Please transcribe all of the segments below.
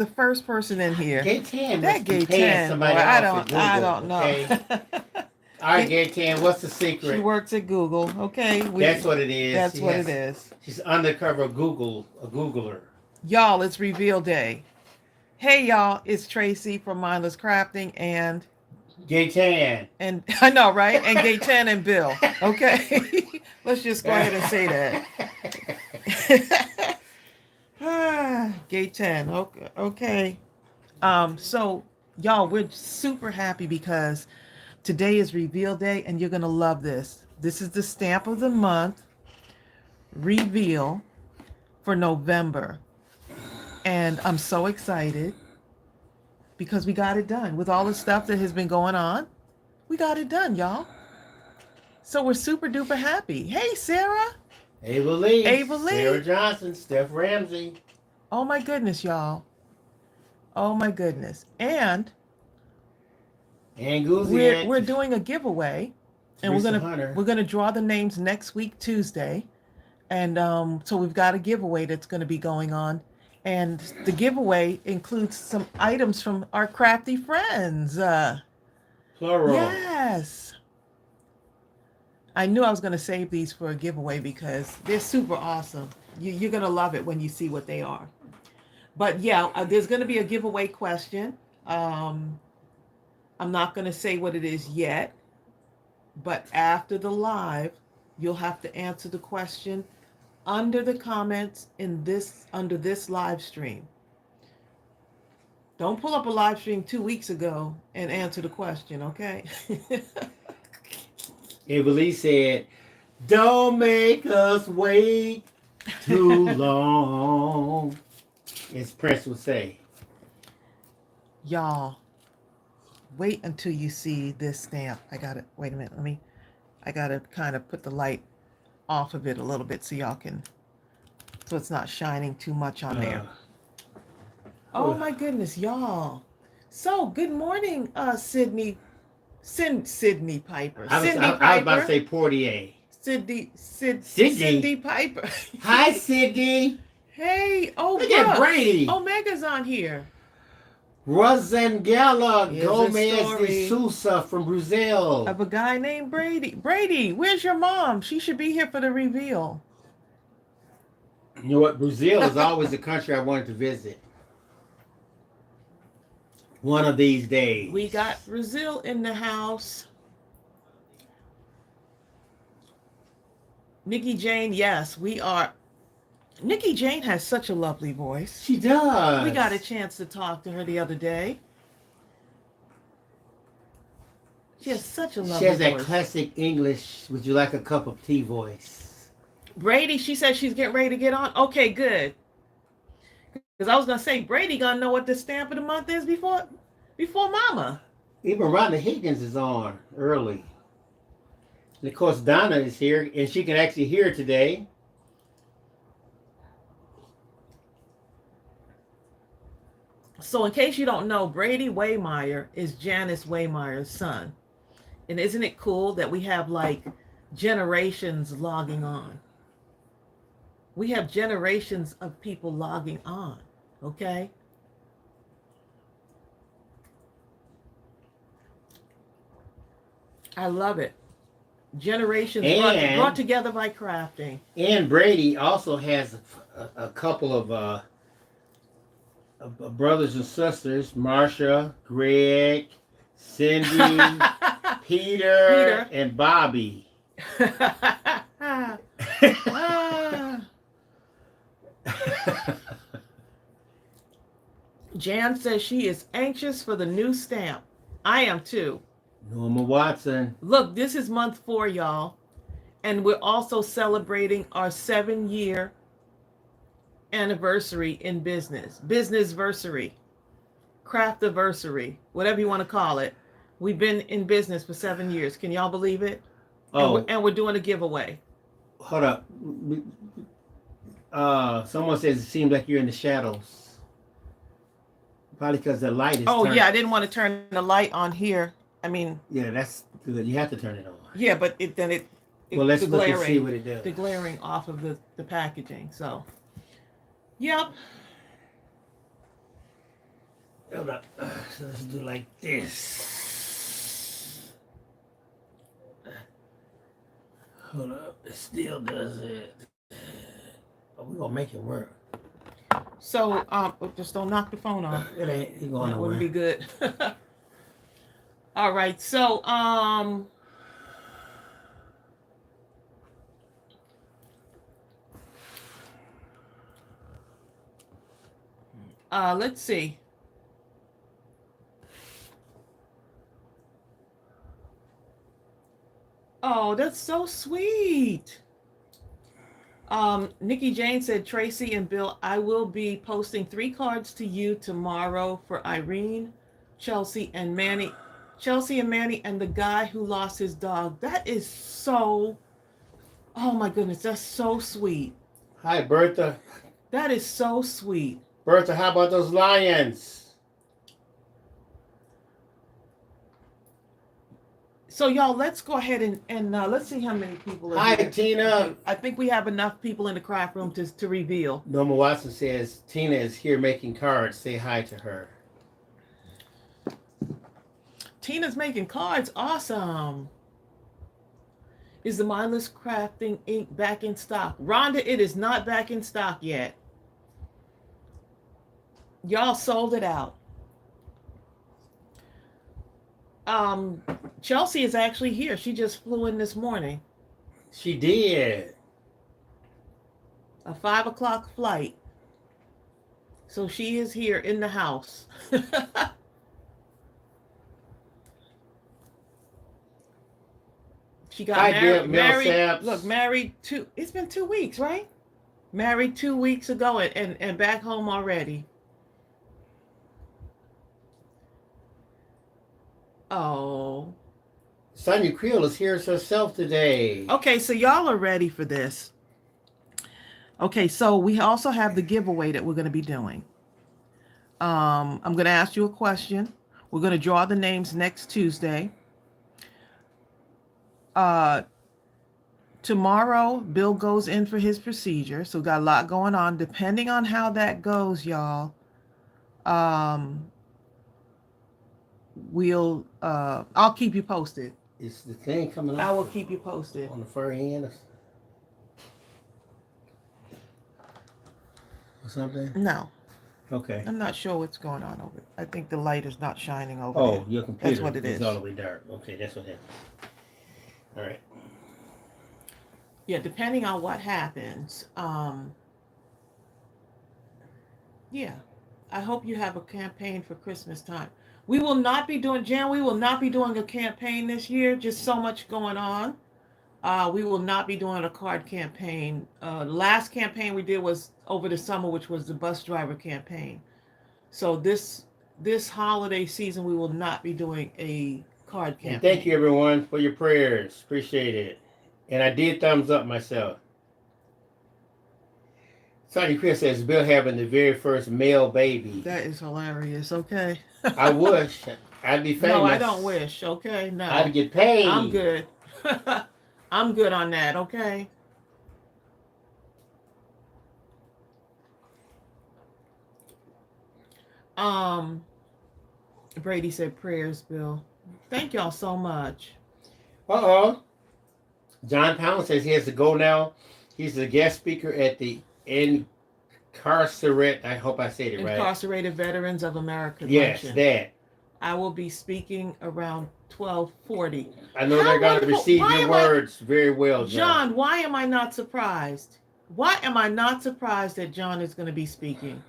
the first person in here. Gay Tan That must be gay paying 10, boy. somebody I off at don't I Google, don't know. okay? All right, Gay Tan, what's the She secret? works at Google. Okay, That's what it is. that's what it is. She's undercover a Googler. Y'all, it's reveal day. Hey y'all, it's Tracey from Mindless Crafting Gay Tan. and I know, right? And Gay 10 and Bill. Okay. Let's just go ahead and say that. Gay 10. Okay. Okay. So y'all, we're super happy because today is reveal day and you're gonna love this. This is the stamp of the month reveal for November. And I'm so excited because we got it done. With all the stuff that has been going on, we got it done, y'all. So we're super duper happy. Hey, Sarah. Ava Lee. Ava Lee. Sarah Johnson. Steph Ramsey. Oh my goodness, y'all. Oh my goodness. And Guzzi. we're doing a giveaway. And we're gonna draw the names next week, Tuesday. And so we've got a giveaway that's gonna be going on. And the giveaway includes some items from our crafty friends. Plural. Yes. I knew I was going to save these for a giveaway because they're super awesome. You're going to love it when you see what they are. But yeah, there's going to be a giveaway question. I'm not going to say what it is yet. But after the live, you'll have to answer the question under the comments under this live stream. Don't pull up a live stream 2 weeks ago and answer the question, okay? Ava Lee said, "Don't make us wait too long," as Prince would say. Y'all, wait until you see this stamp. Wait a minute, I gotta kind of put the light off of it a little bit so y'all can, so it's not shining too much on there. Oh my goodness, y'all. So good morning, Sydney Piper. I was about to say Portier. Cindy Piper. Hi, Cindy. Hey, look at Brady. Omega's on here. Rosangela Gomez de Sousa from Brazil. Of a guy named Brady. Brady, where's your mom? She should be here for the reveal. You know what? Brazil is always a country I wanted to visit. One of these days. We got Brazil in the house. Nikki Jane, yes, we are. Nikki Jane has such a lovely voice. She does. We got a chance to talk to her the other day. She has such a lovely voice. She has that classic English, would you like a cup of tea voice. Brady, she said she's getting ready to get on. Okay, good. Because I was going to say, Brady going to know what the stamp of the month is before Mama. Even Rhonda Higgins is on early. And of course, Donna is here, and she can actually hear today. So in case you don't know, Brady Waymeyer is Janice Waymeyer's son. And isn't it cool that we have like generations logging on? We have generations of people logging on, okay? I love it. Generations brought together by crafting. And Brady also has a couple of brothers and sisters, Marsha, Greg, Cindy, Peter, and Bobby. Jan says she is anxious for the new stamp. I am too. Norma Watson. Look, this is month 4, y'all. And we're also celebrating our 7-year anniversary in business. Businessversary. Craftiversary. Whatever you want to call it. We've been in business for 7 years. Can y'all believe it? Oh. And we're doing a giveaway. Hold up. Someone says it seems like you're in the shadows. Probably because the light is turned. Yeah, I didn't want to turn the light on here. I mean... Yeah, that's good. You have to turn it on. Yeah, but well, let's look and see what it does. The glaring off of the packaging, so... Yep. Hold up. So let's do like this. Hold up. It still does it. But we're gonna make it work. So, just don't knock the phone off. It ain't going That nowhere. wouldn't be good. All right. So, let's see. Oh, that's so sweet. Nikki Jane said, Tracy and Bill, I will be posting 3 cards to you tomorrow for Irene, Chelsea, and Manny. Chelsea and Manny and the guy who lost his dog. That is so, oh my goodness, that's so sweet. Hi, Bertha. That is so sweet. Bertha, how about those lions? So y'all, let's go ahead and let's see how many people are Hi, here. Tina. I think we have enough people in the craft room to reveal. Norma Watson says, Tina is here making cards. Say hi to her. Tina's making cards. Awesome. Is the Mindless Crafting ink back in stock? Rhonda, it is not back in stock yet. Y'all sold it out. Chelsea is actually here. She just flew in this morning. She did. A 5 o'clock flight. So she is here in the house. She got married. Look, married it's been 2 weeks, right? Married 2 weeks ago and back home already. Oh. Sonia Creel is here herself today. Okay, so y'all are ready for this. Okay, so we also have the giveaway that we're going to be doing. I'm going to ask you a question. We're going to draw the names next Tuesday. Tomorrow, Bill goes in for his procedure, so got a lot going on. Depending on how that goes, y'all, I'll keep you posted. Is the thing coming up? I will keep you posted. On the fur end or something? No. Okay. I'm not sure what's going on over. I think the light is not shining over there. Your computer. That's what it is. It's all the way dark. Okay, that's what happened. All right. Yeah, depending on what happens. Yeah. I hope you have a campaign for Christmas time. We will not be doing, Jan, we will not be doing a campaign this year. Just so much going on. We will not be doing a card campaign. The last campaign we did was over the summer, which was the bus driver campaign. So this holiday season, we will not be doing a card campaign. And thank you, everyone, for your prayers. Appreciate it. And I did thumbs up myself. Sonny Chris says, Bill having the very first male baby. That is hilarious. Okay. I wish. I'd be famous. No, I don't wish. Okay, no. I'd get paid. I'm good. I'm good on that. Okay. Brady said prayers, Bill. Thank y'all so much. John Pound says he has to go now. He's the guest speaker at the I hope I said it right. Incarcerated Veterans of America. Yes, luncheon. that. I will be speaking around 12:40. I know they're going to receive your words very well, John. John, why am I not surprised? Why am I not surprised that John is going to be speaking?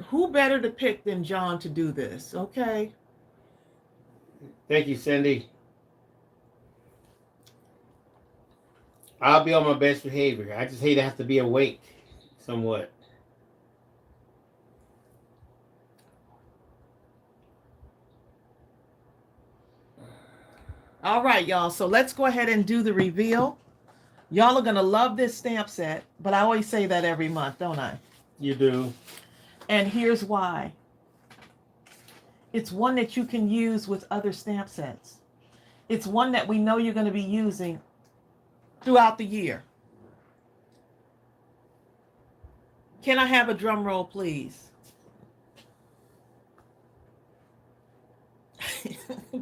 Who better to pick than John to do this? Okay. Thank you, Cindy. I'll be on my best behavior. I just hate to have to be awake somewhat. All right, y'all. So let's go ahead and do the reveal. Y'all are going to love this stamp set, but I always say that every month, don't I? You do. And here's why. It's one that you can use with other stamp sets. It's one that we know you're going to be using throughout the year. Can I have a drum roll, please?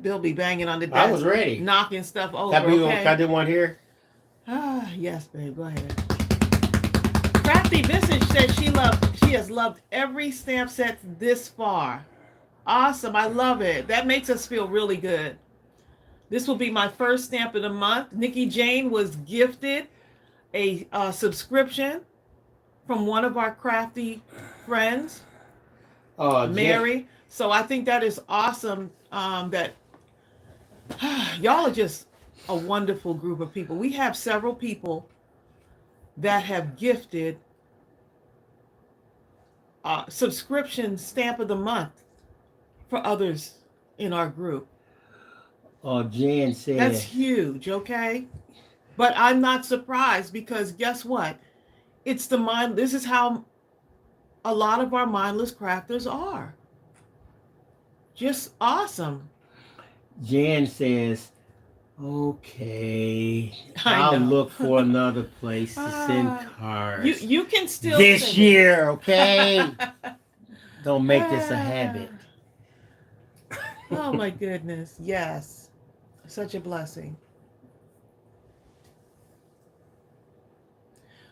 Bill be banging on the desk. I was ready. Knocking stuff over, Can I do one here? Ah, yes, babe. Go ahead. Crafty Visage says she has loved every stamp set this far. Awesome. I love it. That makes us feel really good. This will be my first stamp of the month. Nikki Jane was gifted a subscription from one of our crafty friends, Mary. So I think that is awesome. That y'all are just a wonderful group of people. We have several people that have gifted subscription stamp of the month for others in our group. Oh, Jan said that's huge. Okay, but I'm not surprised because guess what? It's the mind. This is how a lot of our mindless crafters are. Just awesome. Jan says, okay, I'll look for another place to send cards. You can still this year, okay? Don't make this a habit. Oh my goodness. Yes. Such a blessing.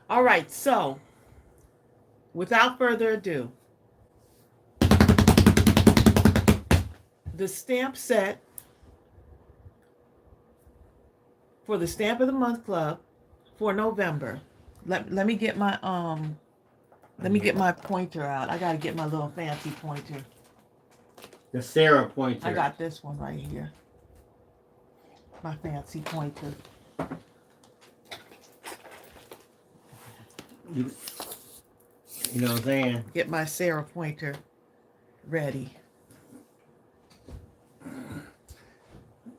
All right, so without further ado, the stamp set for the Stamp of the Month Club for November. Let me get my pointer out. I gotta get my little fancy pointer. The Sarah pointer. I got this one right here. My fancy pointer. You know what I'm saying? Get my Sarah pointer ready.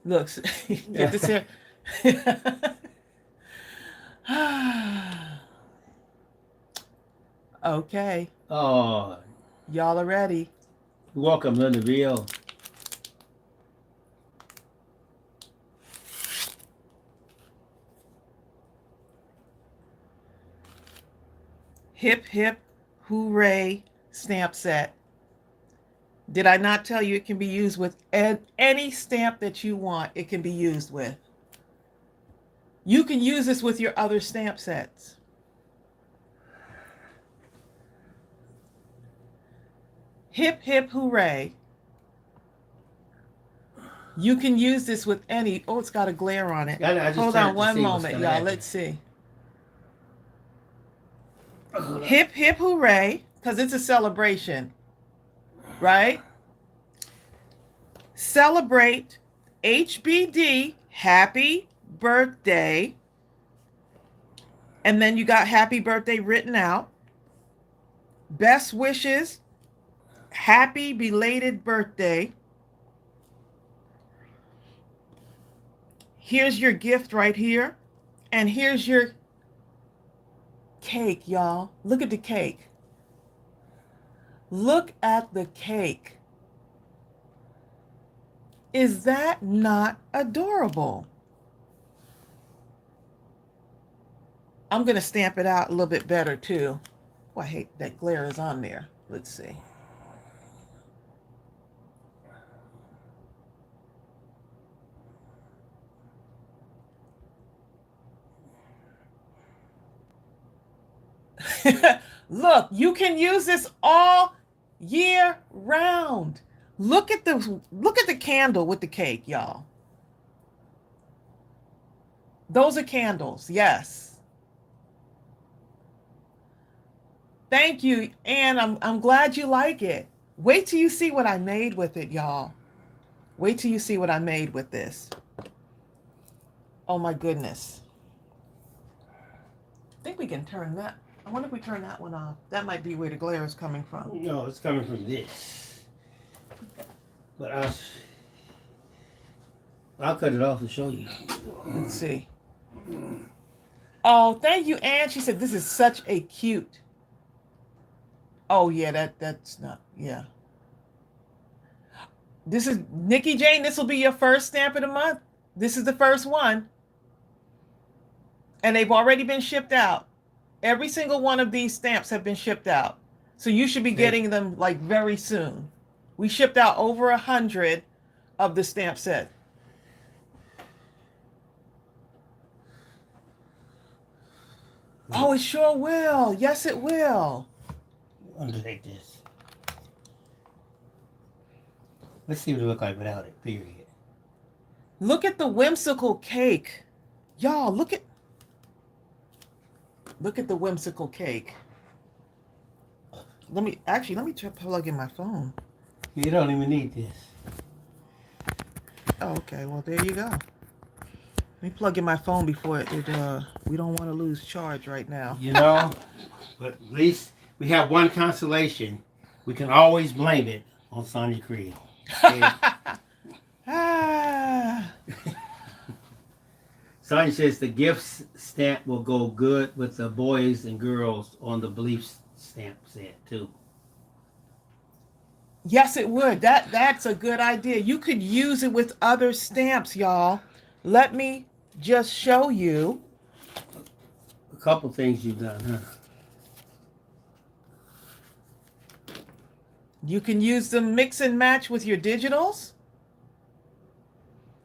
Looks, get this here. Okay. Oh. Y'all are ready. Welcome, Lindaville. Hip, hip, hooray stamp set. Did I not tell you it can be used with any stamp that you want? It can be used with. You can use this with your other stamp sets. Hip, hip, hooray. You can use this with any... Oh, it's got a glare on it. Hold on one moment, y'all. Let's see. Hip, hip, hooray, because it's a celebration, right? Celebrate HBD, happy birthday. And then you got happy birthday written out. Best wishes, happy belated birthday. Here's your gift right here. And here's your cake, y'all. Look at the cake. Look at the cake. Is that not adorable? I'm going to stamp it out a little bit better too. Oh, I hate that glare is on there. Let's see. Look, you can use this all year round. Look at the candle with the cake, y'all. Those are candles, yes. Thank you, Anne. I'm glad you like it. Wait till you see what I made with it, y'all. Wait till you see what I made with this. Oh my goodness. I think we can turn that. I wonder if we turn that one off. That might be where the glare is coming from. No, it's coming from this. But I'll cut it off to show you. Let's see. Oh, thank you, Anne. She said this is such a cute. Oh yeah, that's not, yeah. This is Nikki Jane. This will be your first stamp of the month. This is the first one. And they've already been shipped out. Every single one of these stamps have been shipped out. So you should be getting them like very soon. We shipped out over 100 of the stamp set. Oh, it sure will. Yes, it will. I'm gonna take this. Let's see what it look like without it, period. Look at the whimsical cake. Y'all, look at the whimsical cake. Let me try plug in my phone. You don't even need this. Oh, okay, well there you go. Let me plug in my phone before we don't want to lose charge right now. You know, but at least we have one consolation. We can always blame it on Sonia Creed. Ah. Sonia says the gift stamp will go good with the boys and girls on the belief stamp set too. Yes, it would. That's a good idea. You could use it with other stamps, y'all. Let me just show you. A couple things you've done, huh? You can use them mix and match with your digitals.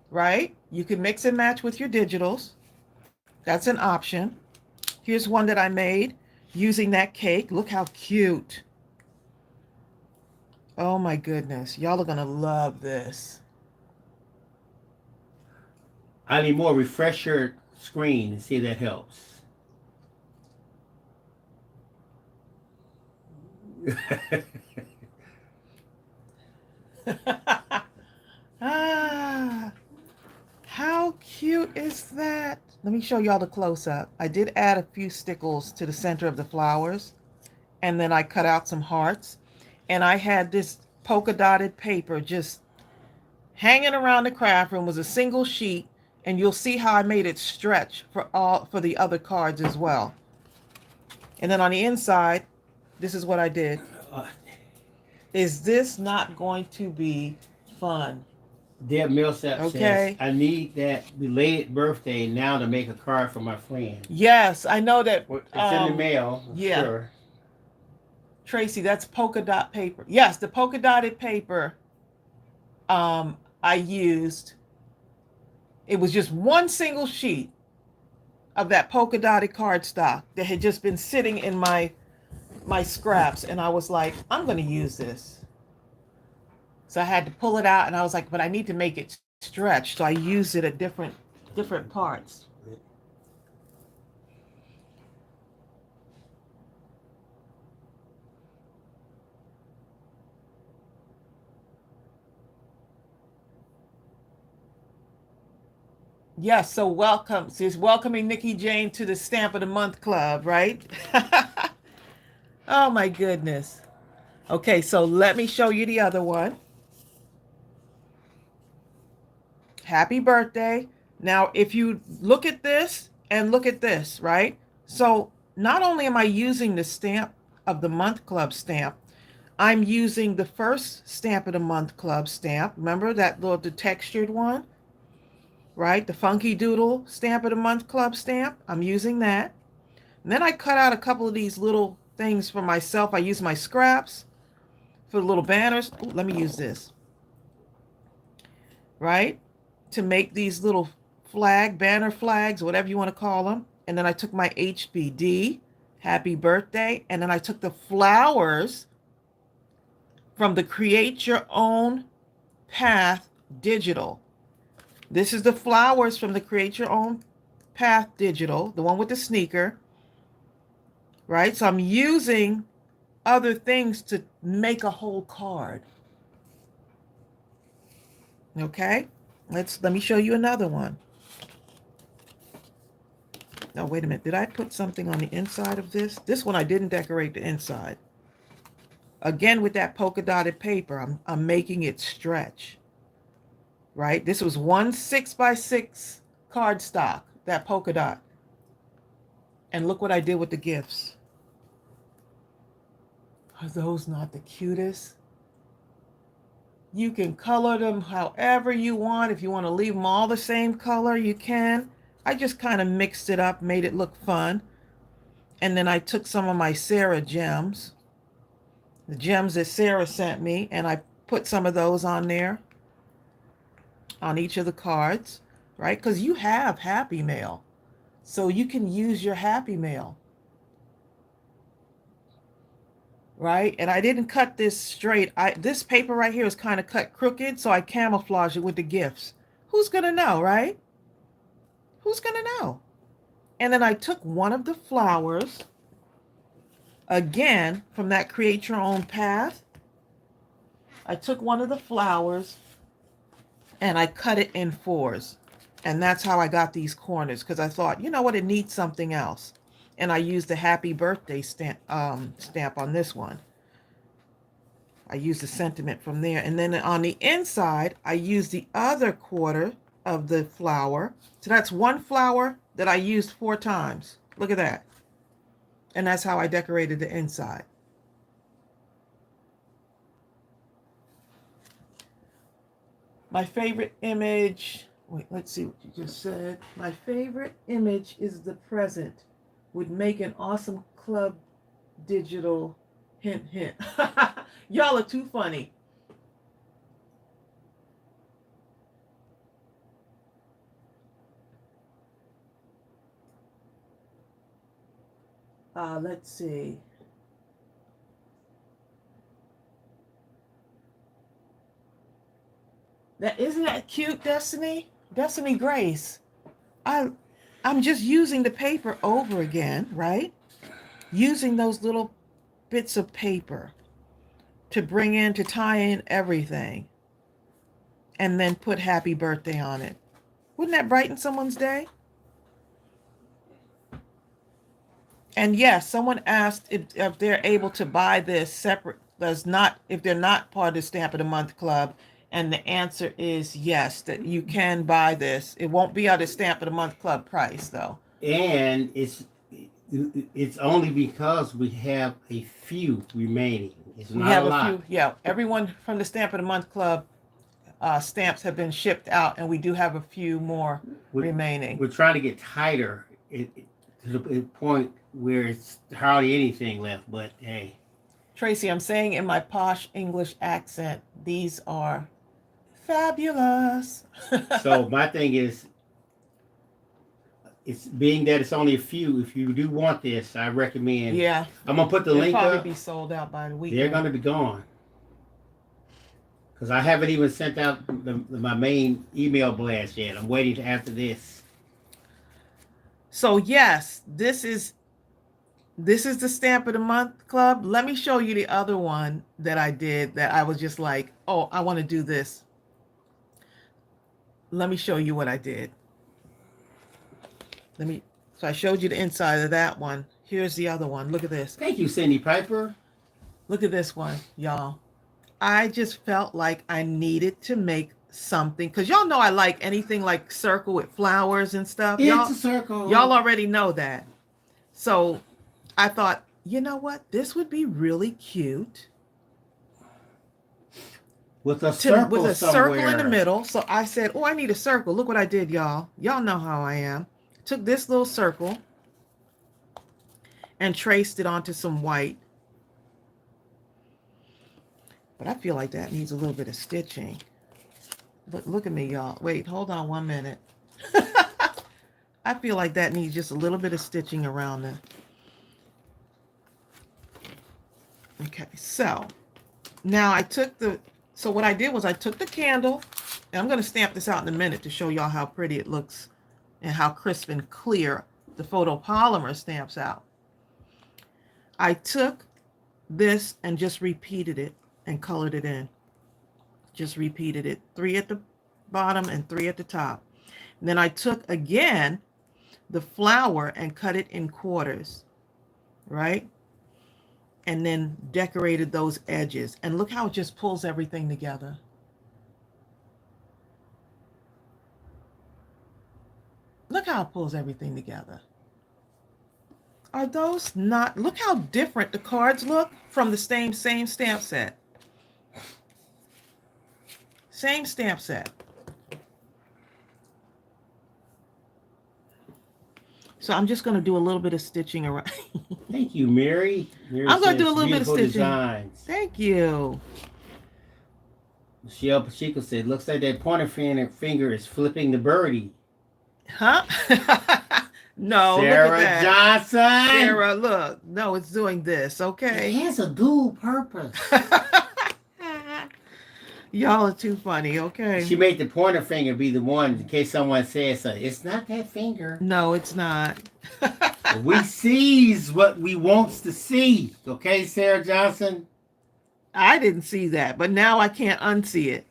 Right? You can mix and match with your digitals. That's an option. Here's one that I made using that cake. Look how cute. Oh my goodness. Y'all are going to love this. I need more. Refresh your screen and see if that helps. Ah, how cute is that? Let me show y'all the close-up. I did add a few stickles to the center of the flowers, and then I cut out some hearts, and I had this polka dotted paper just hanging around the craft room. Was a single sheet, and you'll see how I made it stretch for the other cards as well. And then on the inside, this is what I did. Is this not going to be fun? Deb Millsap Okay. says, I need that belated birthday now to make a card for my friend. Yes, I know that. It's in the mail. Yeah. Sure. Tracy, that's polka dot paper. Yes, the polka dotted paper I used. It was just one single sheet of that polka dotted cardstock that had just been sitting in my scraps, and I was like, I'm going to use this. So I had to pull it out, and I was like, but I need to make it stretch, so I used it at different parts. Yes, so welcome. She's welcoming Nikki Jane to the Stamp of the Month Club, right? Oh my goodness. Okay, so let me show you the other one. Happy birthday. Now, if you look at this and look at this, right? So not only am I using the Stamp of the Month Club stamp, I'm using the first Stamp of the Month Club stamp. Remember that the textured one? Right? The Funky Doodle Stamp of the Month Club stamp. I'm using that. And then I cut out a couple of these little things for myself. I use my scraps for the little banners. Ooh, let me use this. Right? To make these little banner flags, whatever you want to call them. And then I took my HBD, happy birthday. And then I took the flowers from the Create Your Own Path digital. This is the flowers from the Create Your Own Path digital, the one with the sneaker. Right? So I'm using other things to make a whole card. Okay? Let me show you another one. Oh, wait a minute. Did I put something on the inside of this? This one I didn't decorate the inside. Again, with that polka dotted paper, I'm making it stretch. Right? This was 1 6x6 cardstock, that polka dot. And look what I did with the gifts. Are those not the cutest? You can color them however you want. If you want to leave them all the same color, you can. I just kind of mixed it up, made it look fun. And then I took some of my Sarah gems, the gems that Sarah sent me, and I put some of those on there on each of the cards, right? Because you have Happy Mail. So you can use your Happy Mail, right? And I didn't cut this straight. This paper right here is kind of cut crooked, so I camouflage it with the gifts. Who's going to know, right? Who's going to know? And then I took one of the flowers, again, from that Create Your Own Path. I took one of the flowers and I cut it in fours. And that's how I got these corners, because I thought, you know what, it needs something else. And I used the happy birthday stamp on this one. I used the sentiment from there. And then on the inside, I used the other quarter of the flower. So that's one flower that I used 4 times. Look at that. And that's how I decorated the inside. My favorite image, wait, let's see what you just said. My favorite image is the present. Would make an awesome club digital, hint, hint. Y'all are too funny. Let's see. Isn't that cute, Destiny? Destiny Grace. I'm just using the paper over again, right? Using those little bits of paper to tie in everything. And then put happy birthday on it. Wouldn't that brighten someone's day? And yes, someone asked if they're able to buy this separate, if they're not part of the Stamp of the Month Club. And the answer is yes, that you can buy this. It won't be at a Stamp of the Month Club price, though. And it's only because we have a few remaining. It's not a lot. Yeah, everyone from the Stamp of the Month Club stamps have been shipped out, and we do have a few more remaining. We're trying to get tighter to the point where it's hardly anything left, but hey. Tracy, I'm saying in my posh English accent, these are fabulous. So my thing is, it's being that it's only a few, if you do want this, I recommend. Yeah. I'm going to put the link up. They'll probably be sold out by the weekend. They're going to be gone. Because I haven't even sent out my main email blast yet. I'm waiting after this. So yes, this is the Stamp of the Month Club. Let me show you the other one that I did that I was just like, oh, I want to do this. Let me show you what I did. So I showed you the inside of that one. Here's the other one. Look at this. Thank you, Cindy Piper. Look at this one, y'all. I just felt like I needed to make something, because y'all know I like anything like circle with flowers and stuff. It's a circle. Y'all already know that. So I thought, you know what? This would be really cute. With a circle circle in the middle. So I said, oh, I need a circle. Look what I did, y'all. Y'all know how I am. Took this little circle and traced it onto some white. But I feel like that needs a little bit of stitching. But look at me, y'all. Wait, hold on 1 minute. I feel like that needs just a little bit of stitching around it. Okay, so now so what I did was I took the candle, and I'm going to stamp this out in a minute to show y'all how pretty it looks and how crisp and clear the photopolymer stamps out. I took this and just repeated it and colored it in. Just repeated it. 3 at the bottom and 3 at the top. And then I took again the flower and cut it in quarters, right? And then decorated those edges. And look how it just pulls everything together. Look how it pulls everything together. Are those not, look how different the cards look from the same stamp set. Same stamp set. So I'm just going to do a little bit of stitching around. Thank you, Mary. Mary I'm going to says do a little bit of beautiful stitching. designs. Thank you. Michelle Pacheco said, looks like that pointer finger is flipping the birdie. Huh? No, look at Sarah that. Johnson. Sarah, look. No, it's doing this, It okay? has a dual purpose. Y'all are too funny, okay? She made the pointer finger be the one in case someone says so. It's not that finger. No, it's not. We sees what we wants to see. Okay, Sarah Johnson? I didn't see that, but now I can't unsee it.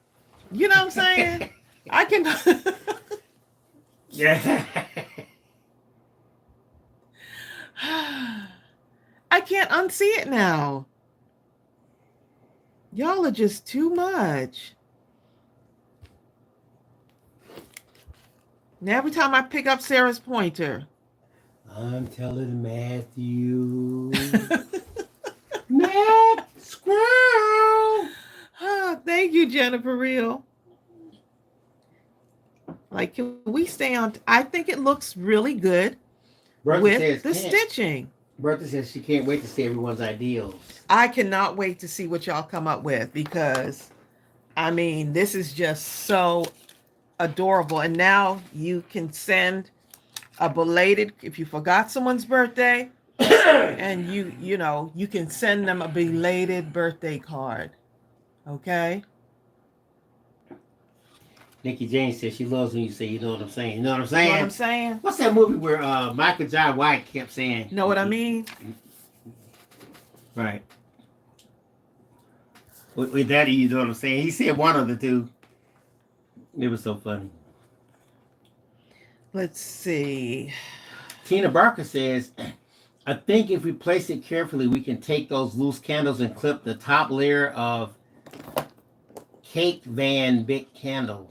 You know what I'm saying? I can. Yeah. I can't unsee it now. Y'all are just too much. Now every time I pick up Sarah's pointer. I'm telling Matthew. Matt Squirrel. Thank you, Jennifer Real. Like, can we stay on? I think it looks really good with the stitching. Bertha says she can't wait to see everyone's ideals. I cannot wait to see what y'all come up with because, I mean, this is just so adorable. And now you can send a belated, if you forgot someone's birthday, and you know, you can send them a belated birthday card. Okay? Nikki Jane says she loves when you say, you know what I'm saying. You know what I'm saying? You know what I'm saying? What's that movie where Michael John White kept saying? Know what I mean? Right. With Daddy, you know what I'm saying? He said one of the two. It was so funny. Let's see. Tina Barker says, I think if we place it carefully, we can take those loose candles and clip the top layer of Cake Van Big Candle.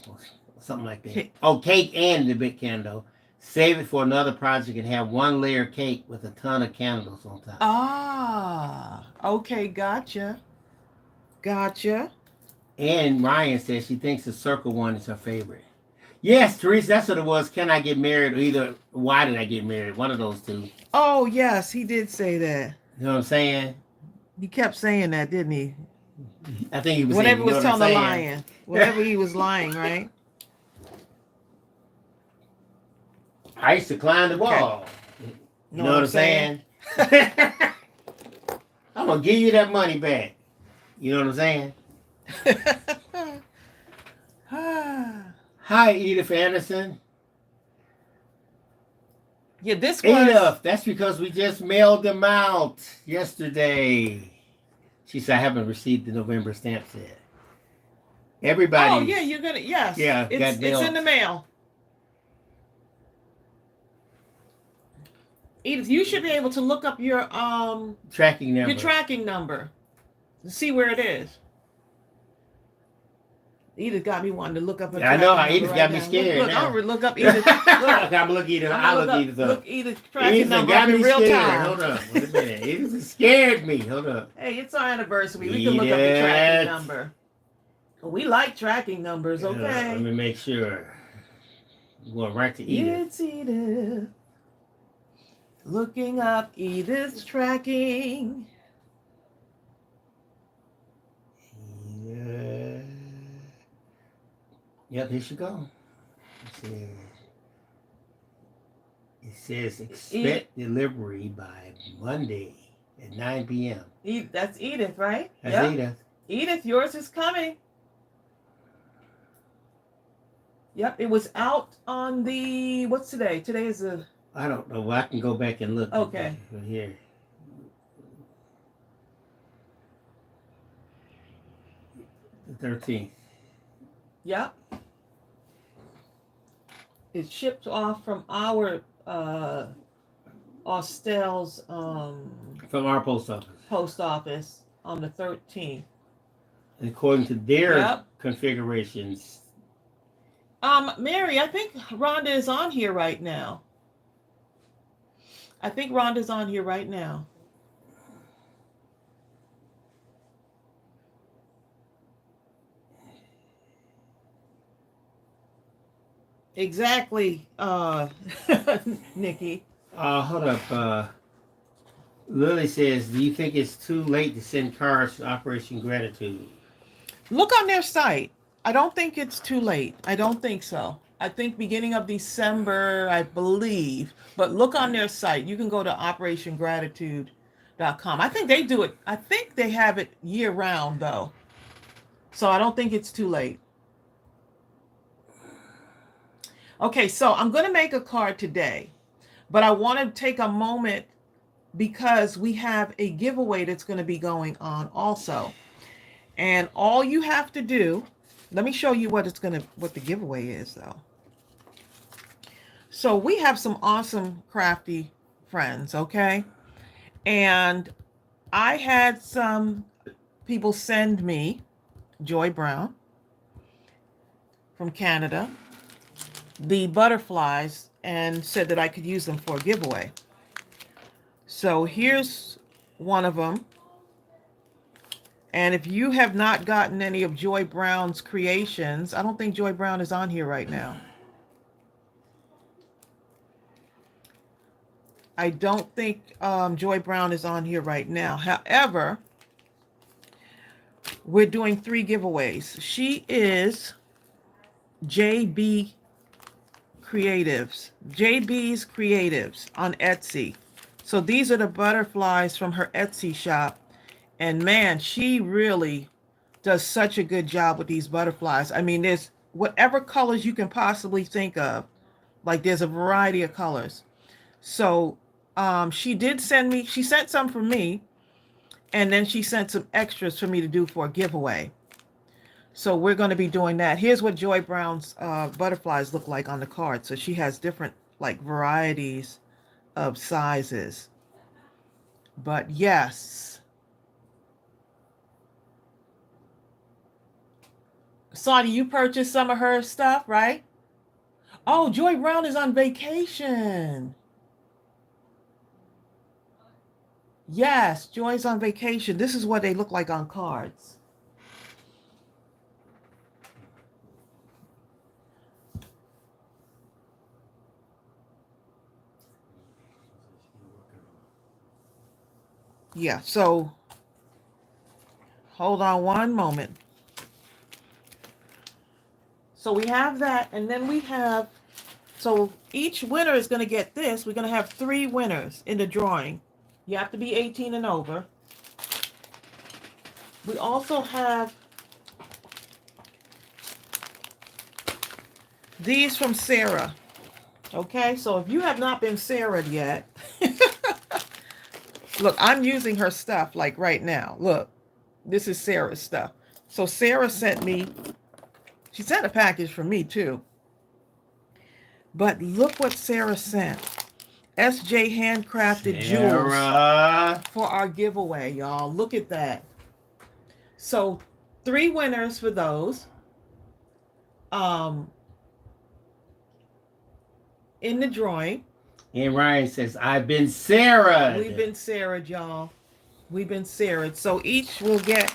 Something like that. Oh, cake and the big candle. Save it for another project and have one layer cake with a ton of candles on top. Ah, okay, gotcha. Gotcha. And Ryan says she thinks the circle one is her favorite. Yes, Teresa, that's what it was. Can I get married? Or either why did I get married? One of those two. Oh, yes, he did say that. You know what I'm saying? He kept saying that, didn't he? I think he was Whenever saying, he was telling the lying. Whenever he was lying, right? I used to climb the wall. Okay. You know what I'm saying? I'm going to give you that money back. You know what I'm saying? Hi, Edith Anderson. Yeah, this was... Edith, that's because we just mailed them out yesterday. She said, I haven't received the November stamps yet. Everybody. Oh, yeah, you're going to... Yes. Yeah, it's in the mail. Edith, you should be able to look up your tracking number. Your tracking number. To see where it is. Edith got me wanting to look up her I know, Edith right got now. me scared. Look, now. I'm going to look up Edith. I'm look Edith. I'll look Edith up. Look Edith's tracking Edith number got up in me real scared. time. Hold on. Wait a minute. Edith scared me. Hold up. Hey, it's our anniversary. We can look up the tracking number. We like tracking numbers, okay? Let me make sure. We're going right to Edith. It's Edith. Looking up Edith's tracking. Yeah. Yep, here she go. It says expect delivery by Monday at 9 p.m. That's Edith, right? That's Edith. Edith, yours is coming. Yep, it was out on the... What's today? Today is a... I don't know. I can go back and look. Okay. Here. The 13th. Yep. It shipped off from our Austell's from our post office on the 13th. And according to their configurations. Mary, I think Rhonda is on here right now. Exactly, Nikki. Hold up. Lily says, do you think it's too late to send cards to Operation Gratitude? Look on their site. I don't think it's too late. I don't think so. I think beginning of December, I believe. But look on their site. You can go to operationgratitude.com. I think they do it. I think they have it year round, though. So I don't think it's too late. Okay, so I'm going to make a card today. But I want to take a moment because we have a giveaway that's going to be going on also. And all you have to do, let me show you what the giveaway is though. So we have some awesome crafty friends, okay? And I had some people send me Joy Brown from Canada the butterflies and said that I could use them for a giveaway. So here's one of them. And if you have not gotten any of Joy Brown's creations, I don't think Joy Brown is on here right now. I don't think Joy Brown is on here right now. However, we're doing 3 giveaways. She is JB Creatives, JB's Creatives on Etsy. So these are the butterflies from her Etsy shop. And man, she really does such a good job with these butterflies. I mean, there's whatever colors you can possibly think of. Like there's a variety of colors. So she sent some for me. And then she sent some extras for me to do for a giveaway. So we're going to be doing that. Here's what Joy Brown's butterflies look like on the card. So she has different like varieties of sizes. But yes. Saudi, you purchased some of her stuff, right? Oh, Joy Brown is on vacation. Yes, Joy's on vacation. This is what they look like on cards. Yeah, so hold on one moment. So we have that, and then we have, so each winner is going to get this. We're going to have 3 winners in the drawing. You have to be 18 and over. We also have these from Sarah. Okay, so if you have not been Sarah yet, look, I'm using her stuff like right now. Look, this is Sarah's stuff. So Sarah sent me, she sent a package for me too. But look what Sarah sent. SJ handcrafted jewels for our giveaway, y'all. Look at that. So 3 winners for those. In the drawing. And Ryan says, I've been Sarah. We've been Sarah, y'all. We've been Sarah. So each will get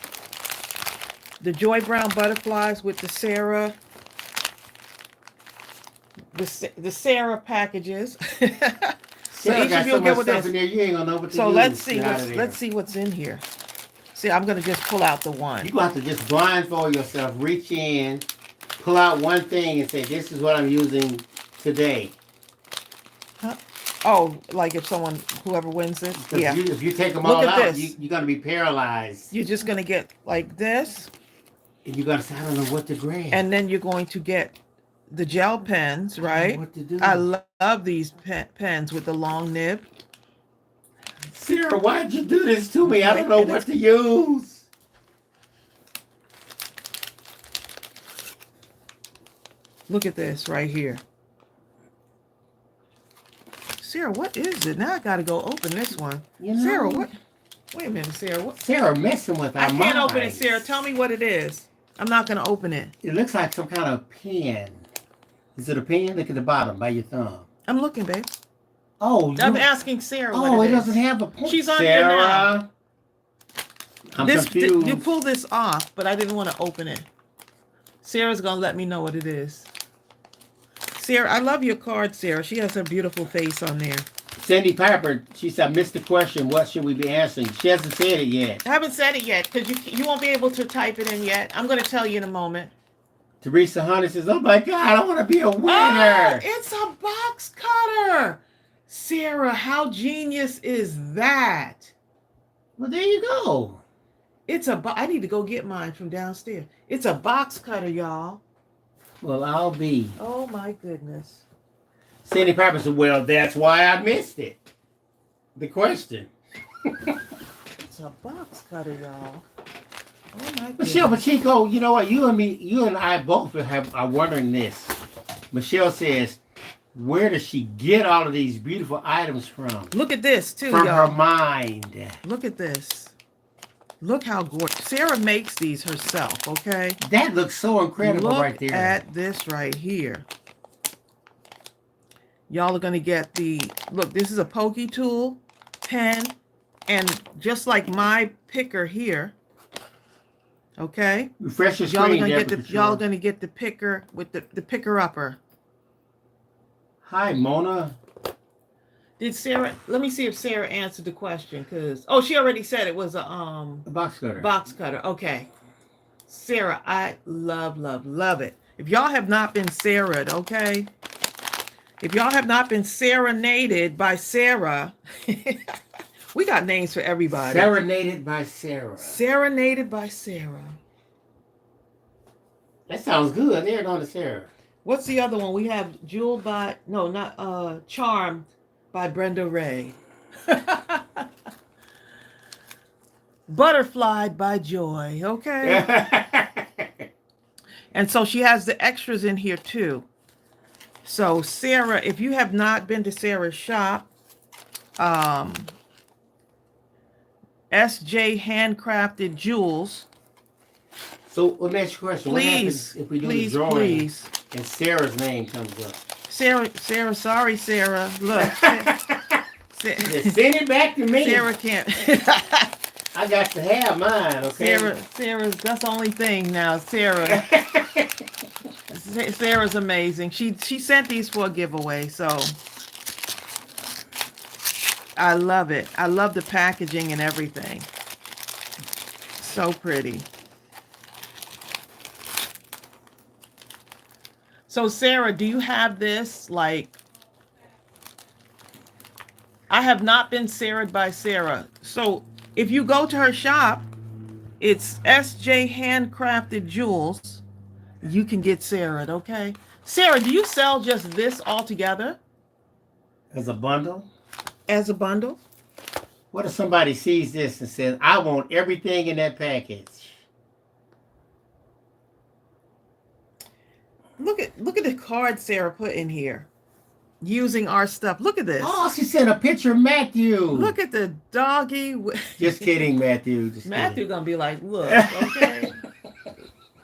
the Joy Brown butterflies with the Sarah, the Sarah packages. So Sarah each got of you so will get much with stuff this. in there, you ain't gonna know what to So do. let's see what's in here. See, I'm gonna just pull out the one. You're gonna have to just blindfold yourself, reach in, pull out one thing and say, this is what I'm using today. Huh? Oh, like if whoever wins this? Yeah. If you take them Look all at out, this. you're gonna be paralyzed. You're just gonna get like this. And you're gonna say, I don't know what to grab. And then you're going to get the gel pens, right? What to do. I love these pens with the long nib. Sarah, why'd you do this to me? I don't know what to use. Look at this right here. Sarah, what is it? Now I gotta go open this one. You know, Sarah, what? Wait a minute, Sarah. What? Sarah messing with our minds. I can't open it, Sarah. Tell me what it is. I'm not gonna open it. It looks like some kind of pen. Is it a pen? Look at the bottom by your thumb. I'm looking, babe. Oh, I'm asking Sarah what it it is. doesn't have a point. She's on Sarah. here now. I'm confused. You pull this off, but I didn't want to open it. Sarah's gonna let me know what it is. Sarah, I love your card, Sarah. She has her beautiful face on there. Cindy Piper, she said, I missed the question. What should we be answering? She hasn't said it yet. I haven't said it yet because you won't be able to type it in yet. I'm going to tell you in a moment. Teresa Hunter says, oh my God, I want to be a winner. Oh, it's a box cutter. Sarah, how genius is that? Well, there you go. I need to go get mine from downstairs. It's a box cutter, y'all. Well, I'll be. Oh my goodness. Cindy Piper said, well, that's why I missed it. The question. It's a box cutter, y'all. Oh my goodness. Michelle Pacheco, you know what? You and I both are wondering this. Michelle says, where does she get all of these beautiful items from? Look at this, too, from y'all. her mind. Look at this. Look how gorgeous. Sarah makes these herself, okay? That looks so incredible right there. Look at this right here. Y'all are going to get look, this is a pokey tool, pen, and just like my picker here, okay? Refresh your screen. Y'all are going to get the picker with the picker upper. Hi, Mona. Did Sarah, let me see if Sarah answered the question, because, she already said it was a box cutter. Box cutter, okay. Sarah, I love it. If y'all have not been Sarah'd, okay? If y'all have not been serenaded by Sarah, we got names for everybody. Serenaded by Sarah. Serenaded by Sarah. That sounds good. There, on the Sarah. What's the other one? We have Charmed by Brenda Ray. Butterflied by Joy, okay? And so she has the extras in here too. So Sarah, if you have not been to Sarah's shop, SJ Handcrafted Jewels. So let me ask you a question. What happens if we do the drawing and Sarah's name comes up? Sarah, sorry, Sarah. Look. Send it back to me. Sarah can't. I got to have mine, okay? Sarah's, that's the only thing now. Sarah's amazing. She sent these for a giveaway, so I love it. I love the packaging and everything. So pretty. So Sarah, do you have this? Like, I have not been Sarah'd by Sarah. So if you go to her shop, it's SJ Handcrafted Jewels. You can get Sarah'd, okay? Sarah, do you sell just this all together? As a bundle? As a bundle? What if somebody sees this and says, I want everything in that package? Look at the card Sarah put in here. Using our stuff. Look at this. Oh, she sent a picture of Matthew. Look at the doggy. Just kidding, Matthew. Matthew gonna be like, look, okay.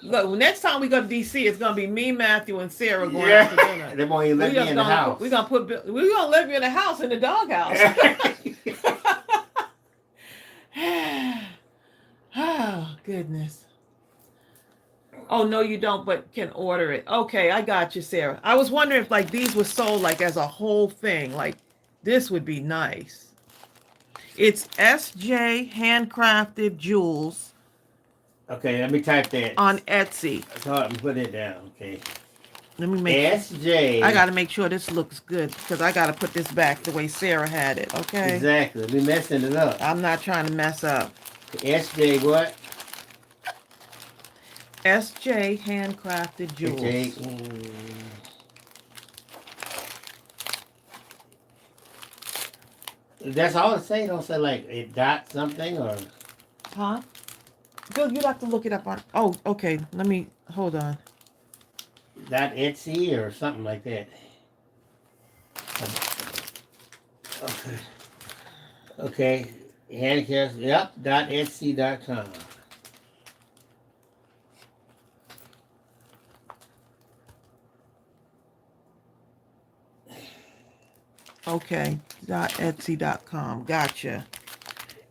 Look, next time we go to DC, it's gonna be me, Matthew, and Sarah going out to dinner. They won't even let me in the house. We're gonna let you in the house, in the doghouse. Oh goodness. Oh no, you don't, but can order it. Okay, I got you, Sarah. I was wondering if like these were sold like as a whole thing. Like this would be nice. It's SJ Handcrafted Jewels. Okay, let me type that. On Etsy. Let me put it down, okay. Let me make SJ. I gotta make sure this looks good because I gotta put this back the way Sarah had it, okay? Exactly. We're messing it up. I'm not trying to mess up. SJ what? SJ Handcrafted Jewels. That's all it say. Don't say like it dot something or. Huh? Good. You'd have to look it up on. Oh, okay. Let me hold on. .Etsy or something like that. Okay. Okay. Handcraft. Yep. .Etsy.com. Okay. .Etsy.com. Gotcha.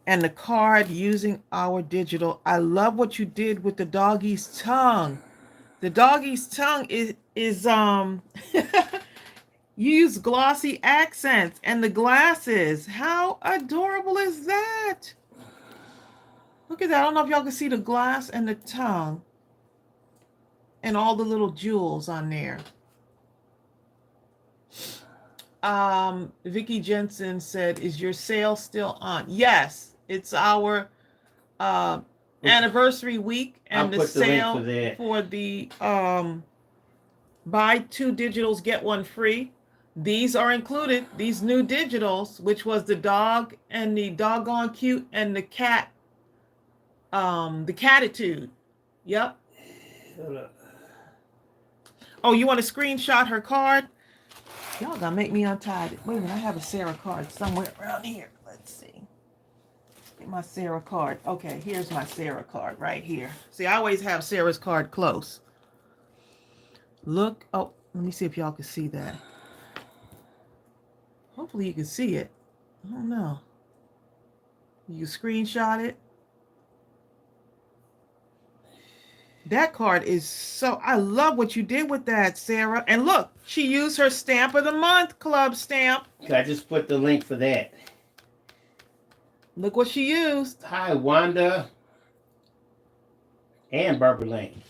And the card using our digital. I love what you did with the doggy's tongue. The doggy's tongue is You use glossy accents and the glasses. How adorable is that? Look at that. I don't know if y'all can see the glass and the tongue and all the little jewels on there. Vicky Jensen said, is your sale still on? Yes, it's our anniversary week, and the sale for the buy 2 digitals get 1 free. These are included, these new digitals, which was the dog and the doggone cute and the cat, the catitude. Yep. Oh, you want to screenshot her card? Y'all gonna make me untied. Wait a minute, I have a Sarah card somewhere around here. Let's see. Get my Sarah card. Okay, here's my Sarah card right here. See, I always have Sarah's card close. Look. Oh, let me see if y'all can see that. Hopefully you can see it. I don't know. You screenshot it. That card is so, I love what you did with that, Sarah. And look, she used her Stamp of the Month Club stamp. I just put the link for that. Look what she used. Hi, Wanda and Barbara Lane.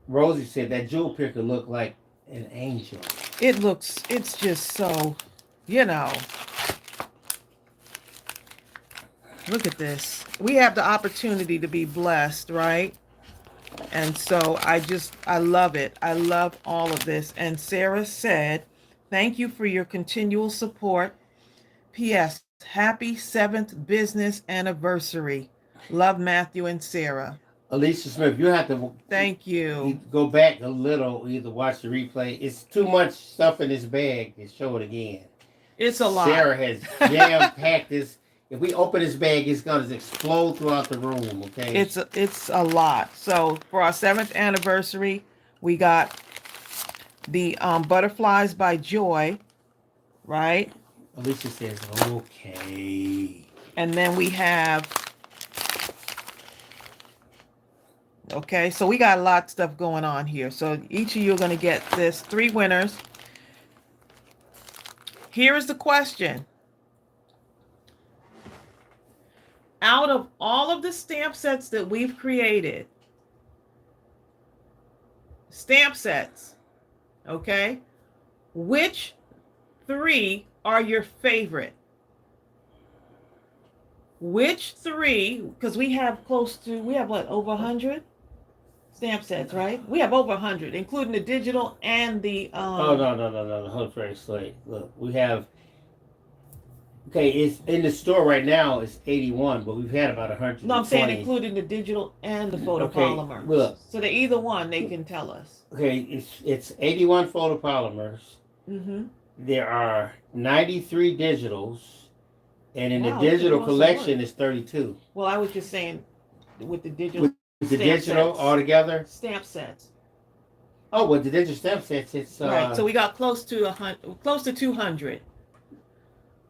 Rosie said that jewel picker looked like an angel. It looks, it's just so, you know. Look at this. We have the opportunity to be blessed, right? And so I love it. I love all of this. And Sarah said, thank you for your continual support. P.S. Happy 7th business anniversary. Love, Matthew and Sarah. Alicia Smith, you have to thank you. Go back a little, either watch the replay. It's too much stuff in this bag to show it again. It's a lot. Sarah has jam-packed this. If we open this bag, it's going to explode throughout the room, okay? It's a lot. So for our 7th anniversary, we got the Butterflies by Joy, right? Alicia says, okay. And then we have, okay, so we got a lot of stuff going on here. So each of you are going to get this, 3 winners. Here is the question. Out of all of the stamp sets that we've created, okay, which 3 are your favorite? Which 3, because we have what, over 100 stamp sets, right? We have over 100, including the digital and the... Oh, no, the whole very slate. Look, we have... Okay, it's in the store right now. It's 81, but we've had about 100. No, I'm saying including the digital and the photopolymer. Okay, look. So they're either one. They can tell us. Okay, it's 81 photopolymers. Mm-hmm. There are 93 digitals, and in the digital collection is 32. Well, I was just saying, with the digital. With the digital sets. Altogether. Stamp sets. Oh, with the digital stamp sets, it's right. So we got close to 200.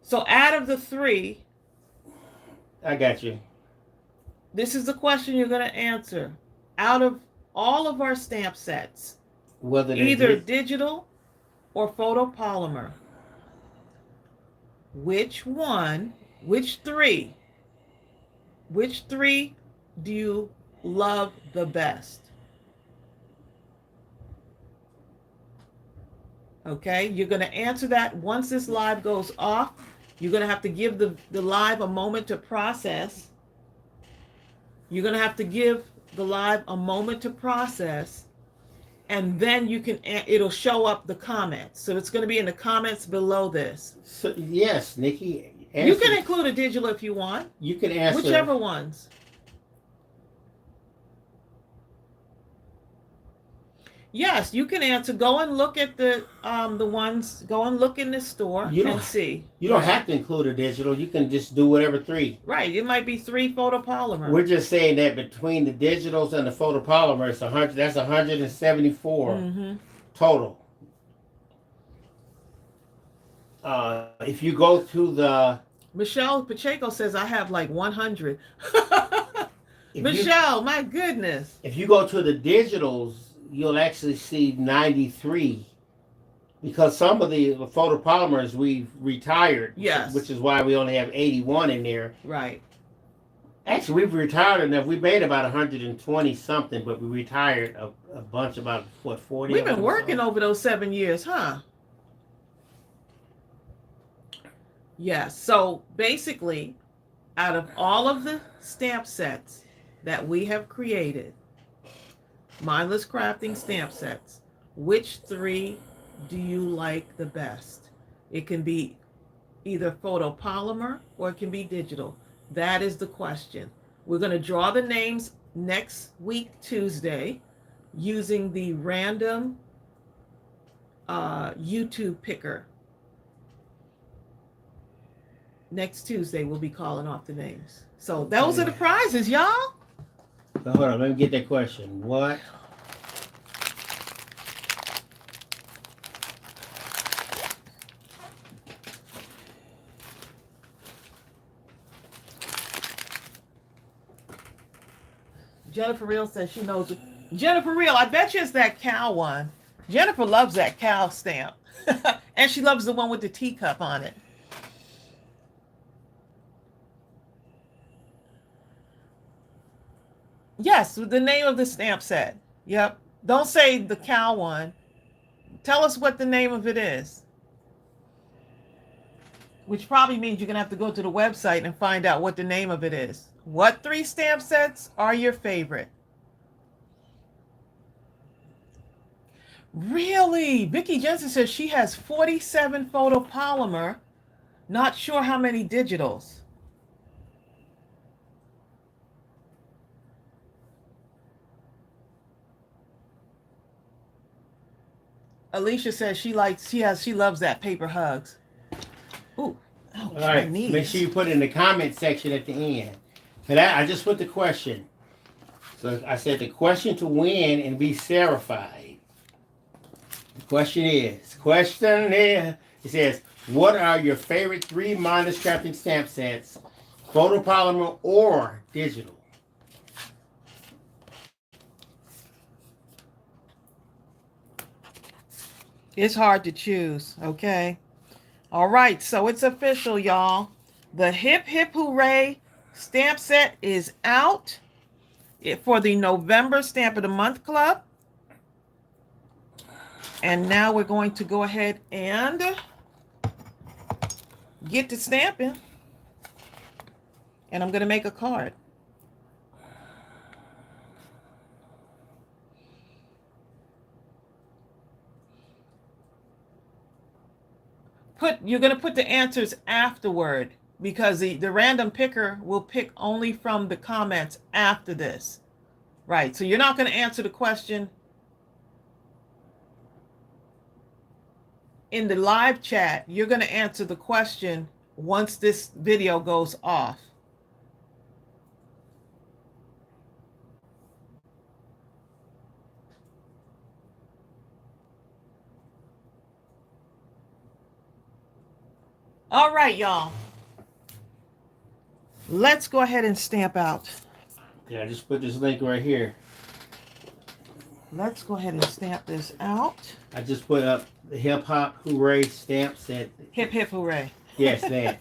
So out of the 3, I got you. This is the question you're going to answer. Out of all of our stamp sets, whether either digital or photopolymer, which 3 do you love the best? Okay, you're going to answer that once this live goes off. You're going to have to give the live a moment to process. You're going to have to give the live a moment to process. And then you can, it'll show up the comments. So it's going to be in the comments below this. So, yes, Nikki. You can include a digital if you want. You can answer. Whichever ones. Yes, you can answer. Go and look at the ones. Go and look in the store and see. You don't have to include a digital. You can just do whatever 3. Right. It might be 3 photopolymers. We're just saying that between the digitals and the photopolymers, 100. That's 174 total. If you go to the Michelle Pacheco says I have like 100. Michelle, my goodness. If you go to the digitals you'll actually see 93 because some of the photopolymers we've retired. Yes. Which is why we only have 81 in there. Right. Actually, we've retired enough. We made about 120 something, but we retired a bunch, about what, 40? We've been working over those 7 years, huh? Yes. So basically, out of all of the stamp sets that we have created, Mindless Crafting stamp sets, which 3 do you like the best? It can be either photopolymer or it can be digital. That is the question. We're going to draw the names next week, Tuesday, using the random YouTube picker. Next Tuesday, we'll be calling off the names. So those are the prizes, y'all. So hold on, let me get that question. What? Jennifer Real says she knows it. Jennifer Real, I bet you it's that cow one. Jennifer loves that cow stamp. And she loves the one with the teacup on it. Yes, the name of the stamp set. Yep. Don't say the cow one. Tell us what the name of it is. Which probably means you're going to have to go to the website and find out what the name of it is. What 3 stamp sets are your favorite? Really? Vicki Jensen says she has 47 photopolymer. Not sure how many digitals. Alicia says she loves that paper hugs. Ooh. Oh, all right, make sure you put it in the comment section at the end. And I just put the question. So I said the question to win and be serified. The question is, it says, what are your favorite 3 Mindless Crafting stamp sets, photopolymer or digital? It's hard to choose, okay? All right, so it's official, y'all. The Hip Hip Hooray stamp set is out for the November Stamp of the Month Club. And now we're going to go ahead and get to stamping. And I'm going to make a card. You're going to put the answers afterward because the random picker will pick only from the comments after this. Right, so you're not going to answer the question in the live chat. You're going to answer the question once this video goes off. All right, y'all. Let's go ahead and stamp out. Yeah, I just put this link right here. Let's go ahead and stamp this out. I just put up the Hip Hop Hooray stamp set. Hip Hip Hooray. Yes, that.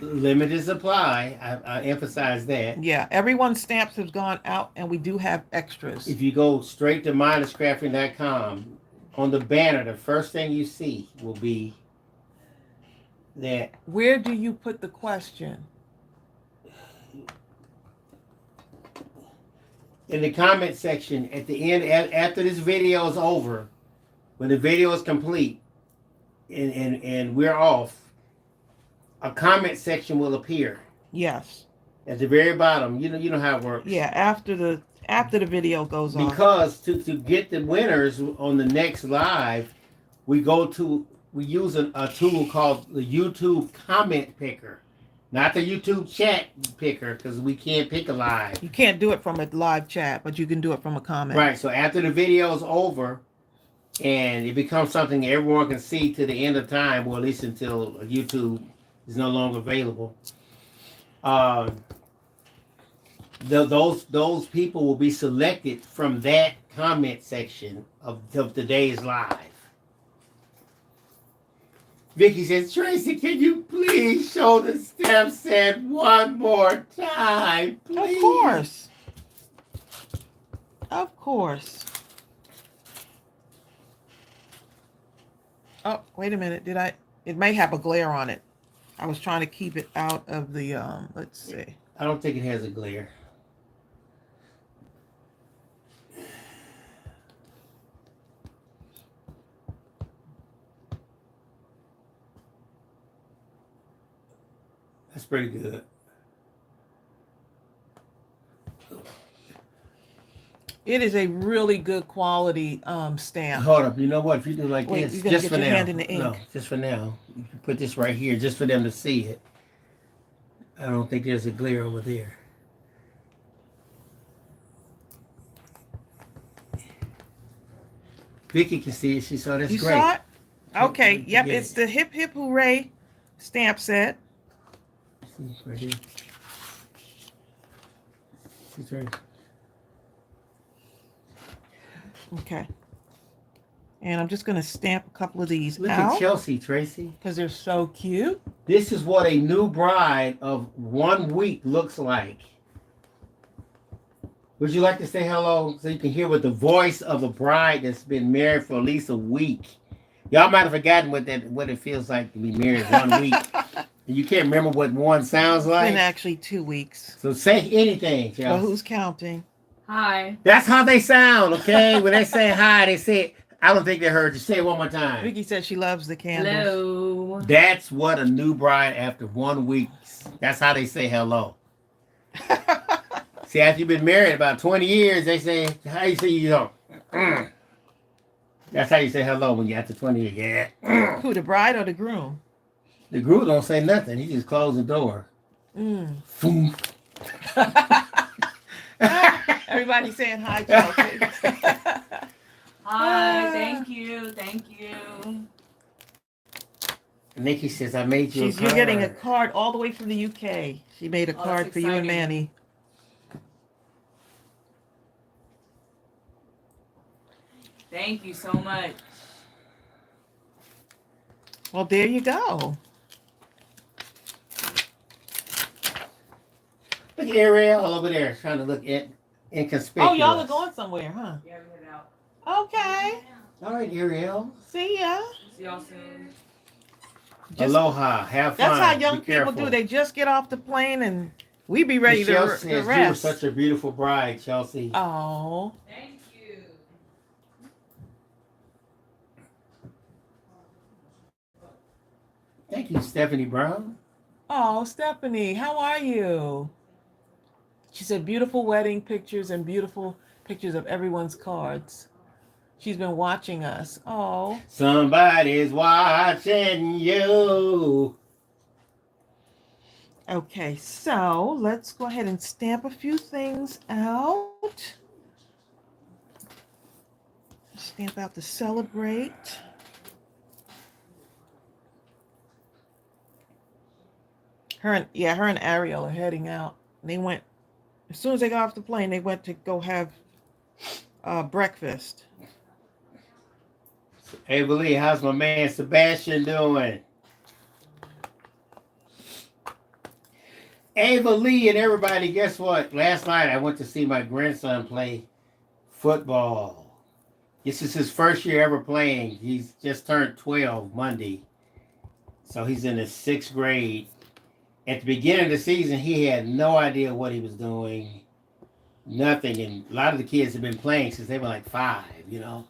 Limited supply. I emphasize that. Yeah, everyone's stamps have gone out, and we do have extras. If you go straight to mindlesscrafting.com, on the banner, the first thing you see will be that. Where do you put the question? In the comment section at the end, after this video is over, when the video is complete and we're off, a comment section will appear. Yes. At the very bottom. You know how it works. Yeah, after the video goes off. Because to get the winners on the next live, we use a tool called the YouTube comment picker. Not the YouTube chat picker, because we can't pick a live. You can't do it from a live chat, but you can do it from a comment. Right, so after the video is over, and it becomes something everyone can see to the end of time, or at least until YouTube is no longer available, those people will be selected from that comment section of today's live. Vicky says, Tracey, can you please show the stamp set one more time, please? Of course. Of course. Oh, wait a minute. Did I? It may have a glare on it. I was trying to keep it out of the, let's see. I don't think it has a glare. That's pretty good. It is a really good quality stamp. Hold up. You know what? If you do like Wait, this, you're gonna just get for your now. hand in the ink. No, just for now. You can put this right here just for them to see it. I don't think there's a glare over there. Vicky can see it. She saw that's You great. saw it? Okay. Yep. Yeah. It's the Hip Hip Hooray stamp set. See, right here. She's right. Okay. And I'm just going to stamp a couple of these Look out at Chelsea, Tracy. because they're so cute. This is what a new bride of 1 week looks like. Would you like to say hello so you can hear what the voice of a bride that's been married for at least a week? Y'all might have forgotten what it feels like to be married 1 week. And you can't remember what one sounds It's like. been actually 2 weeks. So say anything, Chelsea. Well, who's counting? Hi. That's how they sound, okay? When they say hi, they say it. I don't think they heard you. Say it one more time. Vicky said she loves the candles. Hello. That's what a new bride after 1 week. That's how they say hello. See, after you've been married about 20 years, they say, how you say you don't? That's how you say hello when you're after 20 years. Yeah. Who, the bride or the groom? The groom don't say nothing. He just closed the door. Boom. Everybody saying hi, Chelsea. Hi. Thank you. Thank you. Nikki says, I made you a card. You're getting a card all the way from the UK. She made a card that's for you and exciting. Manny. Thank you so much. Well, there you go. Look at Ariel all over there trying to look inconspicuous. Oh, y'all are going somewhere, huh? Yeah, we head out. Okay. All right, Ariel. See ya. See y'all soon. Aloha. Have fun. That's how young Be people careful. do. They just get off the plane and we be ready Michelle to says you were rest. such a beautiful bride, Chelsea. Oh. Thank you. Thank you, Stephanie Brown. Oh, Stephanie, how are you? She said beautiful wedding pictures and beautiful pictures of everyone's cards. She's been watching us. Oh. Somebody's watching you. Okay, so let's go ahead and stamp a few things out. Stamp out the celebrate. Her and Ariel are heading out. They went, as soon as they got off the plane, they went to go have breakfast. Ava Lee, how's my man Sebastian doing? Ava Lee and everybody, guess what? Last night I went to see my grandson play football. This is his first year ever playing. He's just turned 12 Monday. So he's in the 6th grade. At the beginning of the season, he had no idea what he was doing. Nothing. And a lot of the kids have been playing since they were like 5, you know.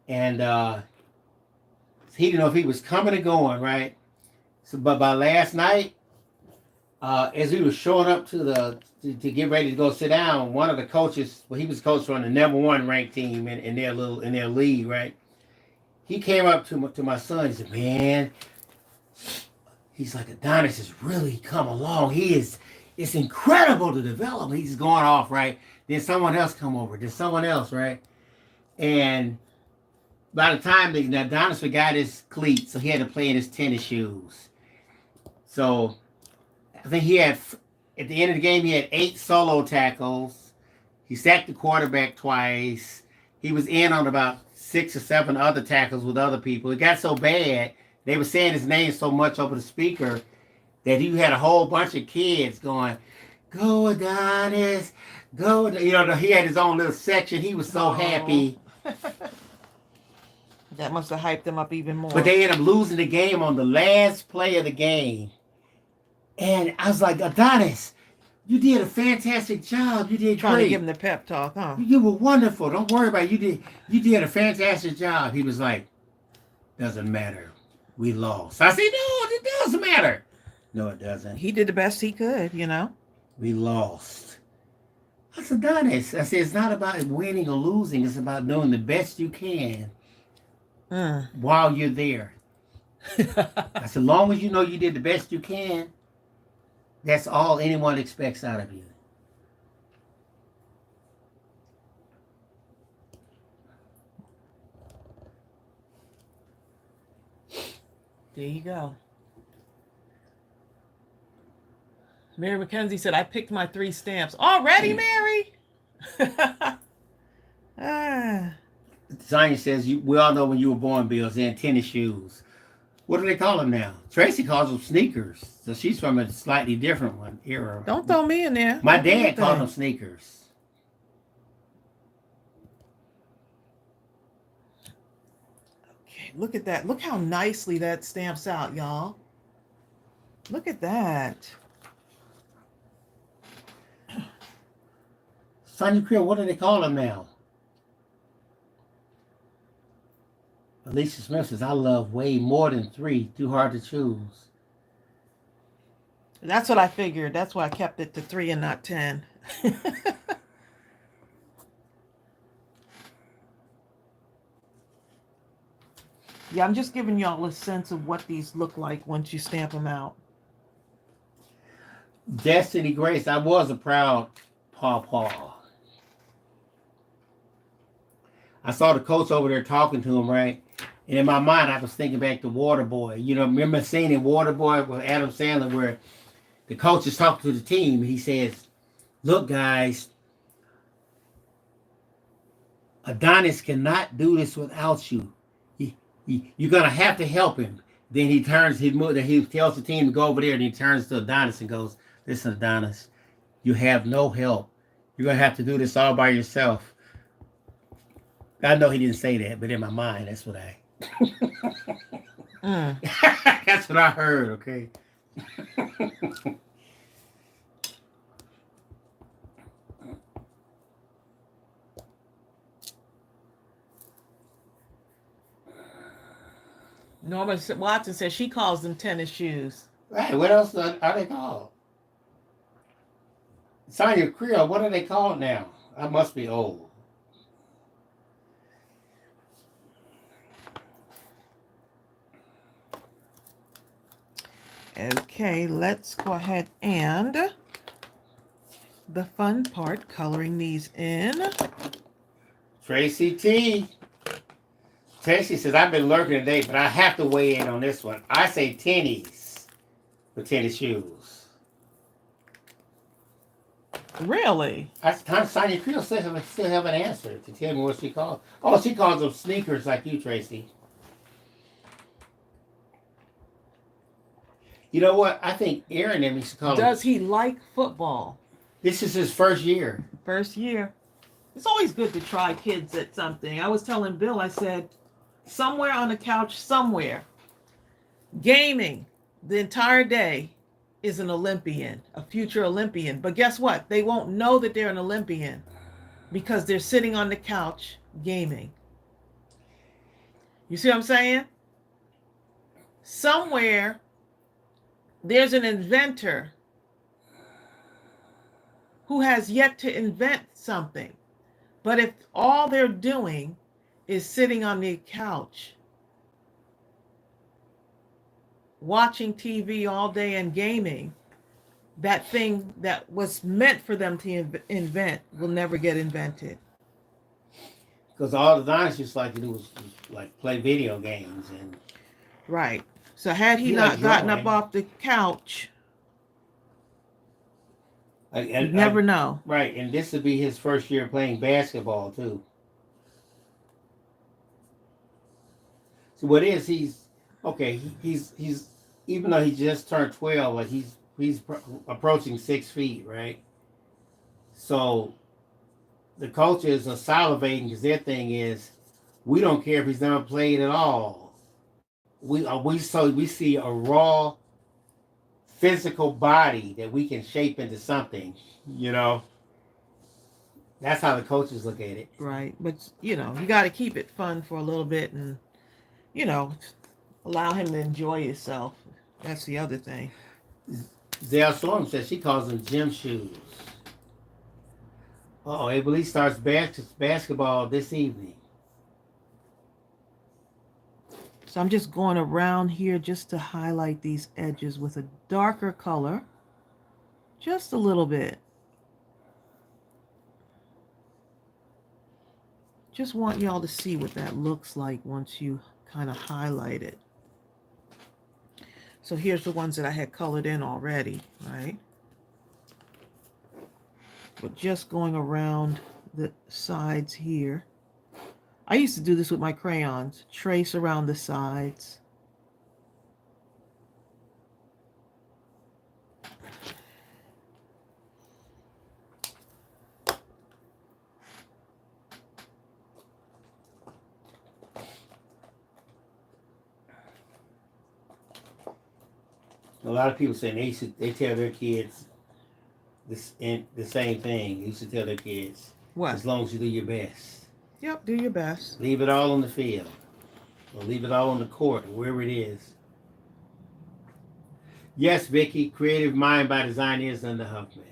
And he didn't know if he was coming or going, right? So, but by last night, as we were showing up to get ready to go sit down, one of the coaches, well, he was coach on the #1 ranked team in their league, right? He came up to my son. He said, "Man," he's like, "Adonis has really come along. It's incredible to develop." He's going off, right? Then someone else come over. Then someone else, right? And by the time Adonis forgot his cleats, so he had to play in his tennis shoes. So I think he had, at the end of the game, he had 8 solo tackles. He sacked the quarterback twice. he was in on about 6 or 7 other tackles with other people. It got so bad, they were saying his name so much over the speaker that he had a whole bunch of kids going, "Go Adonis, go!" You know, he had his own little section. He was so happy. That must have hyped them up even more. But they ended up losing the game on the last play of the game. And I was like, Adonis, you did a fantastic job. You did Trying great. to give him the pep talk, huh? You were wonderful. Don't worry about it. You did a fantastic job. He was like, doesn't matter. We lost. I said, no, it does matter. No, it doesn't. He did the best he could, you know. We lost. I said, Adonis, I said, it's not about winning or losing. It's about doing the best you can while you're there. I said, as long as you know you did the best you can, that's all anyone expects out of you. There you go. Mary McKenzie said, I picked my 3 stamps. Already, Mary? Sonya says, we all know when you were born, Bill, and tennis shoes. What do they call them now? Tracy calls them sneakers. So she's from a slightly different one era. Don't throw me in there. My dad called them sneakers. Okay, look at that. Look how nicely that stamps out, y'all. Look at that. Sonya Creel, what do they call them now? Alicia Smith says, I love way more than 3. Too hard to choose. That's what I figured. That's why I kept it to 3 and not 10. Yeah, I'm just giving y'all a sense of what these look like once you stamp them out. Destiny Grace, I was a proud pawpaw. I saw the coach over there talking to him, right? And in my mind, I was thinking back to Waterboy. You know, remember seeing in Waterboy with Adam Sandler where the coach is talking to the team. And he says, look, guys, Adonis cannot do this without you. You're going to have to help him. Then he tells the team to go over there, and he turns to Adonis and goes, listen, Adonis, you have no help. You're going to have to do this all by yourself. I know he didn't say that, but in my mind, that's what that's what I heard, okay? Norma Watson says she calls them tennis shoes. Right, what else are they called? Sonya Creel, what are they called now? I must be old. Okay, let's go ahead and the fun part, coloring these in. Tracy T. Tracy says, I've been lurking today, but I have to weigh in on this one. I say tennies for tennis shoes. Really? Sonya Creel still have an answer to tell me what she calls. Oh, she calls them sneakers like you, Tracy. You know what? I think Aaron and me should call him. Does he like football? This is his first year. First year. It's always good to try kids at something. I was telling Bill, I said, somewhere on the couch, somewhere, gaming the entire day is an Olympian, a future Olympian. But guess what? They won't know that they're an Olympian because they're sitting on the couch gaming. You see what I'm saying? Somewhere there's an inventor who has yet to invent something. But if all they're doing is sitting on the couch, watching TV all day and gaming, that thing that was meant for them to invent will never get invented. Because all the dinosaurs like to do was like play video games and right. So had he You not like gotten drawing. up off the couch, and you'd never know. Right, and this would be his first year playing basketball too. So what is he's okay? He's even though he just turned 12, like approaching 6 feet, right? So the coaches are salivating because their thing is we don't care if he's never played at all. We see a raw physical body that we can shape into something. You know, that's how the coaches look at it. Right. But, you know, you got to keep it fun for a little bit and, you know, allow him to enjoy himself. That's the other thing. Zell Storm says she calls them gym shoes. Oh, Abel starts basketball this evening. So I'm just going around here just to highlight these edges with a darker color. Just a little bit. Just want y'all to see what that looks like once you kind of highlight it. So here's the ones that I had colored in already, right? But just going around the sides here. I used to do this with my crayons. Trace around the sides. A lot of people say they tell their kids the same thing. They used to tell their kids, What? as long as you do your best. Yep, do your best. Leave it all on the field. Or leave it all on the court, or wherever it is. Yes, Vicky, creative mind by design is under Huffman.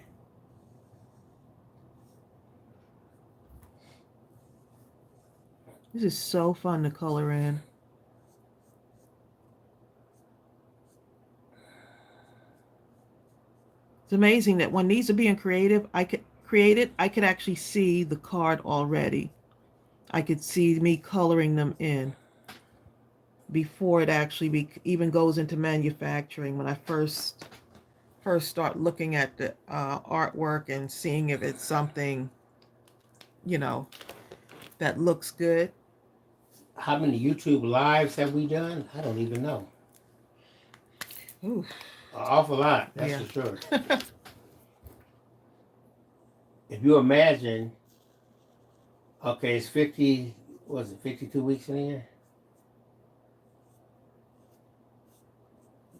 This is so fun to color in. It's amazing that when these are being I could actually see the card already. I could see me coloring them in before it actually even goes into manufacturing. When I first start looking at the artwork and seeing if it's something, you know, that looks good. How many YouTube lives have we done? I don't even know. Ooh. An awful lot, that's Yeah. for sure. If you imagine, okay, it's 52 weeks in a year?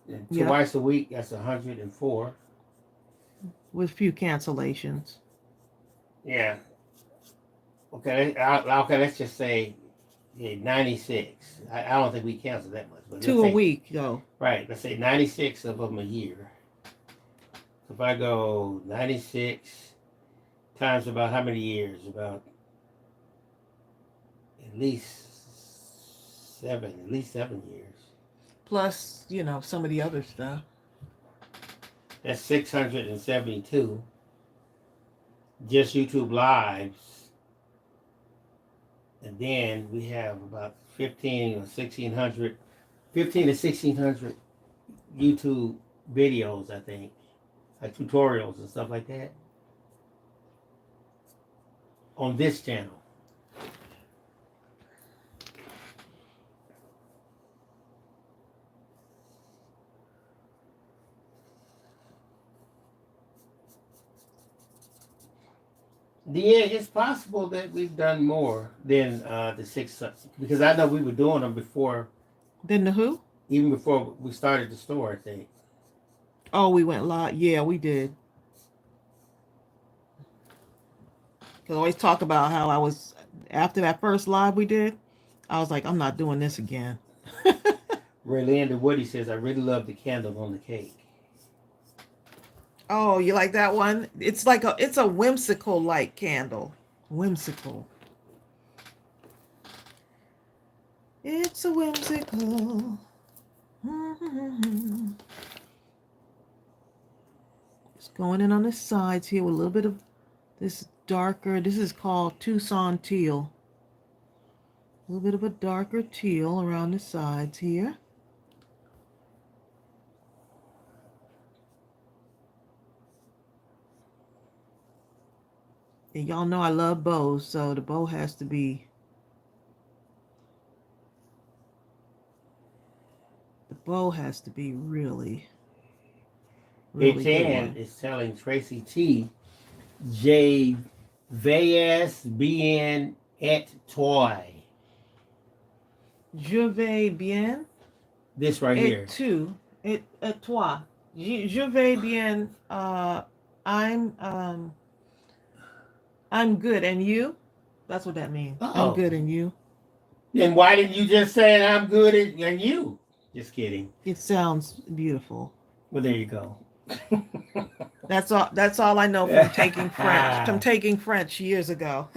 And Yep. twice a week, that's 104. With a few cancellations. Yeah. Okay, let's just say 96. I don't think we cancel that much. But 2 a week, though. Right, let's say 96 of them a year. So if I go 96 times about how many years? About at least 7 years. Plus, you know, some of the other stuff. That's 672. Just YouTube lives. And then we have about 15 or 1600, 15 to 1600 YouTube videos, I think. Like tutorials and stuff like that. On this channel. Yeah, it's possible that we've done more than the 6, because I know we were doing them before. Then the who? Even before we started the store, I think. Oh, we went live. Yeah, we did. Because I always talk about how I was, after that first live we did, I was like, I'm not doing this again. Raylander Woody says, I really love the candle on the cake. Oh, you like that one? It's a whimsical light candle. Whimsical. It's a whimsical. Just going in on the sides here with a little bit of this darker. This is called Tucson teal. A little bit of a darker teal around the sides here. And y'all know I love bows, so the bow has to be bow has to be really, Big really Tan good. is telling Tracy T. J. Vayas bien et toi. Je vais bien This right et here. tu et toi. Je vais bien. I'm good, and you? That's what that means. I'm Oh. good, and you. Then why didn't you just say I'm good and you? Just kidding. It sounds beautiful. Well, there you go. That's all. That's all I know from taking French. From taking French years ago.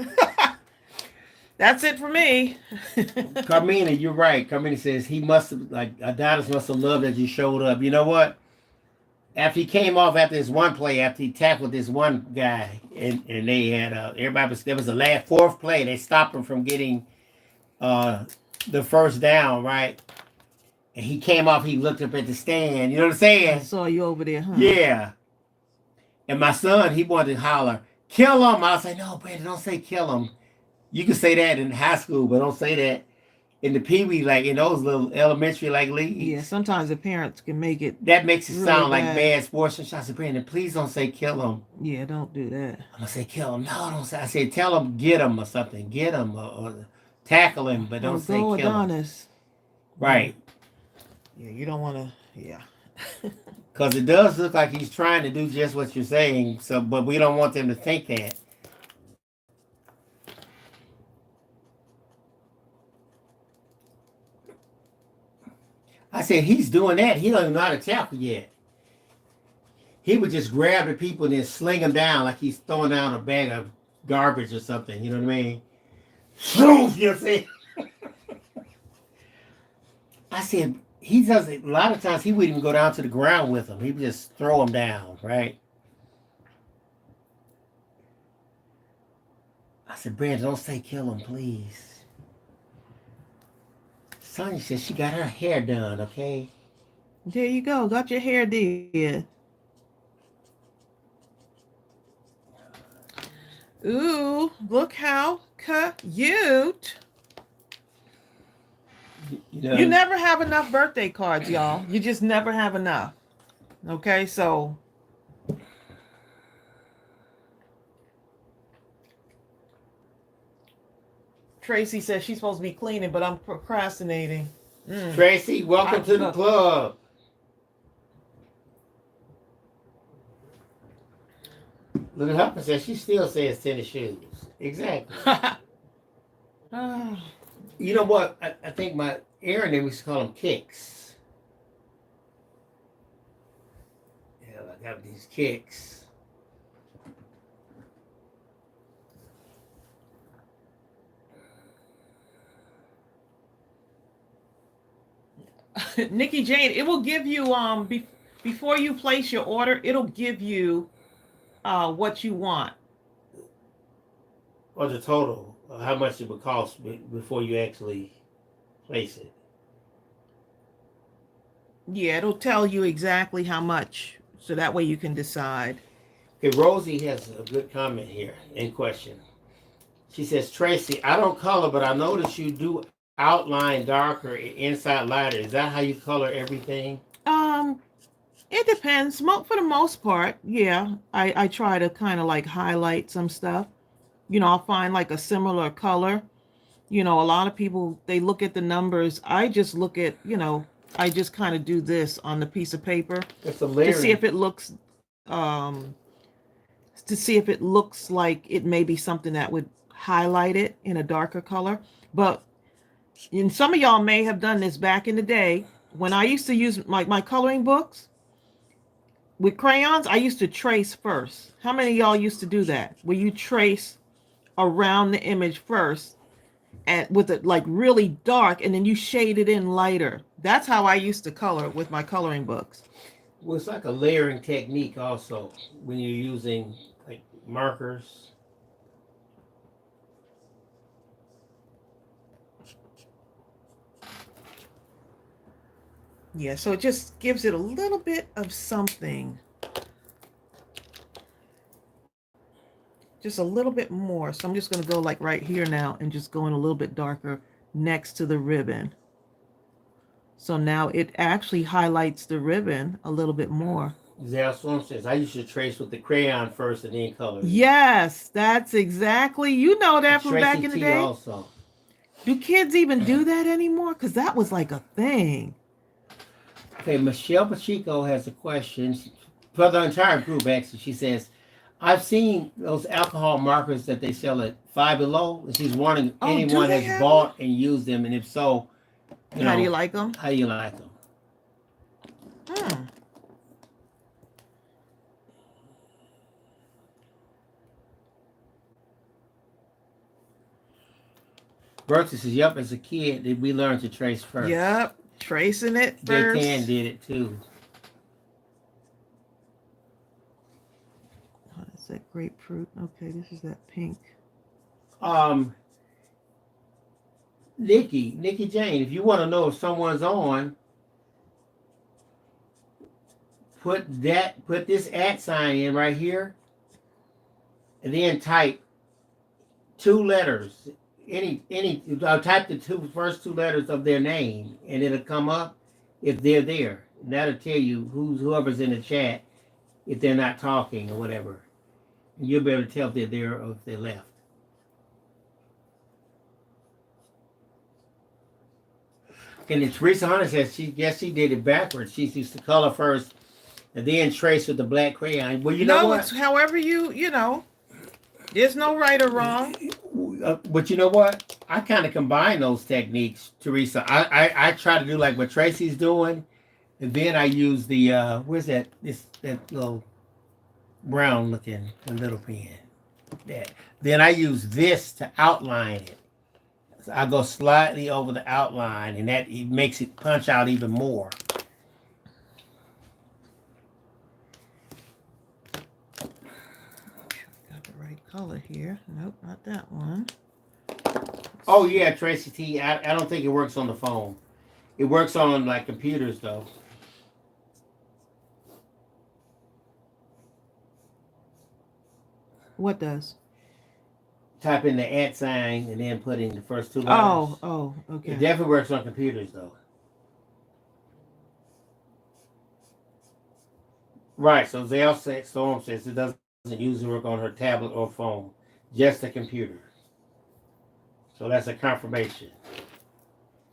That's it for me. Carmina, you're right. Carmina says he must have, like, Adonis must have loved that you showed up. You know what? After he came off after this one play, after he tackled this one guy, and they had everybody was, there was the last fourth play. They stopped him from getting uh the first down, right? And he came off. He looked up at the stand. You know what I'm I saying? saw you over there, huh? Yeah. And my son, he wanted to holler, "Kill him!" I was like, "No, Brandon, don't say kill him. You can say that in high school, but don't say that in the pee wee, like in those little elementary like leagues." Yeah, sometimes the parents can make it That makes it really sound like bad. bad sportsmanship. I said, Brandon, please don't say kill him. Yeah, don't do that. I'm gonna say kill him. No, don't say. I said tell him get him or something. Get him or tackle him, but Oh, don't say go kill him. Adonis. Right. Yeah, you don't want to. Yeah. Because it does look like he's trying to do just what you're saying. So, but we don't want them to think that. I said he's doing that. He don't even know how to tackle yet. He would just grab the people and then sling them down like he's throwing down a bag of garbage or something. You know what I mean? You know what I'm saying? I said he does it a lot of times. He wouldn't even go down to the ground with them. He would just throw them down, right? I said, Brandon, don't say kill him, please. Sonya said she got her hair done. Okay. There you go. Got your hair did. Ooh, look how cute. You never have enough birthday cards, y'all. You just never have enough. Okay, so Tracy says she's supposed to be cleaning, but I'm procrastinating. Tracy, welcome to the club. Look at her. Says she still says tennis shoes. Exactly. You know what? I think my Aaron, they used to call them kicks. Yeah, I got these kicks. Nikki Jane, it will give you before you place your order, it'll give you what you want. Or the total, how much it would cost before you actually place it. Yeah, it'll tell you exactly how much, so that way you can decide. Okay, Rosie has a good comment here in question. She says, Tracy, I don't color, but I notice you do outline darker and inside lighter. Is that how you color everything? It depends. For the most part, yeah. I try to kind of like highlight some stuff. I'll find like a similar color. A lot of people, they look at the numbers. I just look at, I just kind of do this on the piece of paper That's a to see if it looks, like it may be something that would highlight it in a darker color. But and some of y'all may have done this back in the day when I used to use my coloring books with crayons. I used to trace first. How many of y'all used to do that, where you trace around the image first and with it like really dark, and then you shade it in lighter? That's how I used to color with my coloring books. Well, it's like a layering technique also when you're using like markers. Yeah, so it just gives it a little bit of something. Just a little bit more. So I'm just going to go like right here now and just go in a little bit darker next to the ribbon. So now it actually highlights the ribbon a little bit more. Zell Storm says, I used to trace with the crayon first and then color. Yes, that's exactly. You know that from back Tracy in the T day. also. Do kids even do that anymore? Because that was like a thing. Okay, Michelle Pacheco has a question for the entire group, actually. She says, I've seen those alcohol markers that they sell at Five Below. And she's wondering if Oh, do anyone they has have bought and used them, and if so, How do you like them? how do you like them? Hmm. Bertie says, yep, as a kid, did we learn to trace first? Yep, tracing it first. Gaytan did it too. Oh, is that grapefruit? Okay, this is that pink. Nikki Jane, if you want to know if someone's on, put this @ sign in right here, and then type 2 letters. Type the first two letters of their name, and it'll come up if they're there. And that'll tell you whoever's in the chat if they're not talking or whatever. And you'll be able to tell if they're there or if they left. And then Teresa Hunter says she did it backwards. She used to color first and then trace with the black crayon. Well, you know what? It's however you know. There's no right or wrong. But you know what? I kind of combine those techniques, Teresa. I try to do like what Tracy's doing, and then I use the where's that little brown looking little pen. That. Then I use this to outline it. So I go slightly over the outline, and that it makes it punch out even more. Got the right color here. Nope, not that one. Oh yeah, Tracy T. I don't think it works on the phone. It works on like computers though. What does? Type in the @ sign and then put in the first 2 letters. Oh, okay. It definitely works on computers though. Right, so Zell Storm says it doesn't usually work on her tablet or phone, just a computer. So that's a confirmation.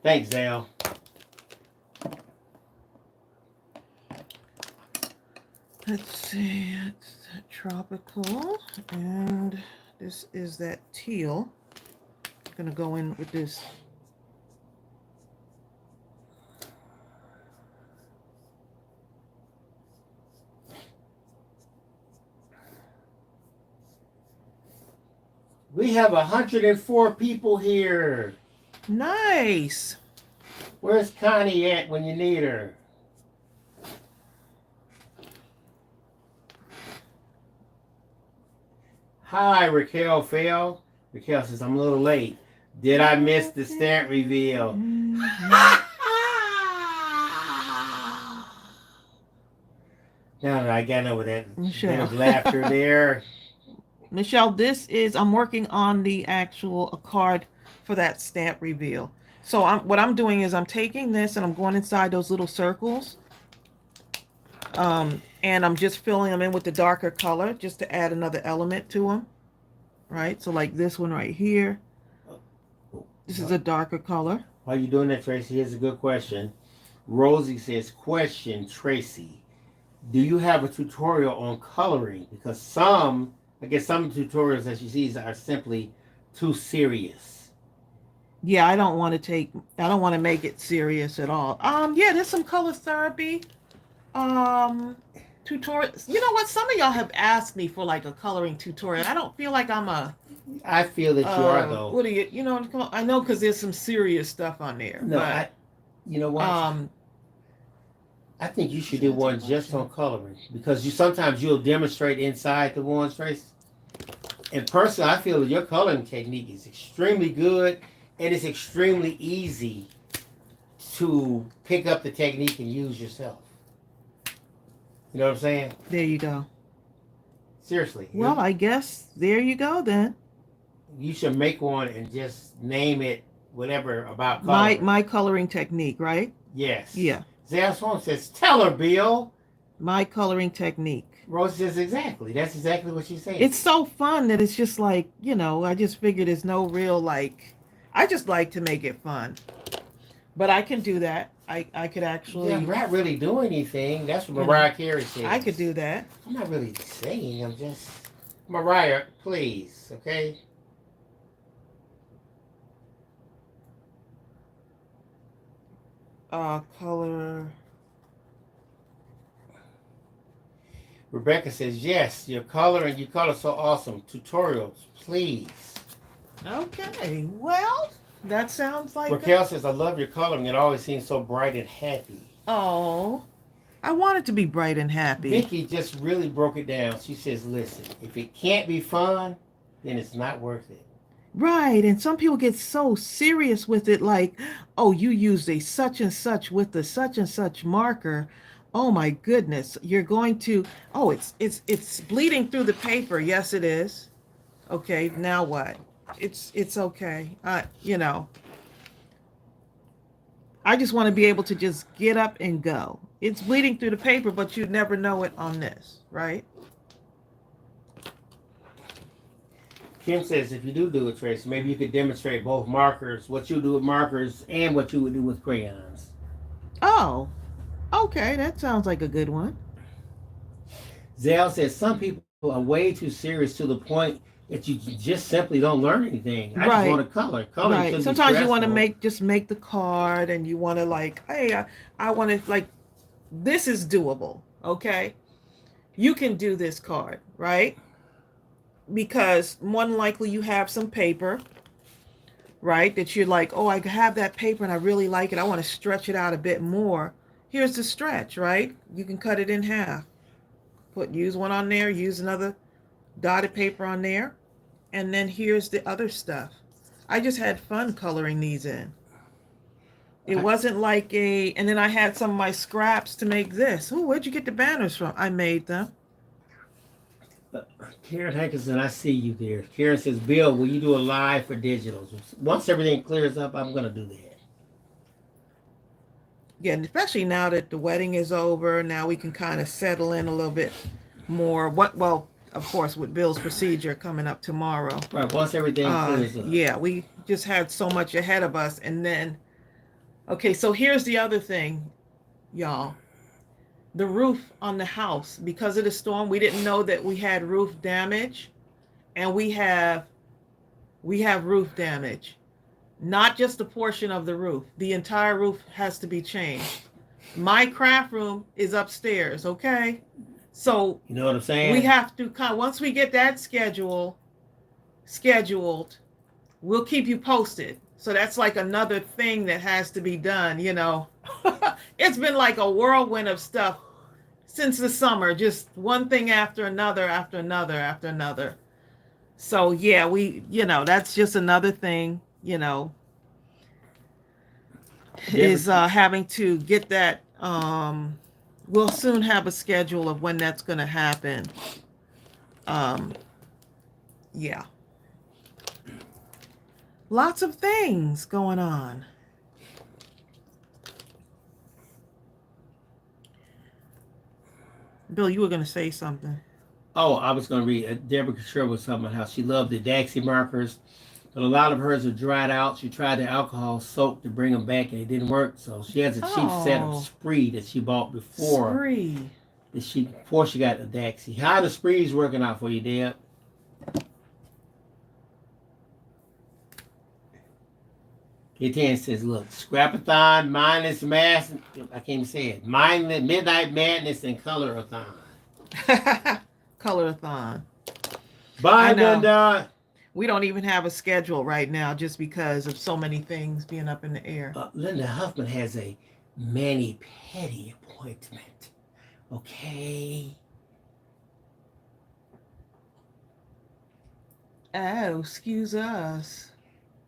Thanks, Zell. Let's see. It's that tropical, and this is that teal. I'm gonna go in with this. We have 104 people here. Nice. Where's Connie at when you need her? Hi, Raquel Fail. Raquel says, I'm a little late. Did I miss the stamp reveal? Now I got over that bit of laughter there. Michelle, this is, I'm working on the actual card for that stamp reveal. So what I'm doing is I'm taking this and I'm going inside those little circles. And I'm just filling them in with the darker color just to add another element to them. Right? So like this one right here. This is a darker color. While you're doing that, Tracy, here's a good question. Rosie says, question, Tracy, do you have a tutorial on coloring? Because some tutorials that she sees are simply too serious. Yeah, I don't want to make it serious at all. Yeah, there's some color therapy tutorials. You know what? Some of y'all have asked me for like a coloring tutorial. I don't feel like I feel that you are though. What do you know? I know because there's some serious stuff on there. No, but, you know what? I think you should do one just on coloring because sometimes you'll demonstrate inside the ones, Tracy. And personally, I feel that your coloring technique is extremely good and it's extremely easy to pick up the technique and use yourself. You know what I'm saying? There you go. Seriously. Well, I guess there you go then. You should make one and just name it whatever about coloring. My coloring technique, right? Yes. Yeah. Zell Swan says, tell her, Bill. My coloring technique. Rose says, exactly. That's exactly what she's saying. It's so fun that it's just like, I just figured there's no real I just like to make it fun. But I can do that. I could actually. Yeah, I'm not really doing anything. That's what Mariah Carey says. I could do that. I'm not really singing. I'm just. Mariah, please, okay? Color. Rebecca says, yes, your color and you color so awesome. Tutorials, please. Okay, well, that sounds like. Raquel says, I love your coloring. It always seems so bright and happy. Oh, I want it to be bright and happy. Vicky just really broke it down. She says, listen, if it can't be fun, then it's not worth it. Right, and some people get so serious with it, like, oh, you used a such and such with the such and such marker. Oh my goodness, you're going to. Oh, it's bleeding through the paper. Yes, it is. Okay, now what? It's okay. I just want to be able to just get up and go. It's bleeding through the paper, but you'd never know it on this, right? Kim says, if you do it, Tracy, maybe you could demonstrate both markers, what you do with markers and what you would do with crayons. Oh, okay. That sounds like a good one. Zell says, some people are way too serious to the point that you just simply don't learn anything. I just want to color. Right. Sometimes you want to just make the card and you want to hey, I want to this is doable. Okay. You can do this card, right? Because more than likely you have some paper, right? That you're like, oh, I have that paper and I really like it. I want to stretch it out a bit more. Here's the stretch, right? You can cut it in half. Use one on there, use another dotted paper on there. And then here's the other stuff. I just had fun coloring these in. It wasn't and then I had some of my scraps to make this. Oh, where'd you get the banners from? I made them. Karen Hankinson, I see you there. Karen says, Bill, will you do a live for digitals? Once everything clears up, I'm going to do that. Yeah, and especially now that the wedding is over, now we can kind of settle in a little bit more. Of course, with Bill's procedure coming up tomorrow. Right, once everything clears up. Yeah, we just had so much ahead of us. And then, okay, so here's the other thing, y'all. The roof on the house, because of the storm, we didn't know that we had roof damage, and we have roof damage. Not just a portion of the roof. The entire roof has to be changed. My craft room is upstairs, okay? So you know what I'm saying? We have to once we get that scheduled, we'll keep you posted. So that's like another thing that has to be done, It's been like a whirlwind of stuff since the summer, just one thing after another, after another, after another. So yeah, that's just another thing, is having to get that. We'll soon have a schedule of when that's going to happen. Yeah. Lots of things going on. Bill, you were going to say something. Oh, I was going to read. Deborah Cottrell was talking about how she loved the Daxi markers, but a lot of hers are dried out. She tried the alcohol soap to bring them back, and it didn't work. So she has a cheap set of Spree that she bought before she got the Daxi. How are the Sprees working out for you, Deb? K10 says, look, Scrapathon, Mindless Mass, I can't even say it, Mindless, Midnight Madness, and Colorathon. Colorathon. Bye, Linda. We don't even have a schedule right now just because of so many things being up in the air. Linda Huffman has a mani-pedi appointment. Okay. Oh, excuse us.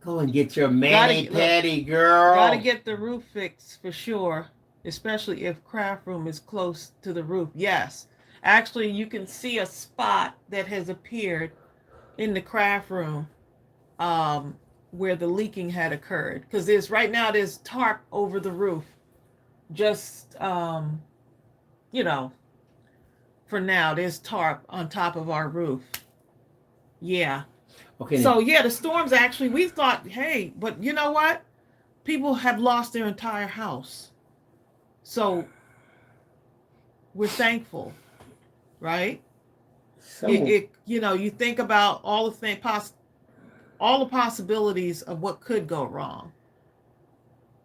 Go and get your mani-pedi, girl. Gotta get the roof fixed for sure, especially if craft room is close to the roof. Yes. Actually, you can see a spot that has appeared in the craft room where the leaking had occurred. Because there's tarp over the roof. just you know, for now, there's tarp on top of our roof. Yeah. Okay. So yeah, the storms actually, we thought, hey, but you know what? People have lost their entire house. So we're thankful, right? So You know, you think about all the all the possibilities of what could go wrong.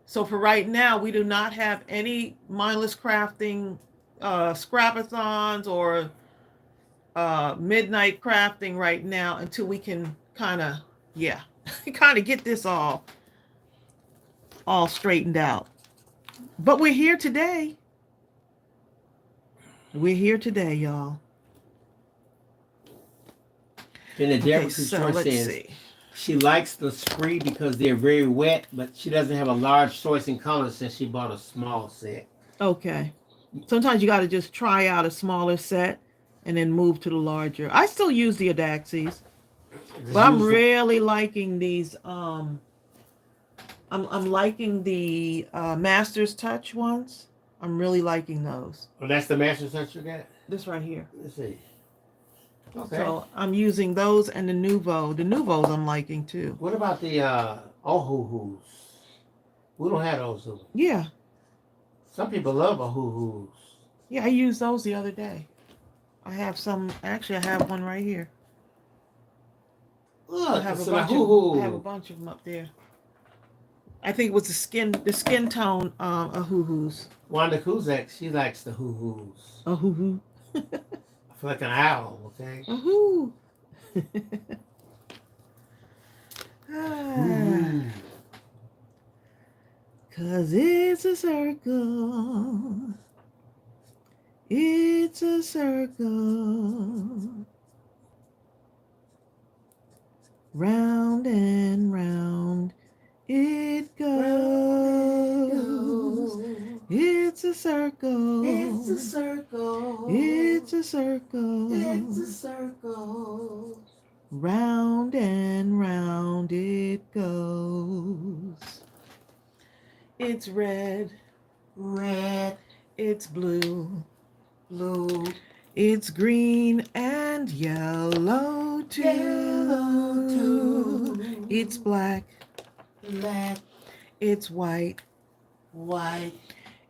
So for right now, we do not have any mindless crafting scrapathons or midnight crafting right now until we can kind of, yeah, kind of get this all straightened out. But we're here today. We're here today, y'all. then the Okay, Deborah so Couture let's says see. she likes the spree because they're very wet, but she doesn't have a large choice in colors since she bought a small set. Okay. Sometimes you got to just try out a smaller set and then move to the larger. I still use the Adaxies, but I'm really liking these. I'm liking the Master's Touch ones. I'm really liking those. Oh, that's the Master's Touch you got? This right here. Let's see. Okay. So I'm using those and the Nouveau. The Nouveaus I'm liking too. What about the Ohuhus? We don't have those. Yeah. Some people love Ohuhus. Yeah, I used those the other day. I have some. Actually, I have one right here. Look, I have it's a an bunch Ohuhu. I have a bunch of them up there. I think it was the skin tone Ahuhus. Wanda Kuzak, she likes the hoo-hoos. Ahuhu. I feel like an owl, okay? Ahoo. Hoo-hoo. 'Cause it's a circle. It's a circle. Round and round it goes. It's a circle. It's a circle. It's a circle. It's a circle. Round and round it goes. It's red. Red. It's blue. Blue. It's green and yellow too. Yellow too. It's black. Black. It's white. White.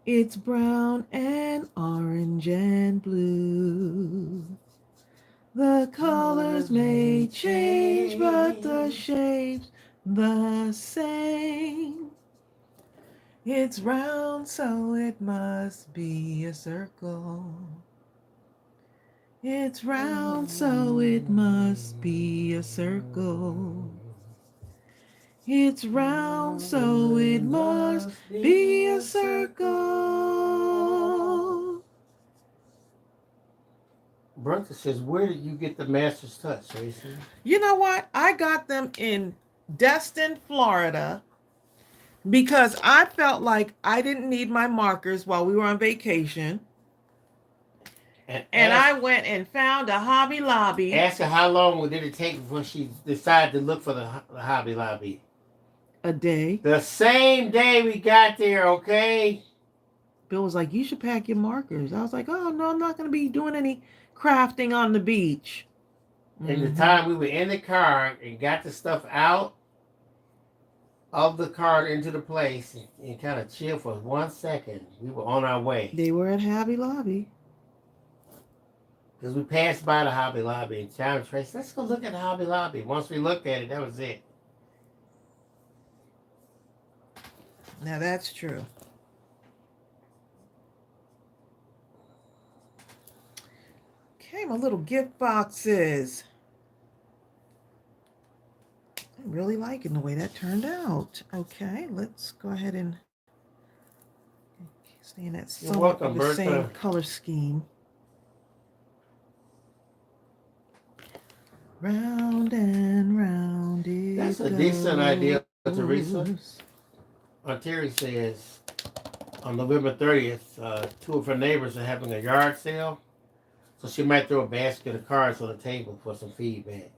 It's brown and orange and blue. The colors may change, but the shape's the same. It's round, so it must be a circle. It's round, so it must be a circle. It's round, so it must be a circle. Brunca says, where did you get the Master's Touch, Tracy? You know what? I got them in Destin, Florida, because I felt like I didn't need my markers while we were on vacation. And I went and found a Hobby Lobby. Ask her how long did it take before she decided to look for the Hobby Lobby. A day. The same day we got there, okay? Bill was like, you should pack your markers. I was like, oh, no, I'm not going to be doing any crafting on the beach. And the time we were in the car and got the stuff out of the car into the place and kind of chill for 1 second, we were on our way. They were at Hobby Lobby. Because we passed by the Hobby Lobby and John Trace, let's go look at the Hobby Lobby. Once we looked at it, that was it. Now that's true. Okay, my little gift boxes. I'm really liking the way that turned out. Okay, let's go ahead and stay in that somewhat of the same color scheme. Round and round it That's a goes. decent idea, Teresa. Terry says on November 30th, 2 of her neighbors are having a yard sale. So she might throw a basket of cards on the table for some feedback.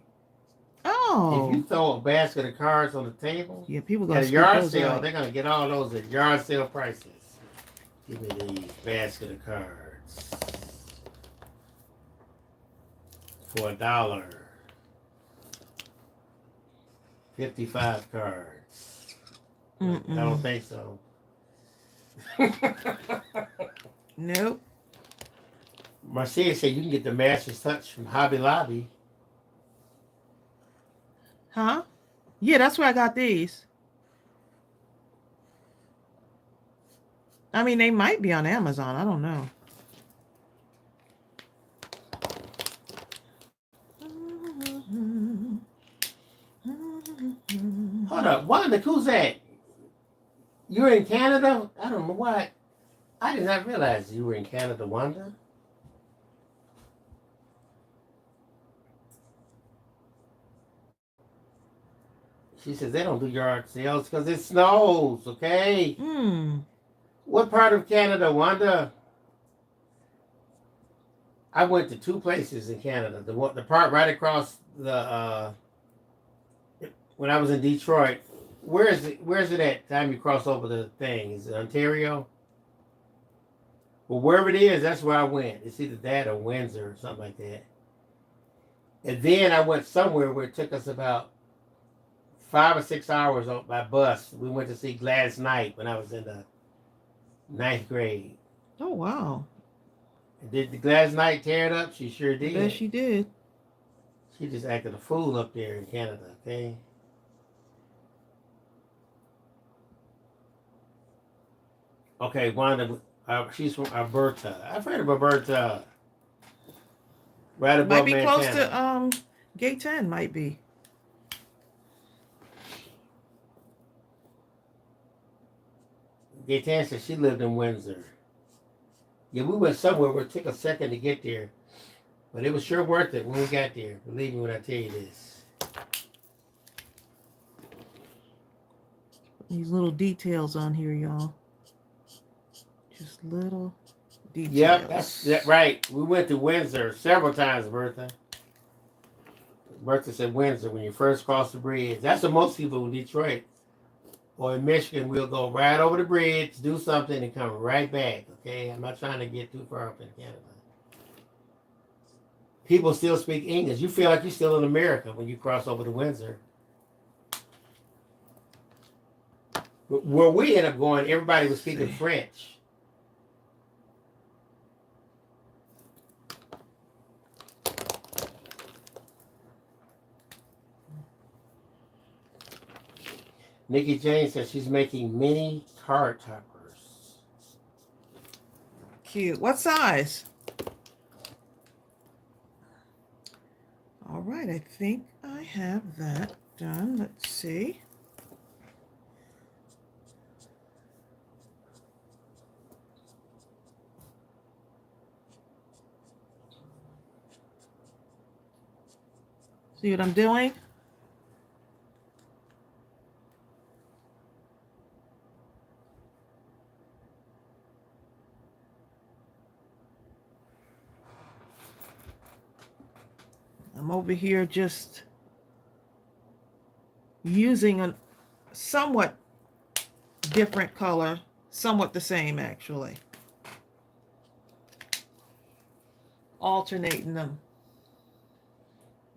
Oh. If you throw a basket of cards on the table, yeah, people at gonna a yard those sale, out. they're going to get all those at yard sale prices. Give me the basket of cards for $1. 55 cards. I don't think so. Nope. Marcia said you can get the Master's Touch from Hobby Lobby. Huh? Yeah, that's where I got these. I mean, they might be on Amazon. I don't know. Hold up, Wanda, who's that? You're in Canada? I don't know why. I did not realize you were in Canada, Wanda. She says they don't do yard sales because it snows, okay? What part of Canada, Wanda? I went to 2 places in Canada. The part right across the when I was in Detroit. Where's it at? Time you cross over the thing. Is it Ontario? Well, wherever it is, that's where I went. It's either that or Windsor or something like that. And then I went somewhere where it took us about 5 or 6 hours by bus. We went to see Gladys Knight when I was in the 9th grade. Oh, wow. Did the Gladys Knight tear it up? She sure did. I bet she did. She just acted a fool up there in Canada, okay? Okay, Wanda, she's from Alberta. I've heard of Alberta. Right above Might be Montana. close to Gate 10, might be. Gaytan said she lived in Windsor. Yeah, we went somewhere where it took a second to get there. But it was sure worth it when we got there. Believe me when I tell you this. These little details on here, y'all. Just little details. Yep, that's right. We went to Windsor several times, Bertha. Bertha said Windsor when you first cross the bridge. That's what most people in Detroit or in Michigan will go right over the bridge, do something, and come right back. Okay, I'm not trying to get too far up in Canada. People still speak English. You feel like you're still in America when you cross over to Windsor. Where we ended up going, everybody was speaking French. Nikki Jane says she's making mini card toppers. Cute. What size? All right, I think I have that done. Let's see. See what I'm doing? I'm over here just using a somewhat different color, somewhat the same actually. Alternating them.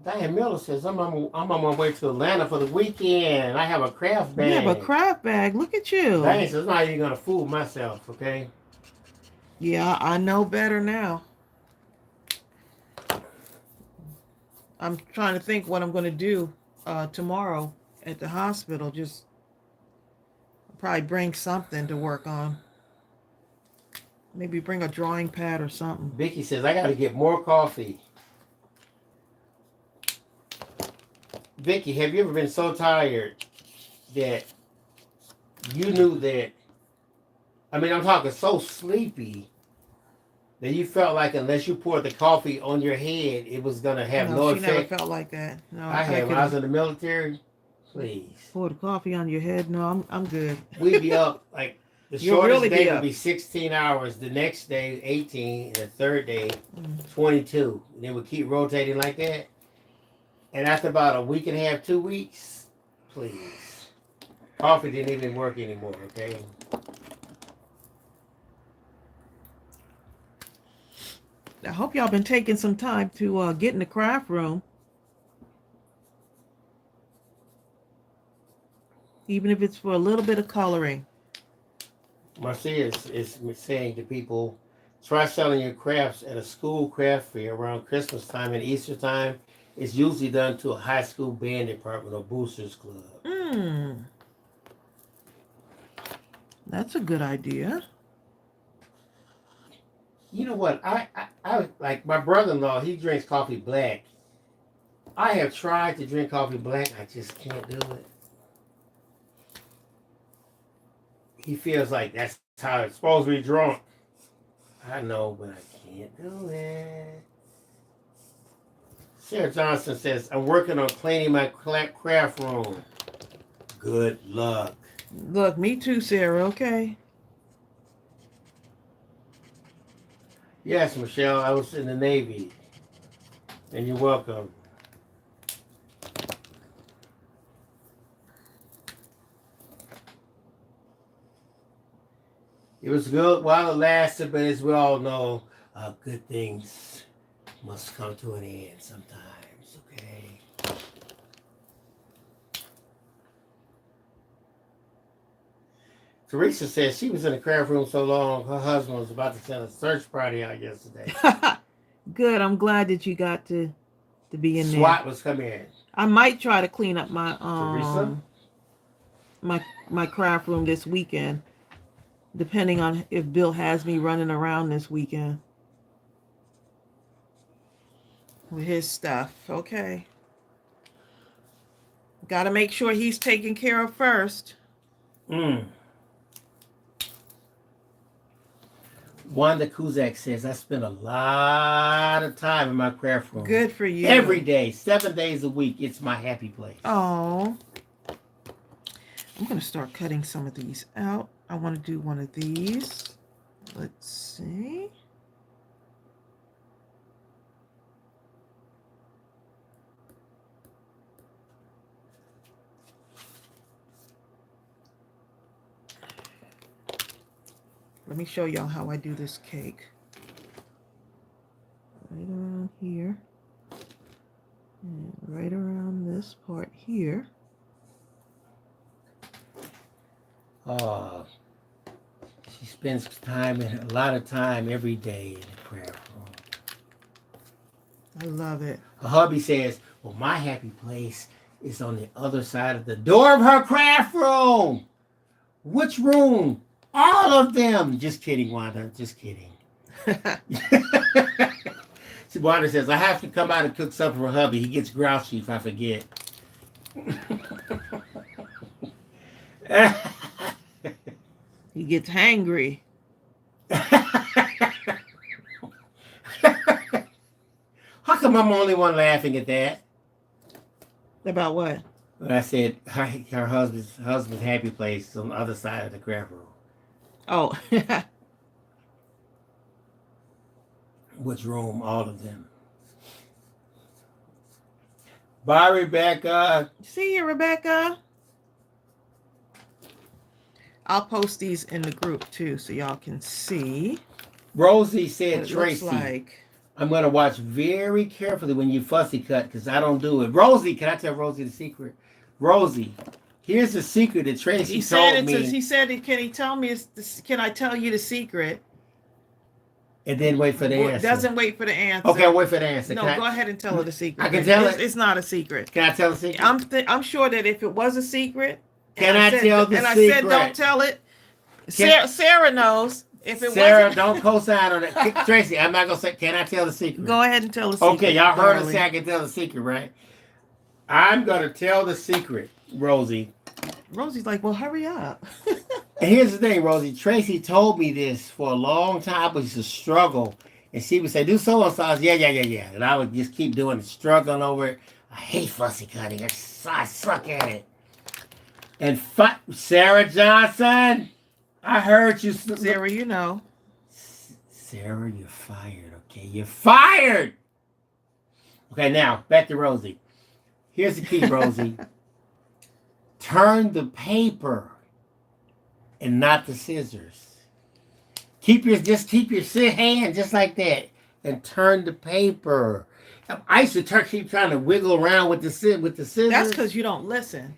Diane Miller says, I'm on my way to Atlanta for the weekend. I have a craft bag. You have a craft bag. Look at you. Diane says, I'm not even going to fool myself, okay? Yeah, I know better now. I'm trying to think what I'm going to do tomorrow at the hospital. Just probably bring something to work on. Maybe bring a drawing pad or something. Vicky says, I got to get more coffee. Vicky, have you ever been so tired that you knew that, I mean, I'm talking so sleepy that you felt like unless you poured the coffee on your head, it was going to have no effect? She never felt like that. No, I have. When I was in the military, please. Pour the coffee on your head? No, I'm good. We'd be up, like, the You'll shortest really day be would up. be 16 hours. The next day, 18. And the third day, 22. And then we keep rotating like that. And after about a week and a half, 2 weeks, please. Coffee didn't even work anymore, okay? I hope y'all been taking some time to get in the craft room. Even if it's for a little bit of coloring. Marcia is saying to people, try selling your crafts at a school craft fair around Christmas time and Easter time. It's usually done to a high school band department or boosters club. That's a good idea. You know what? I like my brother-in-law. He drinks coffee black. I have tried to drink coffee black. I just can't do it. He feels like that's how it's supposed to be drunk. I know, but I can't do it. Sarah Johnson says, I'm working on cleaning my craft room. Good luck. Look, me too, Sarah, okay? Yes, Michelle, I was in the Navy. And you're welcome. It was good while it lasted, but as we all know, good things must come to an end sometimes, okay? Teresa says she was in the craft room so long, her husband was about to send a search party out yesterday. Good, I'm glad that you got to be in there. SWAT was coming in. I might try to clean up my Teresa? my craft room this weekend, depending on if Bill has me running around this weekend with his stuff. Okay. Got to make sure he's taken care of first. Wanda Kuzak says, I spend a lot of time in my craft room. Good for you. Every day, 7 days a week. It's my happy place. Oh. I'm going to start cutting some of these out. I want to do one of these. Let's see. Let me show y'all how I do this cake. Right around here. And right around this part here. She spends a lot of time every day in the craft room. I love it. Her hubby says, well, my happy place is on the other side of the door of her craft room. Which room? All of them. Just kidding, Wanda. Just kidding. Wanda says, I have to come out and cook something for hubby. He gets grouchy if I forget. He gets hangry. How come I'm the only one laughing at that? About what? When I said her husband's happy place is on the other side of the craft room. Oh. Which room? All of them. Bye, Rebecca. See you, Rebecca. I'll post these in the group too, so y'all can see. Rosie said, what it Tracy, looks like. I'm going to watch very carefully when you fussy cut because I don't do it. Rosie, can I tell Rosie the secret? Rosie, here's the secret that Tracy told me. He said, can he tell me, can I tell you the secret? And then wait for the answer. Doesn't wait for the answer. Okay, I'll wait for the answer. No, go ahead and tell her the secret. I can tell it. It's not a secret. Can I tell the secret? I'm sure that if it was a secret, can I tell the secret? And I said, don't tell it. Sarah knows. If it Sarah, wasn't, don't co-sign on it. Tracy, I'm not going to say, can I tell the secret? Go ahead and tell the secret. Okay, y'all heard darling. us say I can tell the secret, right? I'm going to tell the secret, Rosie. Rosie's like, well, hurry up. And here's the thing, Rosie. Tracy told me this for a long time, but it's a struggle. And she would say, do so-and-so. Yeah. And I would just keep doing it, struggling over it. I hate fussy cutting. I suck at it. And Sarah Johnson, I heard you. Sarah, you know. Sarah, you're fired, okay? You're fired! Okay, now, back to Rosie. Here's the key, Rosie. Turn the paper and not the scissors. Keep your hand just like that. and turn the paper. I used to keep trying to wiggle around with the scissors. That's because you don't listen.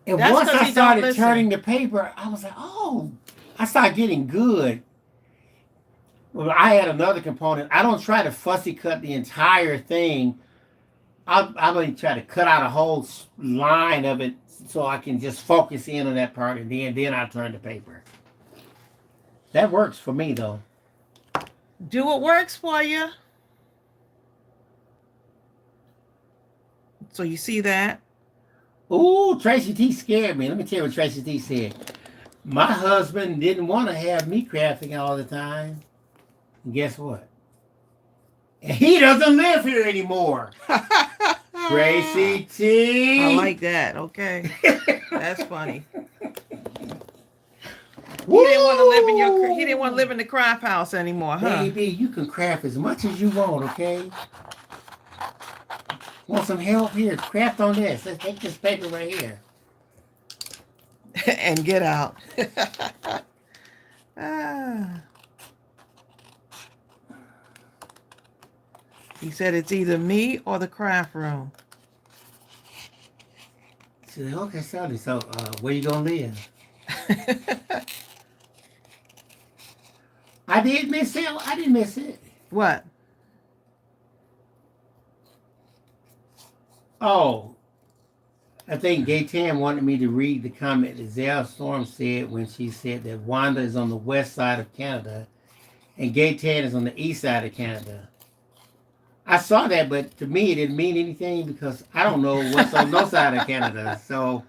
And That's once 'cause I he don't started listen. turning the paper, I was like, oh, I started getting good. Well, I had another component. I don't try to fussy cut the entire thing. I really try to cut out a whole line of it so I can just focus in on that part, and then I turn the paper. That works for me, though. Do what works for you. So you see that? Ooh, Tracy T scared me. Let me tell you what Tracy T said. My husband didn't want to have me crafting all the time. And guess what? He doesn't live here anymore. Tracy T. I like that. Okay. That's funny. He didn't want to live in the craft house anymore, huh? Baby, you can craft as much as you want, okay? Want some help? Here, craft on this. Let's take this paper right here. And get out. Ah. He said it's either me or the craft room. She said, okay, Sally, so where you gonna live? I did miss it. I didn't miss it. What? Oh, I think Gaytan wanted me to read the comment that Zell Storm said when she said that Wanda is on the west side of Canada and Gaytan is on the east side of Canada. I saw that, but to me it didn't mean anything because I don't know what's on no side of Canada. So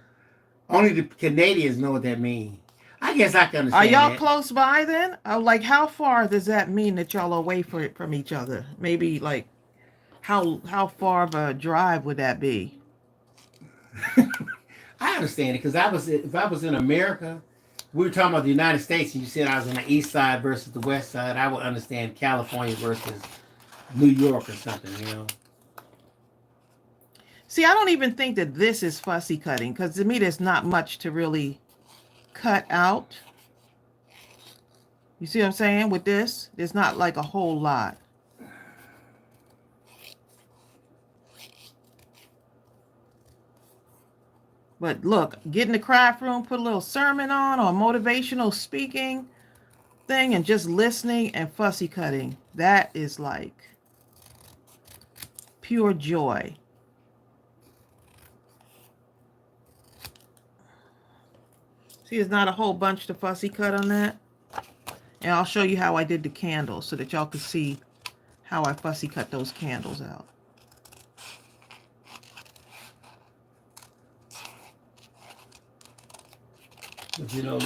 only the Canadians know what that means. I guess I can Are understand y'all that. close by then? Like, how far does that mean that y'all are away from each other? Maybe like, how far of a drive would that be? I understand it because if I was in America, we were talking about the United States, and you said I was on the east side versus the west side. I would understand California versus New York or something, you know. See, I don't even think that this is fussy cutting because to me there's not much to really cut out. You see what I'm saying? With this, there's not like a whole lot. But look, get in the craft room, put a little sermon on or motivational speaking thing and just listening and fussy cutting. That is like pure joy. See, there's not a whole bunch to fussy cut on that. And I'll show you how I did the candles so that y'all can see how I fussy cut those candles out. But you know,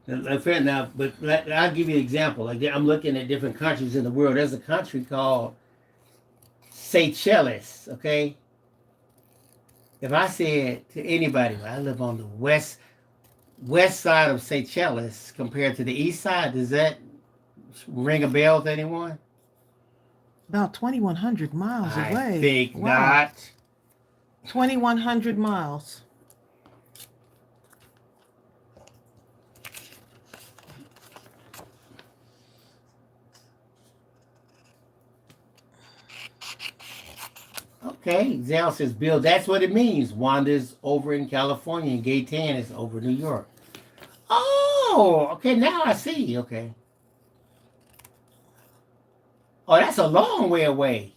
now, but I'll give you an example. Like I'm looking at different countries in the world. There's a country called Seychelles, okay? If I said to anybody, I live on the west side of Seychelles compared to the east side, does that ring a bell to anyone? About 2,100 miles away. I think wow. not. 2,100 miles. Okay, Zell says, Bill, that's what it means. Wanda's over in California and Gaytan is over New York. Oh, okay, now I see. Okay. Oh, that's a long way away.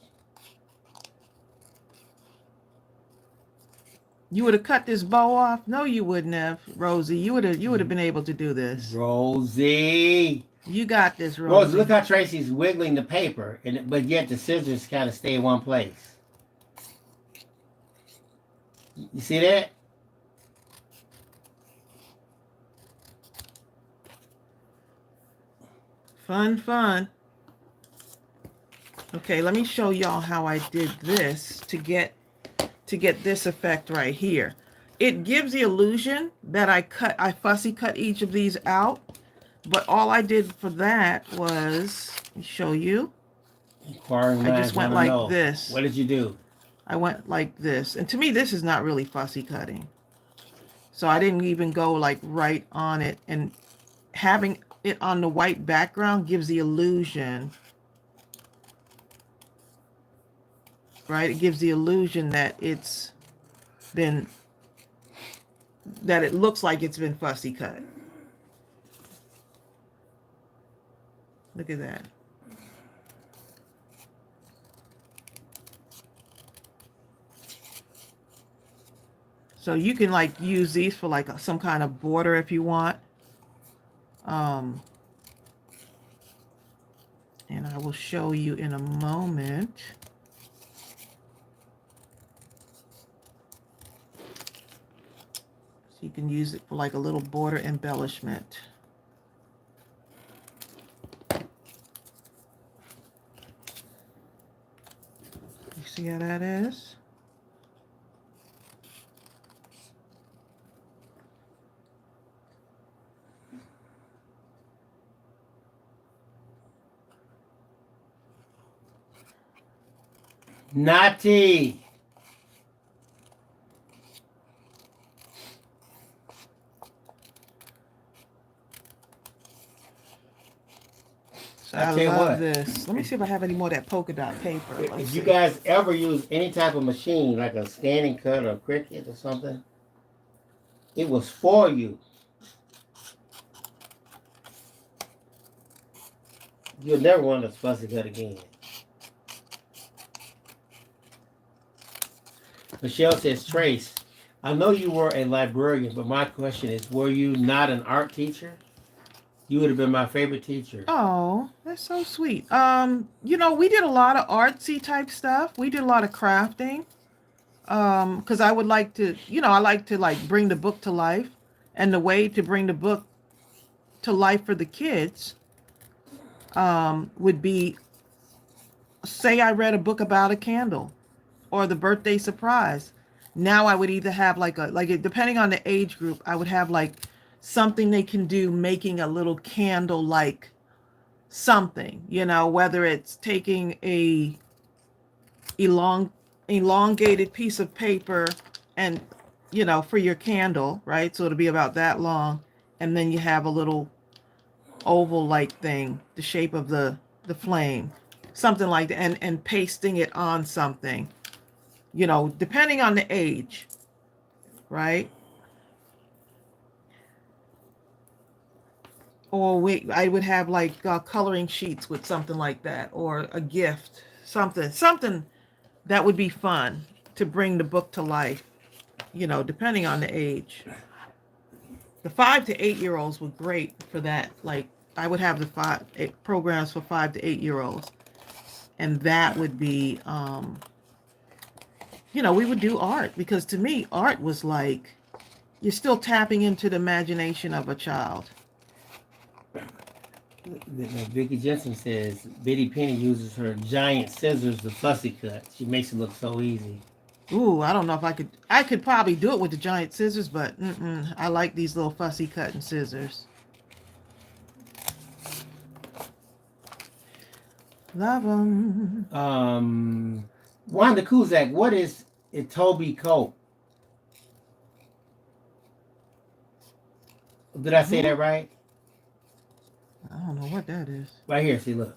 You would have cut this bow off? No, you wouldn't have, Rosie. You would have been able to do this. Rosie. You got this, Rosie. Rosie, look how Tracy's wiggling the paper, but yet the scissors kind of stay in one place. You see that? Fun. Okay, let me show y'all how I did this to get this effect right here. It gives the illusion that I fussy cut each of these out, but all I did for that was, let me show you. I just went like this. What did you do? I went like this. And to me, this is not really fussy cutting. So I didn't even go like right on it. And having it on the white background gives the illusion, right? It gives the illusion that it's been, that it looks like it's been fussy cut. Look at that. So you can like use these for like some kind of border if you want. And I will show you in a moment. So you can use it for like a little border embellishment. You see how that is? Naughty. So I I tell you love what. this. Let me see if I have any more of that polka dot paper. Let's If you see. guys ever use any type of machine, like a scanning cut or Cricut or something, it was for you. You'll never want to fussy cut again. Michelle says, Trace, I know you were a librarian, but my question is, were you not an art teacher? You would have been my favorite teacher. Oh, that's so sweet. You know, we did a lot of artsy type stuff. We did a lot of crafting. Because I would like to, you know, I like to like bring the book to life. And the way to bring the book to life for the kids would be, say I read a book about a candle or the birthday surprise. Now I would either have like depending on the age group, I would have like something they can do making a little candle like something, you know, whether it's taking a elongated piece of paper and, you know, for your candle, right? So it'll be about that long. And then you have a little oval like thing, the shape of the flame, something like that, and pasting it on something, you know, depending on the age, right? Or I would have like coloring sheets with something like that, or a gift, something that would be fun to bring the book to life, you know, depending on the age. The 5 to 8 year olds were great for that. Like I would have the programs for 5 to 8 year olds, and that would be, you know, we would do art, because to me, art was like you're still tapping into the imagination of a child. Vicky Jensen says, Bitty Penny uses her giant scissors to fussy cut. She makes it look so easy. Ooh, I don't know if I could probably do it with the giant scissors, but I like these little fussy cutting scissors. Love them. Wanda Kuzak, what is a Toby coat? Did I say that right? I don't know what that is. Right here, see, look.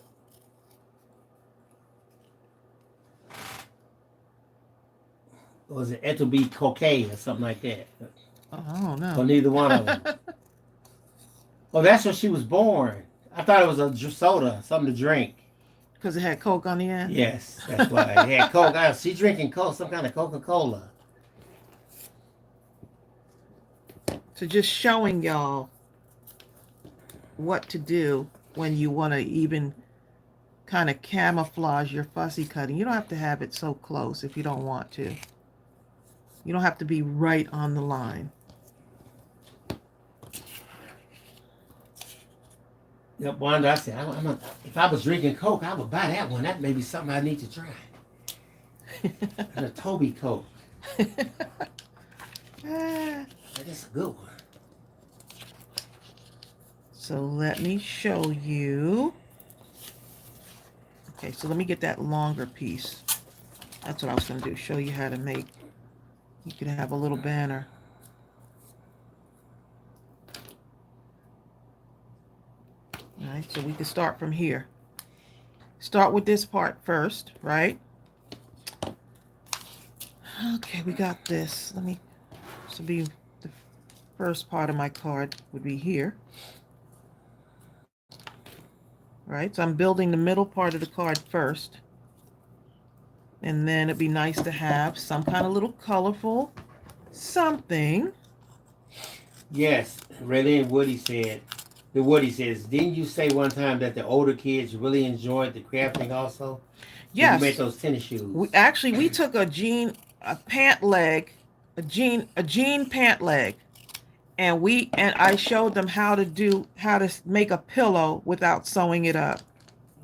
Or was it Etoby Cocaine or something like that? Oh, I don't know. Or neither one of them. Oh, that's when she was born. I thought it was a soda, something to drink. Because it had Coke on the end? Yes, that's why. It had Coke. She's drinking Coke, some kind of Coca-Cola. So just showing y'all what to do when you want to even kind of camouflage your fussy cutting. You don't have to have it so close if you don't want to. You don't have to be right on the line. Yep, Wanda, I said, if I was drinking Coke, I would buy that one. That may be something I need to try. And a Toby Coke. That's a good one. So let me show you. Okay, so let me get that longer piece. That's what I was going to do, show you how to make. You could have a little banner. Okay, so we can start from here. Start with this part first, right? Okay, we got this. This will be the first part of my card would be here. Right, so I'm building the middle part of the card first. And then it'd be nice to have some kind of little colorful something. Yes, Rayleigh and Woody said. The Woody says, didn't you say one time that the older kids really enjoyed the crafting also? Yes. You made those tennis shoes. We took a pant leg, a jean pant leg, and I showed them how to make a pillow without sewing it up.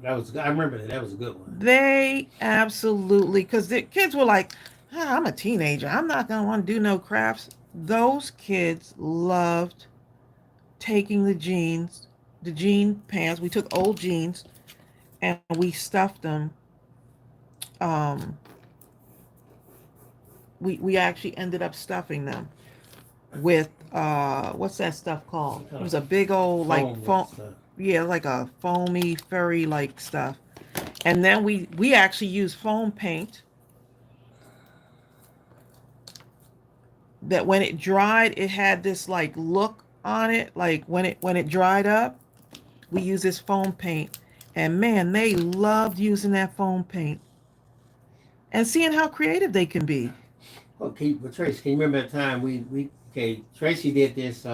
I remember that. That was a good one. They absolutely, because the kids were like, I'm a teenager. I'm not going to want to do no crafts. Those kids loved taking the jean pants. We took old jeans and we stuffed them. We actually ended up stuffing them with, what's that stuff called? It was a big old, like, foam. Yeah, like a foamy, furry-like stuff. And then we actually used foam paint that when it dried, it had this like look on it. Like when it dried up, we used this foam paint. And man, they loved using that foam paint and seeing how creative they can be. Okay, but Tracy, can you remember the time Tracy did this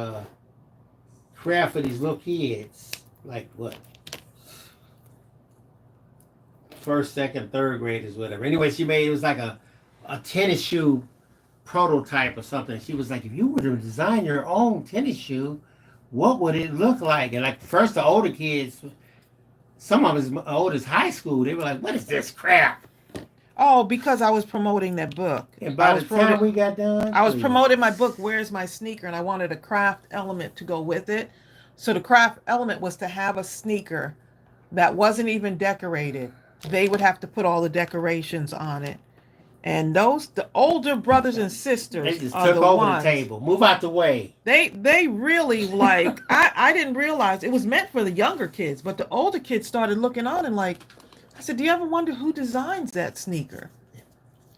craft for these little kids, like what? First, second, third graders, whatever. Anyway, it was like a tennis shoe prototype or something. She was like, if you were to design your own tennis shoe, what would it look like? And like first the older kids, some of them as old as high school, they were like, what is this crap? Oh, because I was promoting that book. And by the time we got done, I was promoting my book, Where's My Sneaker? And I wanted a craft element to go with it. So the craft element was to have a sneaker that wasn't even decorated. They would have to put all the decorations on it. And the older brothers and sisters, they just took over the table. Move out the way. They really like, I didn't realize it was meant for the younger kids, but the older kids started looking on and like, I said, do you ever wonder who designs that sneaker?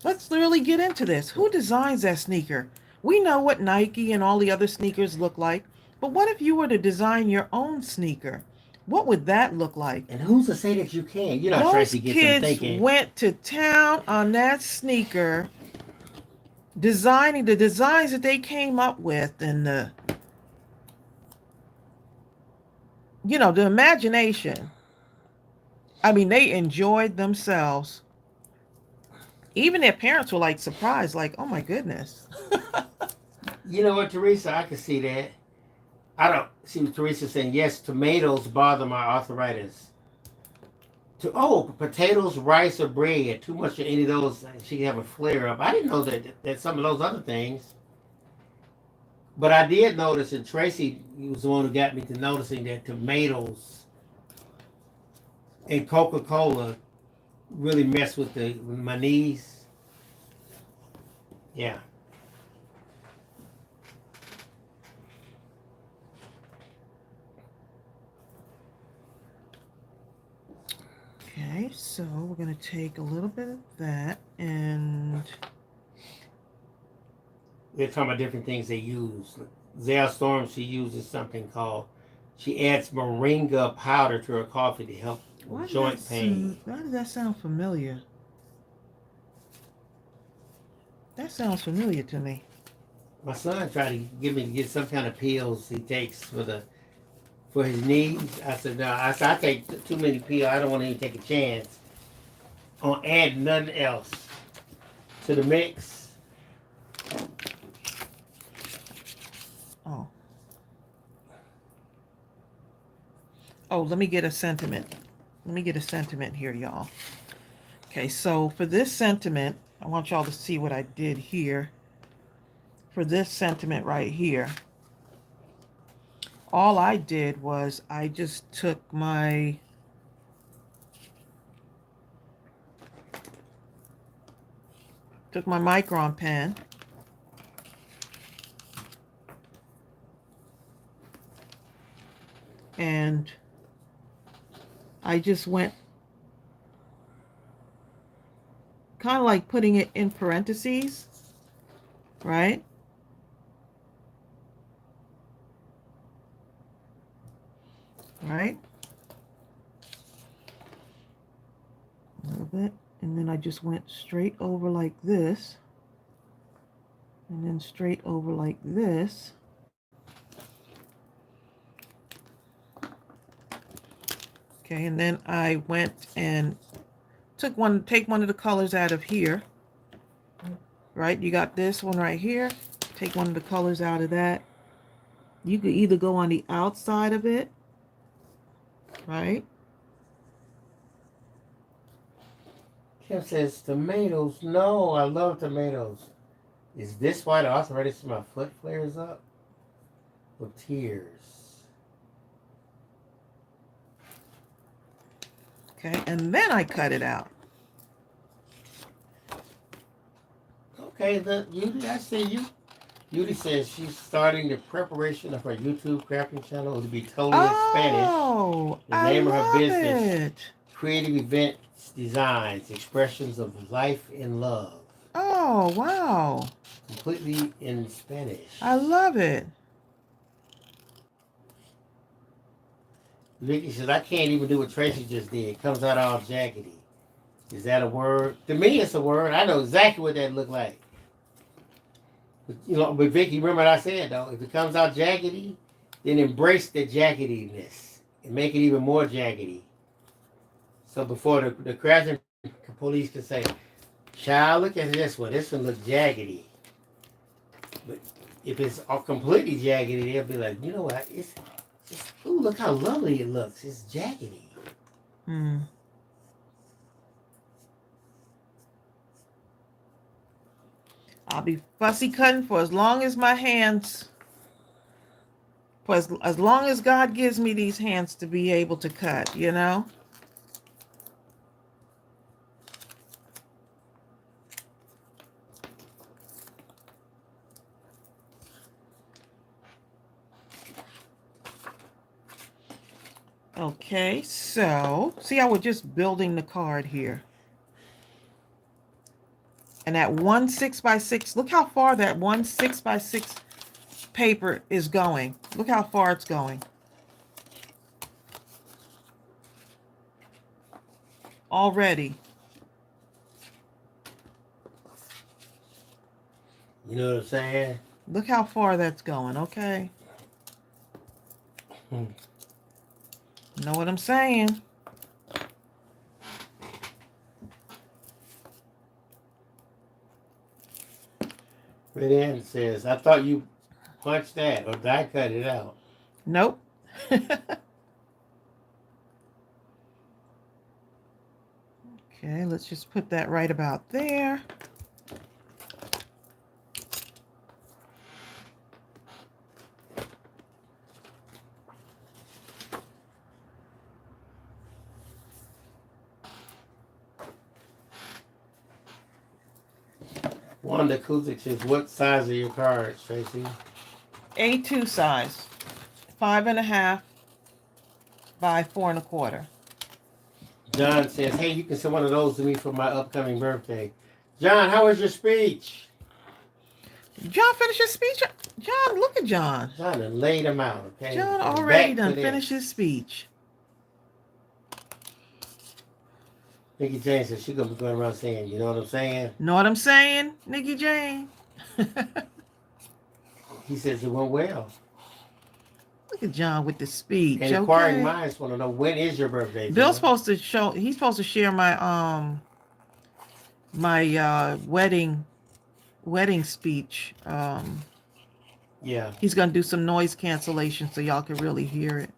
Let's really get into this. Who designs that sneaker? We know what Nike and all the other sneakers look like, but what if you were to design your own sneaker? What would that look like? And who's to say that you can? You know, those Tracy gets them thinking. Kids went to town on that sneaker, designing the designs that they came up with, and the imagination. I mean, they enjoyed themselves. Even their parents were like surprised, like, "Oh my goodness." You know what, Teresa? I can see that. I don't see what Teresa's saying. Yes, tomatoes bother my arthritis. Potatoes, rice, or bread. Too much of any of those, she can have a flare up. I didn't know that some of those other things. But I did notice, and Tracy was the one who got me to noticing that tomatoes and Coca-Cola really mess with my knees. Yeah. Okay, so we're going to take a little bit of that and... They're talking about different things they use. Zale Storm, she uses something called, she adds moringa powder to her coffee to help with joint pain. Why does that sound familiar? That sounds familiar to me. My son tried to get some kind of pills he takes for his knees. I said, no. I take too many pills. I don't want to even take a chance on adding nothing else to the mix. Oh, let me get a sentiment. Let me get a sentiment here, y'all. Okay, so for this sentiment, I want y'all to see what I did here. For this sentiment right here, all I did was I just took my Micron pen and I just went kind of like putting it in parentheses, right? Right? A little bit. And then I just went straight over like this. And then straight over like this. Okay, and then I went and take one of the colors out of here. Right? You got this one right here. Take one of the colors out of that. You could either go on the outside of it, right? Kim says tomatoes. No, I love tomatoes. Is this why the arthritis in my foot flares up? With tears. Okay, and then I cut it out. Okay, I see you. Yudi says she's starting the preparation of her YouTube crafting channel. It'll be totally in Spanish. Oh, The I name of her love business. it. Creative Events Designs, Expressions of Life and Love. Oh, wow. Completely in Spanish. I love it. Vicky says, I can't even do what Tracy just did. It comes out all jaggedy. Is that a word? To me, it's a word. I know exactly what that look like. But, but Vicky, remember what I said, though? If it comes out jaggedy, then embrace the jaggediness and make it even more jaggedy. So before the crashing police can say, child, look at this one. This one looks jaggedy. But if it's all completely jaggedy, they'll be like, you know what? Ooh, look how lovely it looks. It's jaggedy. Hmm. I'll be fussy cutting for as long as my hands, for as long as God gives me these hands to be able to cut, you know? Okay, so see how we're just building the card here. And that 1 6x6, look how far that 1 6x6 paper is going. Look how far it's going. Already. You know what I'm saying? Look how far that's going, okay? Know what I'm saying? Red Ann says, I thought you punched that or die cut it out. Nope. Okay, let's just put that right about there. Wanda Kuzik says, what size are your cards, Tracy? A2 size, 5.5 by 4 1/4. John says, hey, you can send one of those to me for my upcoming birthday. John, how was your speech? John finished his speech. John, look at John. John done laid him out, okay? John And already back to done this. finished his speech. Nikki Jane says she's going to be going around saying, you know what I'm saying? Know what I'm saying, Nikki Jane? He says it went well. Look at John with the speech. And inquiring Okay. minds want to know, when is your birthday? Bill's John? supposed to show. He's supposed to share my wedding speech. Yeah. He's gonna do some noise cancellation so y'all can really hear it.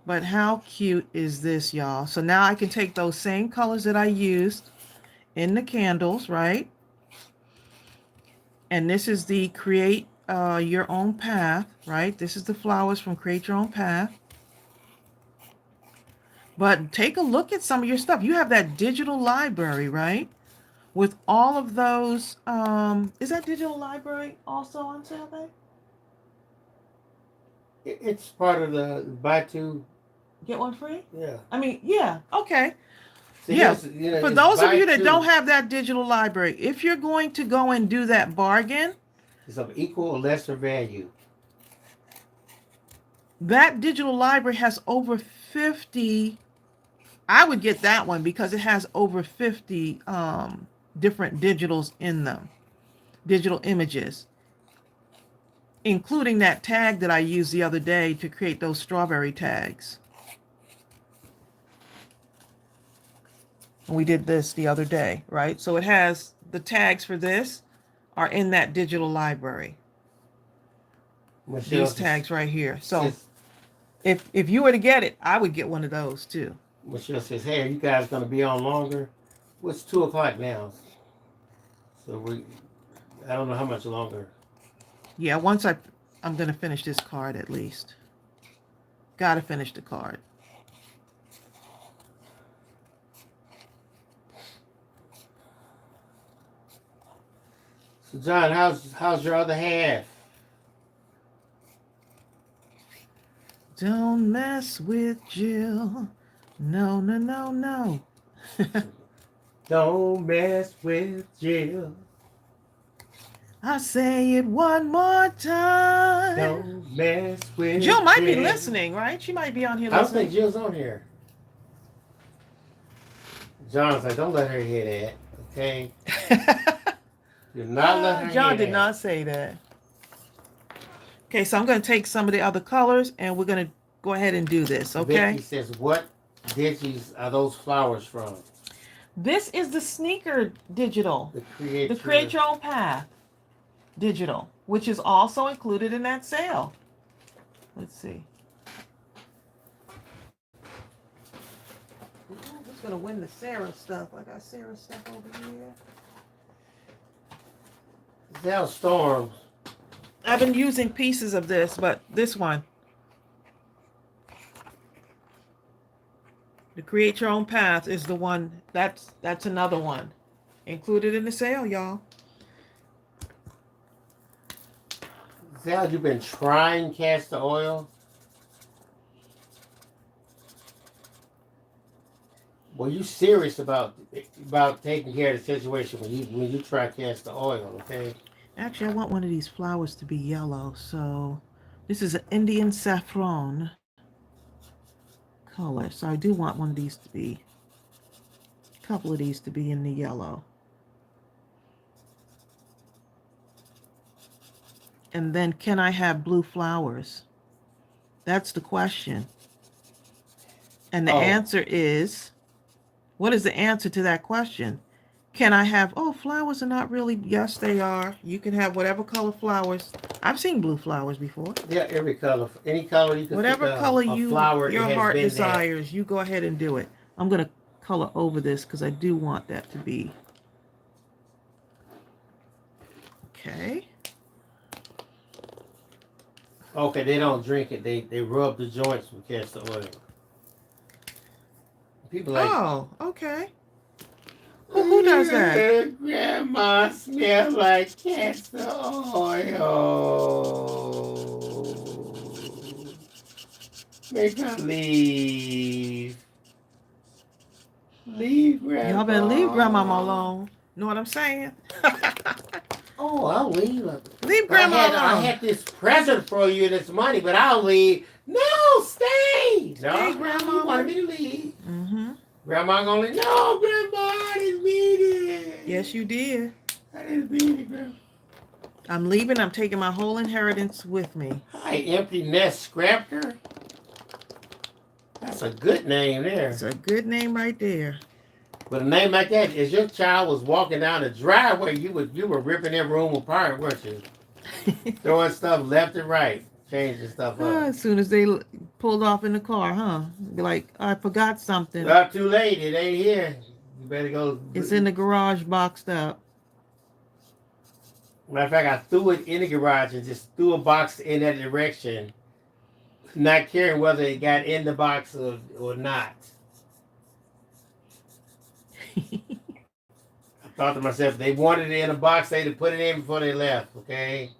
But how cute is this, y'all? So now I can take those same colors that I used in the candles, right? And this is the Create Your Own Path, right? This is the flowers from Create Your Own Path. But take a look at some of your stuff. You have that digital library, right? with all of those, is that digital library also on sale, babe? It's part of the buy two. Get one free? Yeah. I mean, yeah, okay. So Yeah. For it's those of buy you that two. don't have that digital library, if you're going to go and do that bargain, It's of equal or lesser value. that digital library has over 50. I would get that one because it has over 50 different digitals in them, digital images, including that tag that I used the other day to create those strawberry tags. And we did this the other day, right? So it has the tags for this are in that digital library. Michelle These tags right here. So says, if you were to get it, I would get one of those too. Michelle says, "Hey, are you guys going to be on longer?" Well, it's 2:00 now, so I don't know how much longer. Yeah, I'm gonna finish this card at least. Gotta finish the card. So, John, how's your other half? Don't mess with Jill. No, no, no, no. Don't mess with Jill. I say it one more time. Don't mess with Jill might be Jill. listening, right? She might be on here I don't listening. think Jill's on here. John's like, don't let her hear that, okay? Do not let her John hear did that. not say that. Okay, so I'm going to take some of the other colors and we're going to go ahead and do this, okay? Vicky says, what digits are those flowers from? This is the sneaker digital. The Create Your Own Path digital, which is also included in that sale. Let's see. Who's going to win the Sarah stuff? I got Sarah stuff over here. Zell Storms. I've been using pieces of this, but this one, the Create Your Own Path, is the one. That's another one included in the sale, y'all. Zell, you've been trying castor oil? Well, you serious about taking care of the situation when you try castor oil, okay? Actually, I want one of these flowers to be yellow, so this is an Indian saffron color. So I do want one of these to be, a couple of these to be in the yellow. And then can I have blue flowers? That's the question. And the answer is, what is the answer to that question? Can I have, flowers are not really, yes, they are. You can have whatever color flowers. I've seen blue flowers before. Yeah, every color. Any color you can Whatever pick color a flower, your it has heart been desires, you go ahead and do it. I'm going to color over this because I do want that to be. Okay. Okay, they don't drink it. They rub the joints with castor oil. People like, oh, okay. Who does that? Grandma smell like castor oil. Make her leave. Leave Grandma. Y'all better leave Grandma alone. Know what I'm saying? Oh, I'll leave. Leave Grandma alone. I had this present for you, this money, but I'll leave. No, stay. No, Stay, Grandma. You wanted me to leave. Mm-hmm. Grandma gonna leave. No, Grandma, I didn't mean it. Yes, you did. I didn't mean it, Grandma. I'm leaving. I'm taking my whole inheritance with me. Hi, Empty Nest Scrapper. That's a good name there. It's a good name right there. But a name like that, as your child was walking down the driveway, you were ripping their room apart, weren't you? Throwing stuff left and right, changing stuff up. As soon as they pulled off in the car, huh? Be like, I forgot something. Not too late. It ain't here. You better go. It's in the garage boxed up. Matter of fact, I threw it in the garage and just threw a box in that direction, not caring whether it got in the box or not. I Thought to myself, they wanted it in a box, they'd have put it in before they left, okay?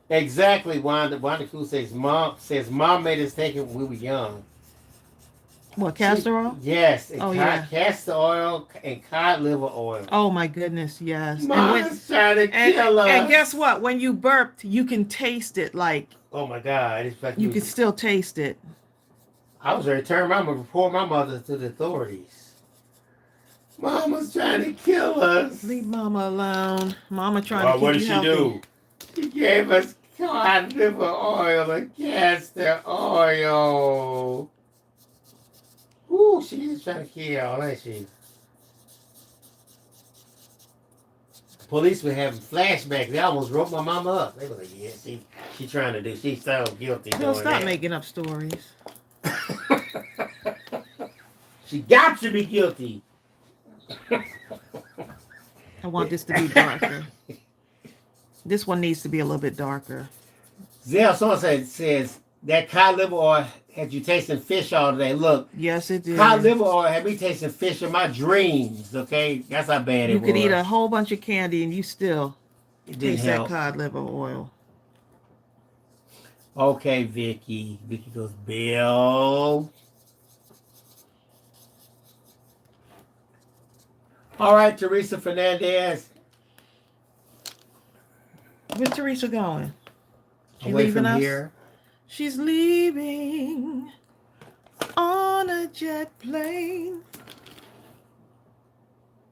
Exactly, Wanda Cool says mom made us take it when we were young. What, castor oil? Yes, and Oh, yeah. castor oil and cod liver oil. Oh my goodness, yes. Mom's trying to kill us. And guess what? When you burped, you can taste it. Like, oh my God, it's like you can still taste it. I was ready to turn around and report my mother to the authorities. Mama's trying to kill us. Leave Mama alone. Mama trying to keep what did you she healthy. do? She gave us cod liver oil and castor oil. Ooh, she's trying to kill y'all, ain't she? Police were having flashbacks. They almost wrote my mama up. They were like, yeah, she trying to do. She's so guilty Don't doing stop that. making up stories. She got to be guilty. I want this to be darker. This one needs to be a little bit darker. Zell someone says that cod liver oil had you tasting fish all day. Look, Yes, it did. cod liver oil had me tasting fish in my dreams. Okay, that's how bad it You was. could eat a whole bunch of candy and you still It didn't taste that help. cod liver oil. Okay, Vicky. Vicky goes, Bill. All right, Teresa Fernandez. Where's Teresa going? She Away leaving from us? here. She's leaving on a jet plane.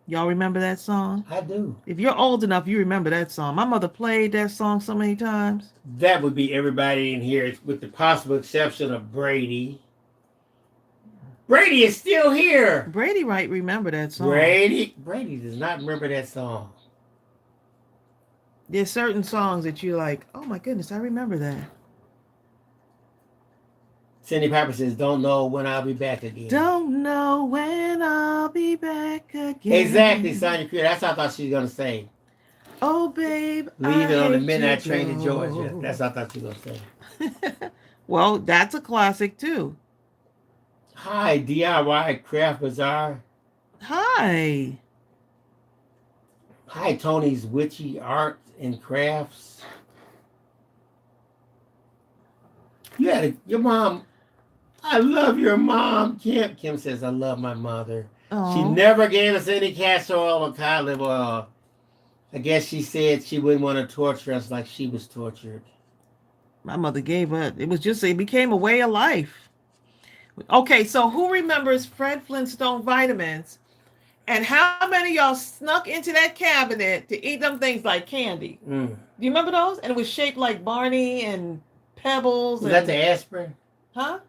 Y'all remember that song? I do. If you're old enough, you remember that song. My mother played that song so many times. That would be everybody in here, with the possible exception of Brady. Brady is still here. Brady might remember that song. Brady does not remember that song. There's certain songs that you're like, oh my goodness, I remember that. Cindy Piper says, don't know when I'll be back again. Don't know when I'll be back again. Exactly, Sonya Crew. That's what I thought she was going to say. Oh, babe. Leaving on the hate midnight to train to go. Georgia. That's what I thought she was going to say. Well, that's a classic too. Hi, DIY Craft Bazaar. Hi. Hi, Tony's Witchy Art and Crafts. Your mom. I love your mom, Kim. Kim says, I love my mother. Oh. She never gave us any castor oil or cod liver oil. I guess she said she wouldn't want to torture us like she was tortured. My mother gave up. It became a way of life. Okay, so who remembers Fred Flintstone vitamins? And how many of y'all snuck into that cabinet to eat them things like candy? Mm. Do you remember those? And it was shaped like Barney and Pebbles. Was that the aspirin? Huh?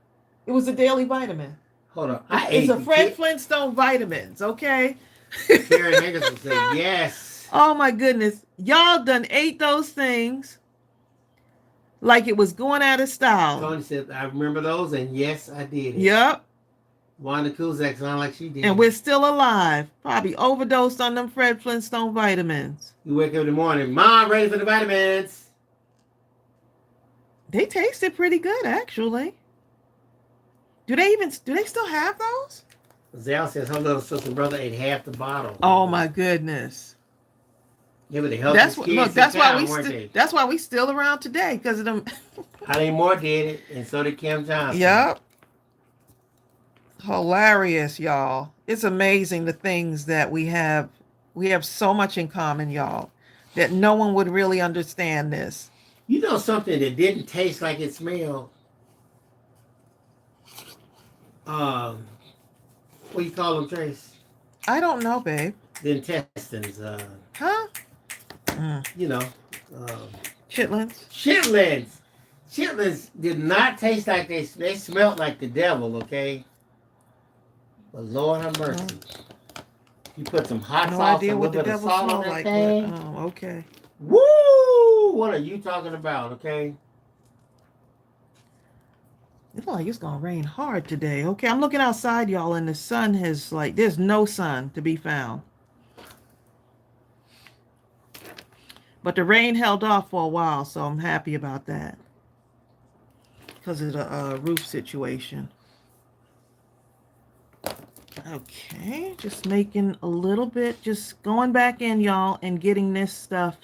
It was a daily vitamin. Hold on. It's a Fred Flintstone vitamins, okay? Karen Henderson said yes. Oh my goodness. Y'all done ate those things like it was going out of style. Tony said, I remember those, and yes, I did it. Yep. Wanda Kuzak sounded like she did. And we're still alive. Probably overdosed on them Fred Flintstone vitamins. You wake up in the morning, Mom, ready for the vitamins. They tasted pretty good, actually. Do they still have those? Zal says her little sister and brother ate half the bottle. Oh my goodness. They were the healthiest kids in town, weren't they? That's why we still around today, because of them. Eileen Moore did it, and so did Kim Johnson. Yep. Hilarious, y'all. It's amazing the things that we have. We have so much in common, y'all, that no one would really understand this. You know something that didn't taste like it smelled? What do you call them, Trace? I don't know, babe. The intestines. Huh? You know. Chitlins? Chitlins. Chitlins did not taste like they smelled like the devil, okay? But Lord have mercy. You put some hot No sauce idea and a what little the bit of devil salt on smelled that like. thing. But, okay. Woo! What are you talking about, okay? It looks like it's gonna rain hard today. Okay, I'm looking outside, y'all, and the sun has there's no sun to be found. But the rain held off for a while, so I'm happy about that. Because of the roof situation. Okay, just making a little bit, just going back in, y'all, and getting this stuff.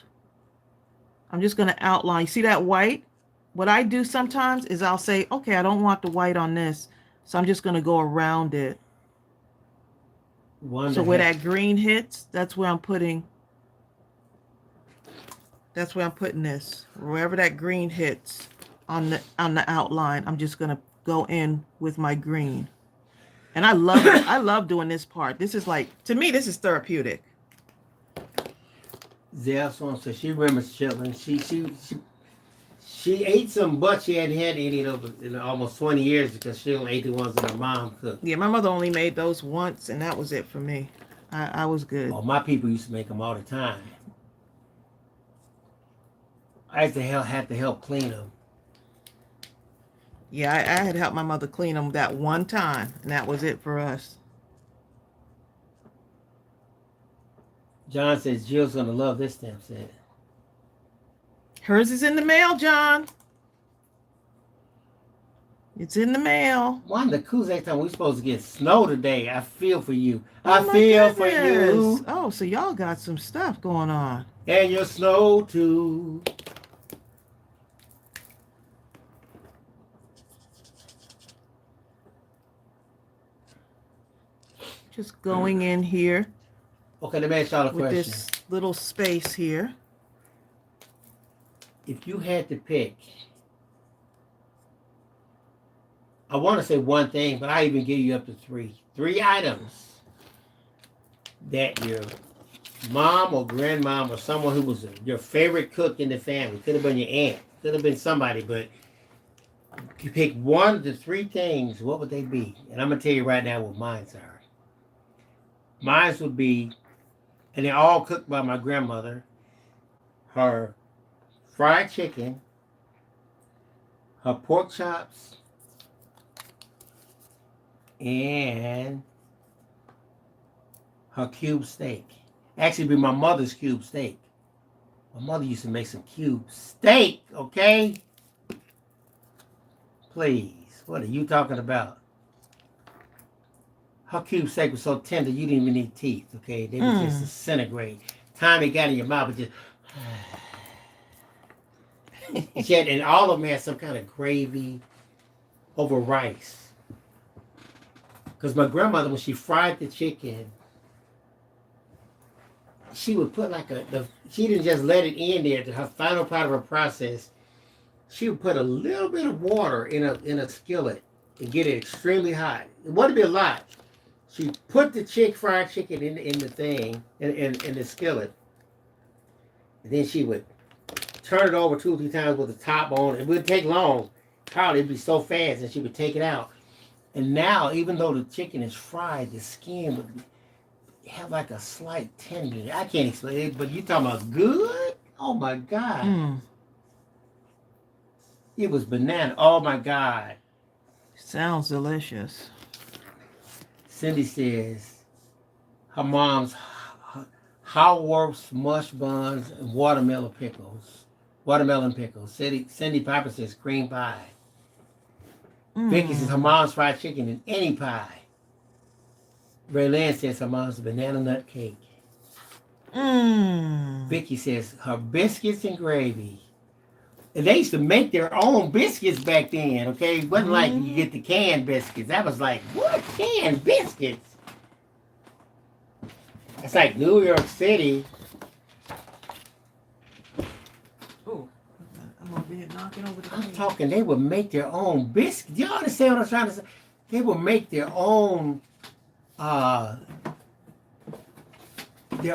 I'm just going to outline. See that white? What I do sometimes is I'll say, okay, I don't want the white on this, so I'm just going to go around it. So where that green hits, that's where I'm putting this. Wherever that green hits on the outline, I'm just going to go in with my green. And I love it. I love doing this part. This is like, to me, this is therapeutic. Zelson says she remembers children. She ate some, but she hadn't had any in almost 20 years because she only ate the ones that her mom cooked. Yeah, my mother only made those once, and that was it for me. I was good. Oh, my people used to make them all the time. I used to have to help clean them. Yeah, I had helped my mother clean them that one time, and that was it for us. John says Jill's going to love this stamp set. Hers is in the mail, John. It's in the mail. One the Kuzak time we're supposed to get snow today. I feel for you. Oh, I feel for you. Oh, so y'all got some stuff going on. And your snow too. Just going in here. Okay, let me ask y'all a with question. This little space here. If you had to pick, I want to say one thing, but I even give you up to three. 3 items that your mom or grandmom or someone who was your favorite cook in the family, could have been your aunt, could have been somebody, but you pick 1 to 3 things, what would they be? And I'm going to tell you right now what mine are. Mine would be, and they're all cooked by my grandmother, her fried chicken, her pork chops, and her cube steak. Actually, it'd be my mother's cube steak. My mother used to make some cube steak, okay? Please, what are you talking about? Her cube steak was so tender, you didn't even need teeth, okay? They would just disintegrate. Time it got in your mouth, it just... and all of them had some kind of gravy over rice. Because my grandmother, when she fried the chicken, she would put like she didn't just let it in there to her final part of her process. She would put a little bit of water in a skillet and get it extremely hot. It wouldn't be a lot. She put the fried chicken in the thing, in the skillet. And then she would turn it over 2 or 3 times with the top on. It wouldn't take long. Probably it'd be so fast, and she would take it out. And now, even though the chicken is fried, the skin would have like a slight tenderness. I can't explain it, but you talking about good? Oh my God. It was banana. Oh my God. Sounds delicious. Cindy says her mom's Howarth's mush buns and watermelon pickles. Cindy Piper says cream pie. Vicky says her mom's fried chicken in any pie. Raylan says her mom's banana nut cake. Vicky says her biscuits and gravy. And they used to make their own biscuits back then, okay? It wasn't like you get the canned biscuits. That was like, what? Canned biscuits? It's like New York City. Oh, I'm over here knocking over the I'm talking, they would make their own biscuits. Do you understand what I'm trying to say? They would make their own, what do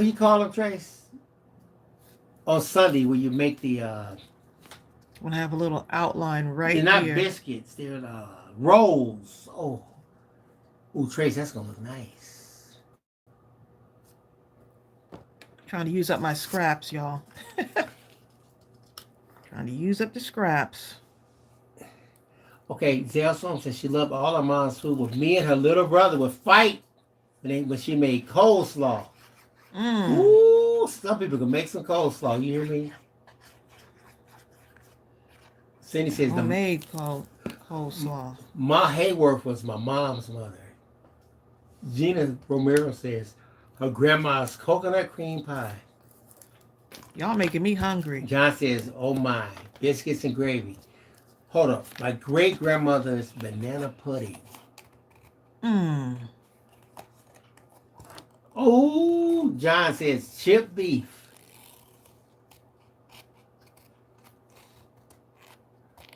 you call them, Trace? On Sunday, where you make the... when I have a little outline right they're not here. biscuits, they're rolls. Oh, Trace, that's going to look nice. Trying to use up my scraps, y'all. Trying to use up the scraps. Okay, Zelson says she loved all her mom's food. With me and her little brother would fight when she made coleslaw. Ooh, some people can make some coleslaw. You hear me? Cindy says Homemade cold. Coleslaw. Ma Hayworth was my mom's mother. Gina Romero says her grandma's coconut cream pie. Y'all making me hungry. John says, oh my, biscuits and gravy. Hold up, my great grandmother's banana pudding. Mmm. Oh, John says chip beef.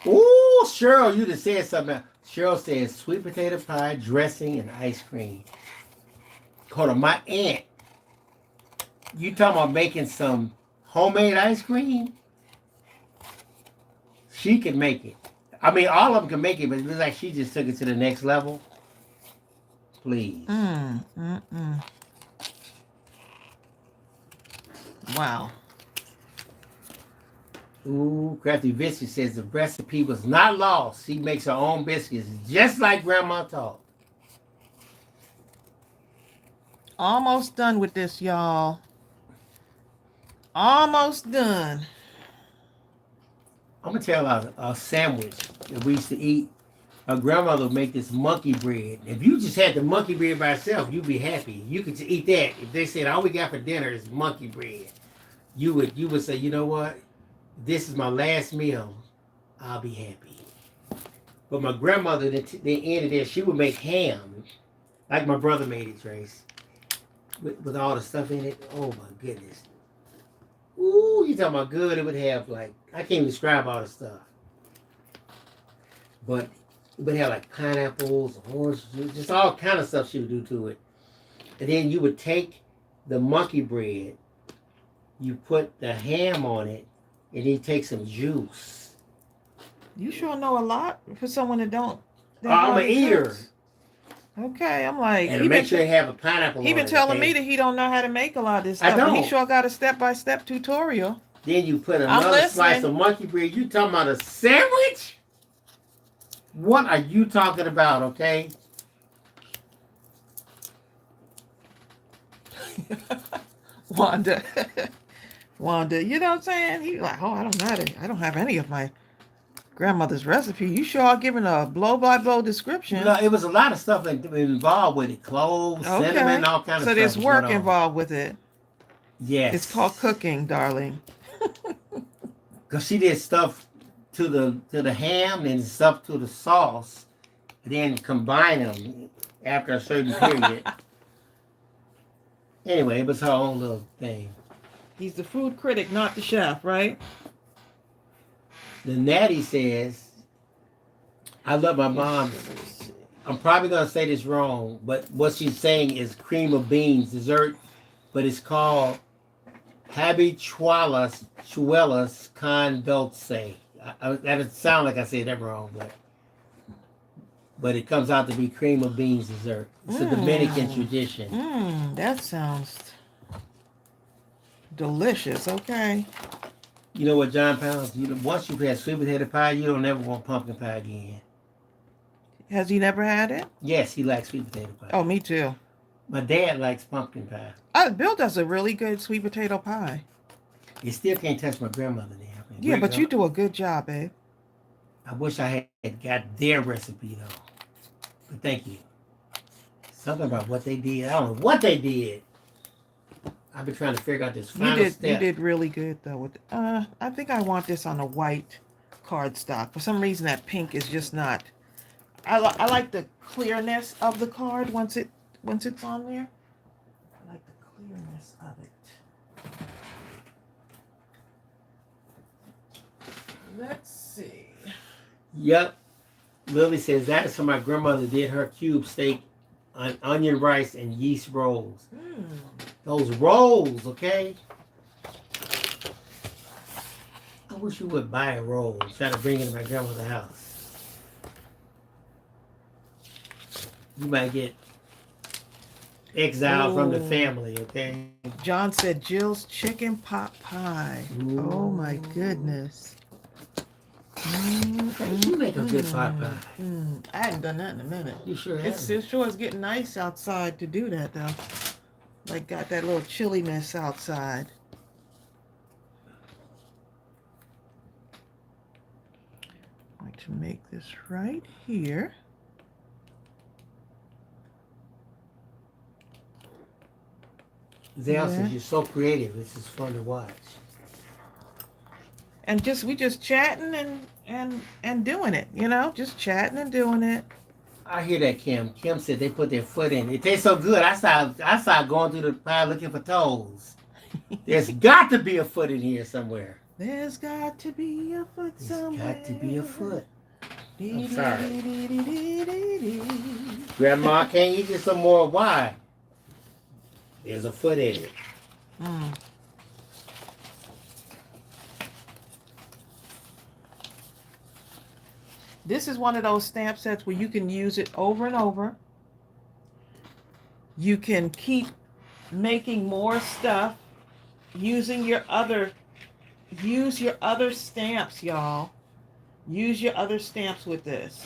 Oh, Cheryl, you just said something. Cheryl says sweet potato pie, dressing, and ice cream. Hold on, my aunt. You talking about making some homemade ice cream? She can make it. I mean, all of them can make it, but it looks like she just took it to the next level. Please. Wow. Ooh, Crafty Biscuit says the recipe was not lost. She makes her own biscuits, just like Grandma taught. Almost done with this, y'all. Almost done. I'm gonna tell a sandwich that we used to eat. Our grandmother would make this monkey bread. If you just had the monkey bread by itself, you'd be happy. You could eat that. If they said all we got for dinner is monkey bread, you would say, you know what? This is my last meal. I'll be happy. But my grandmother, the end of this, she would make ham, like my brother made it, Trace, with all the stuff in it. Oh my goodness. Ooh, you talking about good? It would have like, I can't even describe all the stuff. But it would have like pineapples, orange juice, just all kind of stuff she would do to it. And then you would take the monkey bread, you put the ham on it, and then you take some juice. You sure know a lot for someone that don't. I'm an eater. Okay, I'm like. And make sure you have a pineapple. He been telling me that he don't know how to make a lot of this stuff. I don't. But he sure got a step-by-step tutorial. Then you put another slice of monkey bread. You talking about a sandwich? What are you talking about? Okay. Wanda, you know what I'm saying? He like, oh, I don't have any of my grandmother's recipe. You sure are giving a blow-by-blow description. No, it was a lot of stuff involved with it. Cloves, cinnamon, all kinds of stuff. So there's work involved with it. Yes. It's called cooking, darling. Because she did stuff to the ham and stuff to the sauce, and then combine them after a certain period. Anyway, it was her own little thing. He's the food critic, not the chef, right? The Natty says, I love my mom. I'm probably going to say this wrong, but what she's saying is cream of beans dessert, but it's called Habichuelas con dulce. That sound like I said that wrong, but it comes out to be cream of beans dessert. It's a Dominican tradition. That sounds delicious. Okay. You know what, John Pounds? Once you've had sweet potato pie, you don't ever want pumpkin pie again. Has he never had it? Yes, he likes sweet potato pie. Oh, me too. My dad likes pumpkin pie. Bill does a really good sweet potato pie. You still can't touch my grandmother there. Yeah, but you do a good job, babe. I wish I had got their recipe, though. But thank you. Something about what they did. I don't know what they did. I've been trying to figure out this final step. You did really good, though. With I think I want this on a white cardstock. For some reason, that pink is just not. I like the clearness of the card once it's on there. I like the clearness of it. Let's see. Yep. Lily says that's how my grandmother did her cube steak on onion rice and yeast rolls. Those rolls, okay? I wish you would buy a roll. Try to bring it to my grandmother's house. You might get exiled from the family, okay? John said Jill's chicken pot pie. Ooh. Oh my goodness. You make a good pot pie. I hadn't done that in a minute. You sure have. It sure is getting nice outside to do that, though. Like, got that little chilliness outside. Like to make this right here. Zell Yeah. says you're so creative. This is fun to watch. And we just chatting and doing it, you know, just chatting and doing it. I hear that, Kim. Kim said they put their foot in. It tastes so good. I started going through the pile looking for toes. There's got to be a foot in here somewhere. There's got to be a foot somewhere. There's got to be a foot. I'm sorry. Grandma, can't you get some more? Why? There's a foot in it. Mm. This is one of those stamp sets where you can use it over and over. You can keep making more stuff using your other, use your other stamps, y'all. Use your other stamps with this.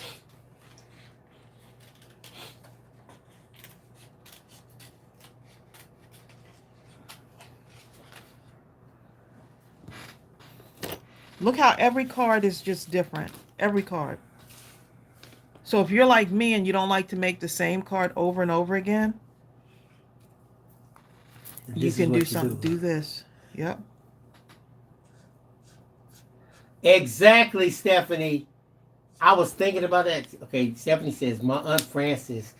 Look how every card is just different. Every card. So if you're like me and you don't like to make the same card over and over again, you can do something. Do this. Yep. Exactly, Stephanie. I was thinking about that. Okay, Stephanie says my Aunt Frances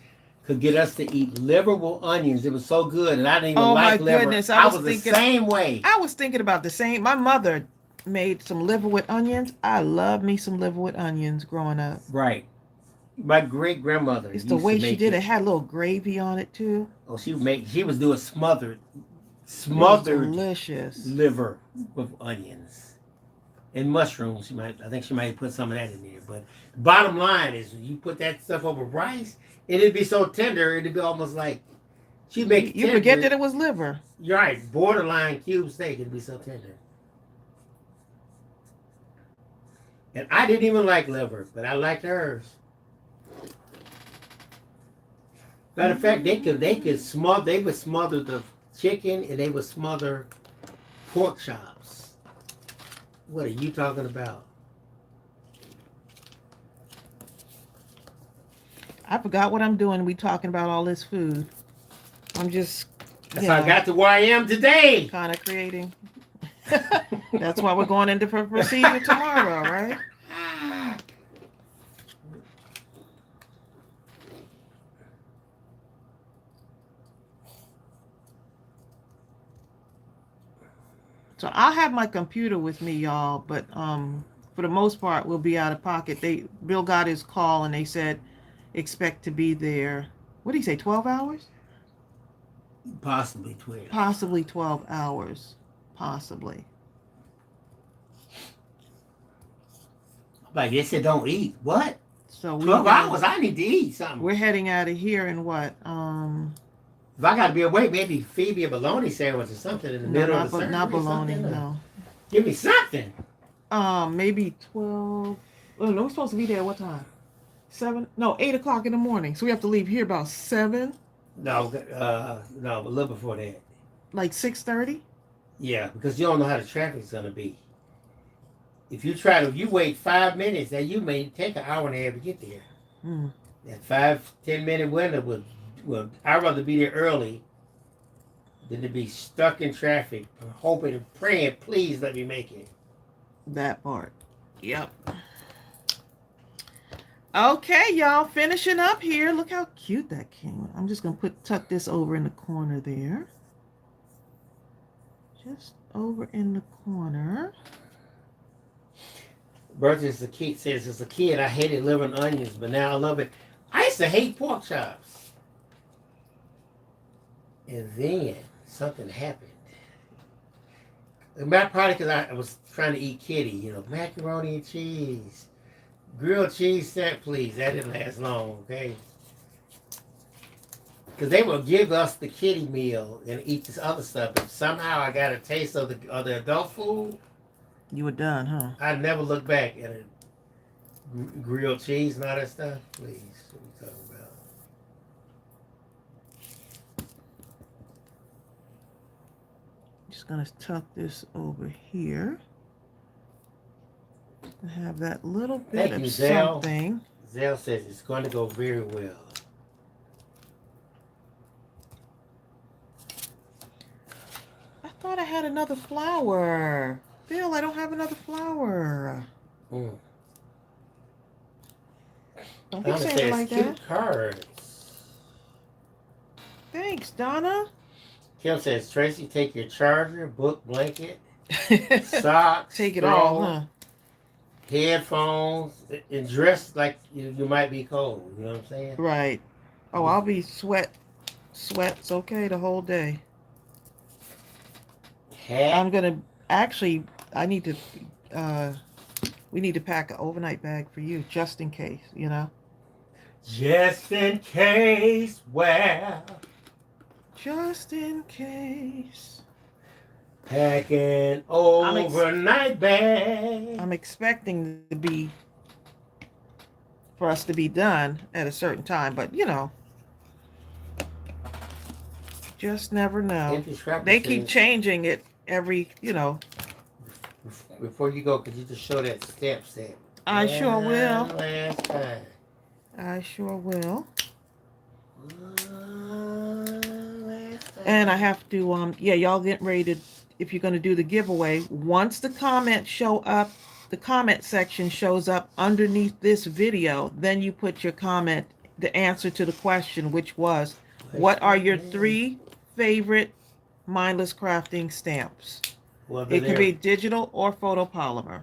could get us to eat liver with onions. It was so good, and I didn't even like liver. Goodness, I was thinking, the same way. I was thinking about the same. My mother made some liver with onions. I love me some liver with onions growing up. Right. My great grandmother. It's the way she did it. It had a little gravy on it too. Oh, she was doing smothered delicious liver with onions and mushrooms. I think she might put some of that in there. But the bottom line is, you put that stuff over rice, it'd be so tender. It'd be almost like she'd make it you tender. Forget that it was liver. You're right. Borderline cube steak. It'd be so tender. And I didn't even like liver, but I liked hers. Matter of fact, they would smother the chicken, and they would smother pork chops. What are you talking about? I forgot what I'm doing. We talking about all this food. I'm just. That's how I got to where I am today. Kind of creating. That's why we're going into procedure tomorrow, right? So I'll have my computer with me, y'all, but for the most part, we'll be out of pocket. Bill got his call and they said expect to be there. What did he say? 12 hours? Possibly 12. Possibly 12 hours. Possibly. Like they said, don't eat. What? So 12 hours? I need to eat something. We're heading out of here in what? If I got to be awake, maybe feed me a bologna sandwich or something in the middle of the service. Not bologna, no. Give me something. Maybe 12. Oh, no, we're supposed to be there what time? 7? No, 8 o'clock in the morning. So we have to leave here about 7? No, a little before that. Like 6:30? Yeah, because you don't know how the traffic's going to be. If you wait 5 minutes, then you may take an hour and a half to get there. Mm. That 5-10 minute window would I'd rather be there early than to be stuck in traffic, hoping and praying, please let me make it. That part. Yep. Okay, y'all, finishing up here. Look how cute that came. I'm just gonna tuck this over in the corner there. Just over in the corner. Bertha says, as a kid, I hated liver and onions, but now I love it. I used to hate pork chops. And then something happened. Probably because I was trying to eat kitty, macaroni and cheese. Grilled cheese set, please. That didn't last long, okay? Because they will give us the kitty meal and eat this other stuff. If somehow I got a taste of the adult food, you were done, huh? I'd never look back at it. Grilled cheese and all that stuff, please. What are you talking about? Just gonna tuck this over here. I have that little bit Thank of you, Zell. something. Zell says it's going to go very well. I thought I had another flower. Bill, I don't have another flower. Mm. Don't be Donna saying it says like cute that. cards. Thanks, Donna. Kim says, Tracy, take your charger, book, blanket, socks, Take it throw, all, huh? headphones, and dress like you might be cold. You know what I'm saying? Right. Oh, I'll be sweats okay the whole day. Hat. I'm gonna actually. I need to. We need to pack an overnight bag for you, just in case. You know. Just in case. Well. Just in case. Pack an overnight bag. I'm expecting to be for us to be done at a certain time, but you know, just never know. They keep changing it every, you know. Before you go, could you just show that step set? I sure will. Last time. I sure will. Last time. And I have to, yeah, y'all get ready to, if you're going to do the giveaway, once the comments show up, the comment section shows up underneath this video, then you put your comment, the answer to the question, which was, what are your 3 favorite Mindless Crafting stamps? Well, It could be digital or photopolymer.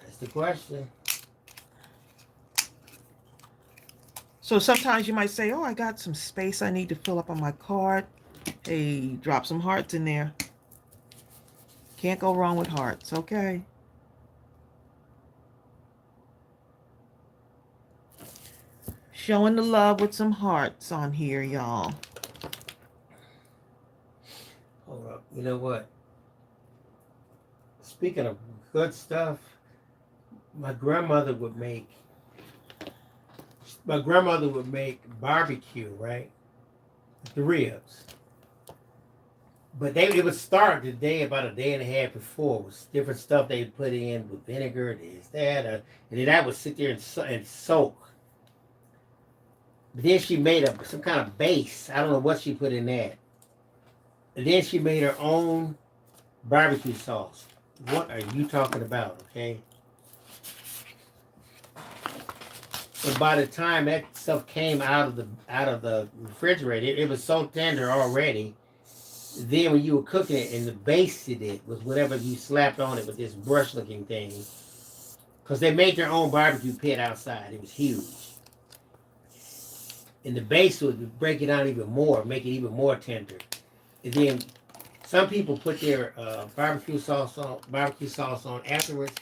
That's the question. So sometimes you might say, oh, I got some space I need to fill up on my card. Hey, drop some hearts in there. Can't go wrong with hearts, okay? Showing the love with some hearts on here, y'all. Hold up. You know what? Speaking of good stuff, my grandmother would make barbecue, right? The ribs. But it would start the day about a day and a half before with different stuff they put in with vinegar, this, that, and then that would sit there and soak. But then she made some kind of base. I don't know what she put in that. And then she made her own barbecue sauce. What are you talking about, okay? But by the time that stuff came out of the refrigerator, it was so tender already. Then when you were cooking it and basted it with whatever you slapped on it with this brush looking thing, because they made their own barbecue pit outside. It was huge. And the base would break it down even more, make it even more tender. And then some people put their barbecue sauce on afterwards,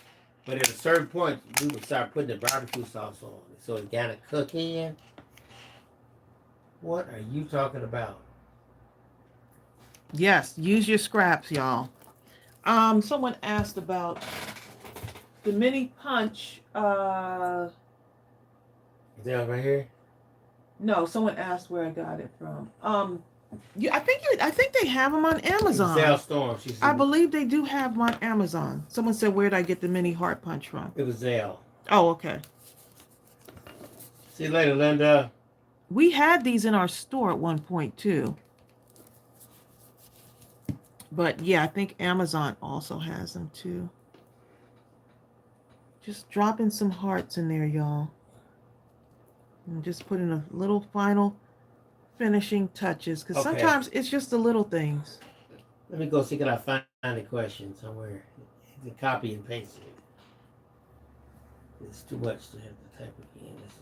but at a certain point, we would start putting the barbecue sauce on it so it got to cook in. What are you talking about? Yes, use your scraps, y'all. Someone asked about the mini punch. Is that right here? No, someone asked where I got it from. I think they have them on Amazon. Zell Storm. I believe they do have them on Amazon. Someone said, where did I get the mini heart punch from? It was Zell. Oh, okay. See you later, Linda. We had these in our store at one point too. But yeah, I think Amazon also has them too. Just dropping some hearts in there, y'all. And just putting a little final finishing touches. Because sometimes it's just the little things. Let me go see, can I find the question somewhere? You can copy and paste it. It's too much to have to type again. Let's see.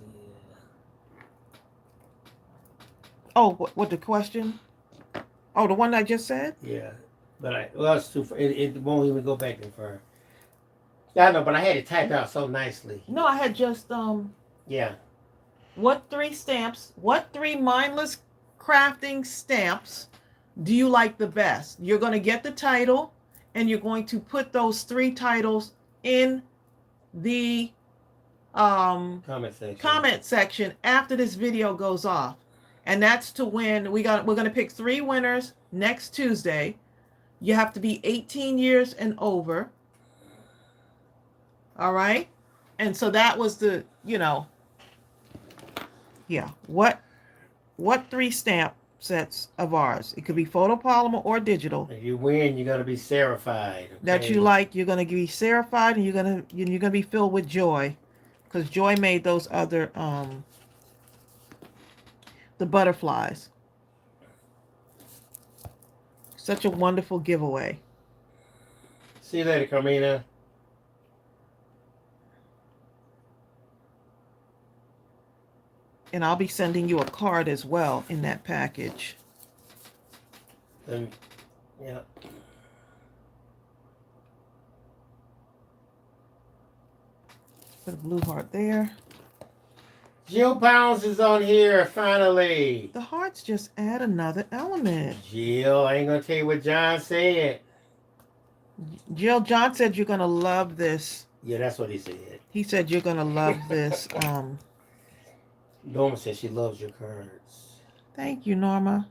Oh, what the question? Oh, the one I just said? Yeah. But it's too far. It won't even go back that far. Yeah, I know, but I had it typed out so nicely. No, I had just Yeah. What 3 Mindless Crafting stamps do you like the best? You're going to get the title, and you're going to put those 3 titles in the comment section after this video goes off. And that's to win. We're going to pick 3 winners next Tuesday. You have to be 18 years and over. All right. And so that was the, yeah. What 3 stamp sets of ours? It could be photopolymer or digital If you win, you're gonna be serified. that Okay. you like. You're gonna be serified, and you're gonna be filled with joy, because Joy made those other the butterflies. Such a wonderful giveaway. See you later, Carmina. And I'll be sending you a card as well in that package. Yeah. Put a blue heart there. Jill Pounds is on here finally. The hearts just add another element. Jill, I ain't gonna tell you what John said. Jill, John said you're gonna love this. Yeah, that's what he said. He said you're gonna love this. Norma says she loves your cards. Thank you, Norma.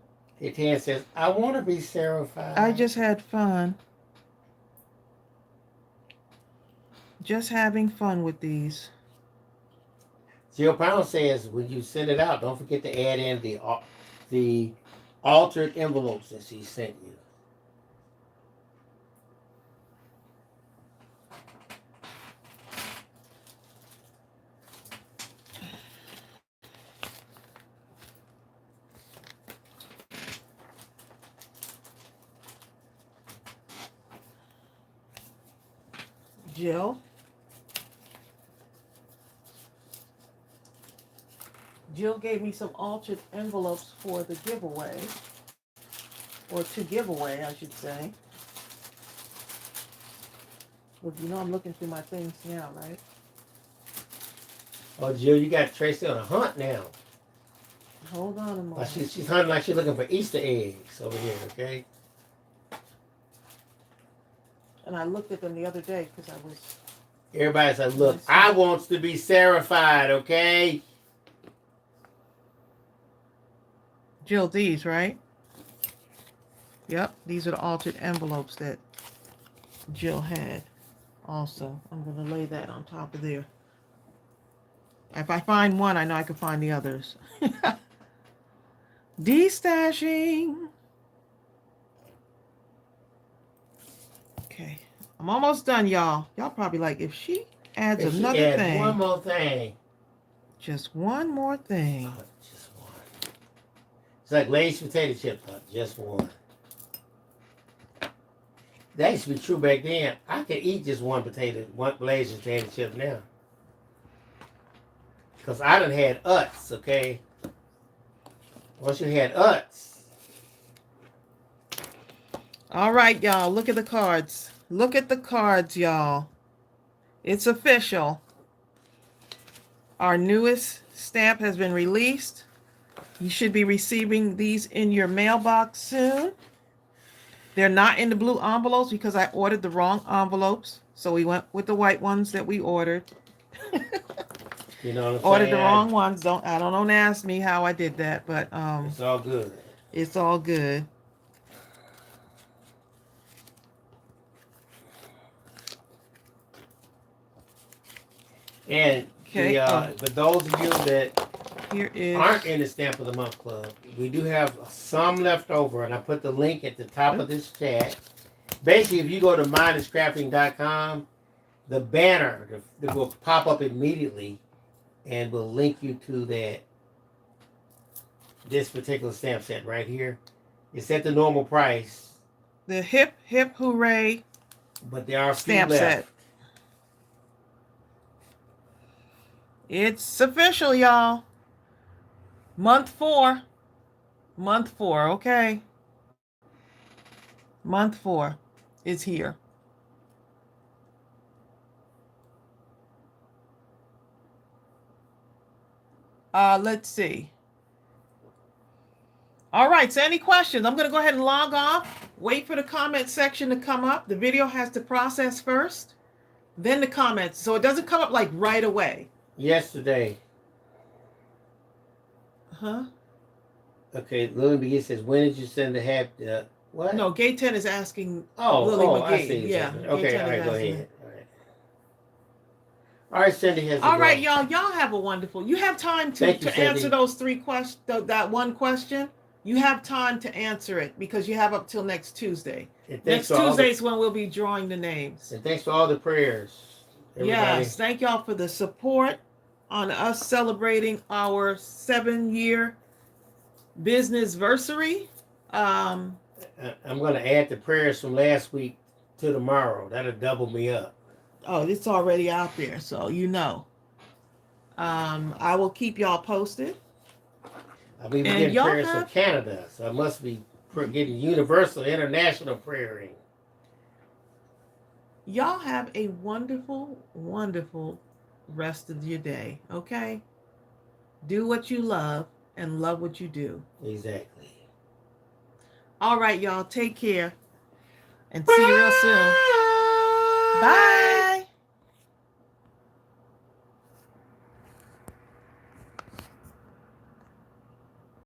Tan says, I want to be serified. I just had fun. Just having fun with these. Jill Pound says, when you send it out, don't forget to add in the altered envelopes that she sent you. Jill gave me some altered envelopes for the giveaway, or to give away, I should say. Well, I'm looking through my things now, right? Oh, Jill, you got Tracey on a hunt now. Hold on a moment. She's hunting like she's looking for Easter eggs over here, okay? And I looked at them the other day because I was... Everybody said, look, I wants to be serified, okay? Jill, these, right? Yep, these are the altered envelopes that Jill had. Also, I'm going to lay that on top of there. If I find one, I know I can find the others. Destashing. Okay, I'm almost done, y'all. Y'all probably like, if she adds another thing. One more thing. Just one more thing. Oh, just one. It's like Lay's potato chips. Just one. That used to be true back then. I could eat just one Lay's potato chip now. Because I done had Utz, okay? Once you had Utz. All right, y'all. Look at the cards. Look at the cards, y'all. It's official. Our newest stamp has been released. You should be receiving these in your mailbox soon. They're not in the blue envelopes because I ordered the wrong envelopes. So we went with the white ones that we ordered. You know what I'm Ordered saying? the wrong ones. Don't ask me how I did that, but it's all good. It's all good. And okay, for those of you that aren't in the Stamp of the Month Club, we do have some left over, and I put the link at the top of this chat. Basically, if you go to mindlesscrafting.com, the banner that will pop up immediately and will link you to this particular stamp set right here. It's at the normal price. The hip hooray, but there are stamp left. Set. It's official, y'all. Month 4. Month 4, okay? Month 4 is here. Let's see. All right, so any questions? I'm going to go ahead and log off. Wait for the comment section to come up. The video has to process first, then the comments. So it doesn't come up like right away. Yesterday. Huh? Okay, Lily McGee says, when did you send the what? No, Gay 10 is asking Lily McGee. I see. Yeah. Okay, all right, go ahead. All right. All right, Cindy has. All right, y'all. Y'all have a wonderful. You have time to, Thank you, to answer Cindy. those 3 questions. That one question. You have time to answer it because you have up till next Tuesday. And Next Tuesday is when we'll be drawing the names. And thanks for all the prayers. Everybody. Yes, thank y'all for the support on us celebrating our 7-year business anniversary. I'm going to add the prayers from last week to tomorrow. That'll double me up. Oh, it's already out there, so you know. I will keep y'all posted. I mean, we're And getting y'all prayers have- from Canada, so I must be getting universal, international praying. Y'all have a wonderful, wonderful rest of your day, okay? Do what you love and love what you do. Exactly. All right, y'all, take care and see you real soon. Bye.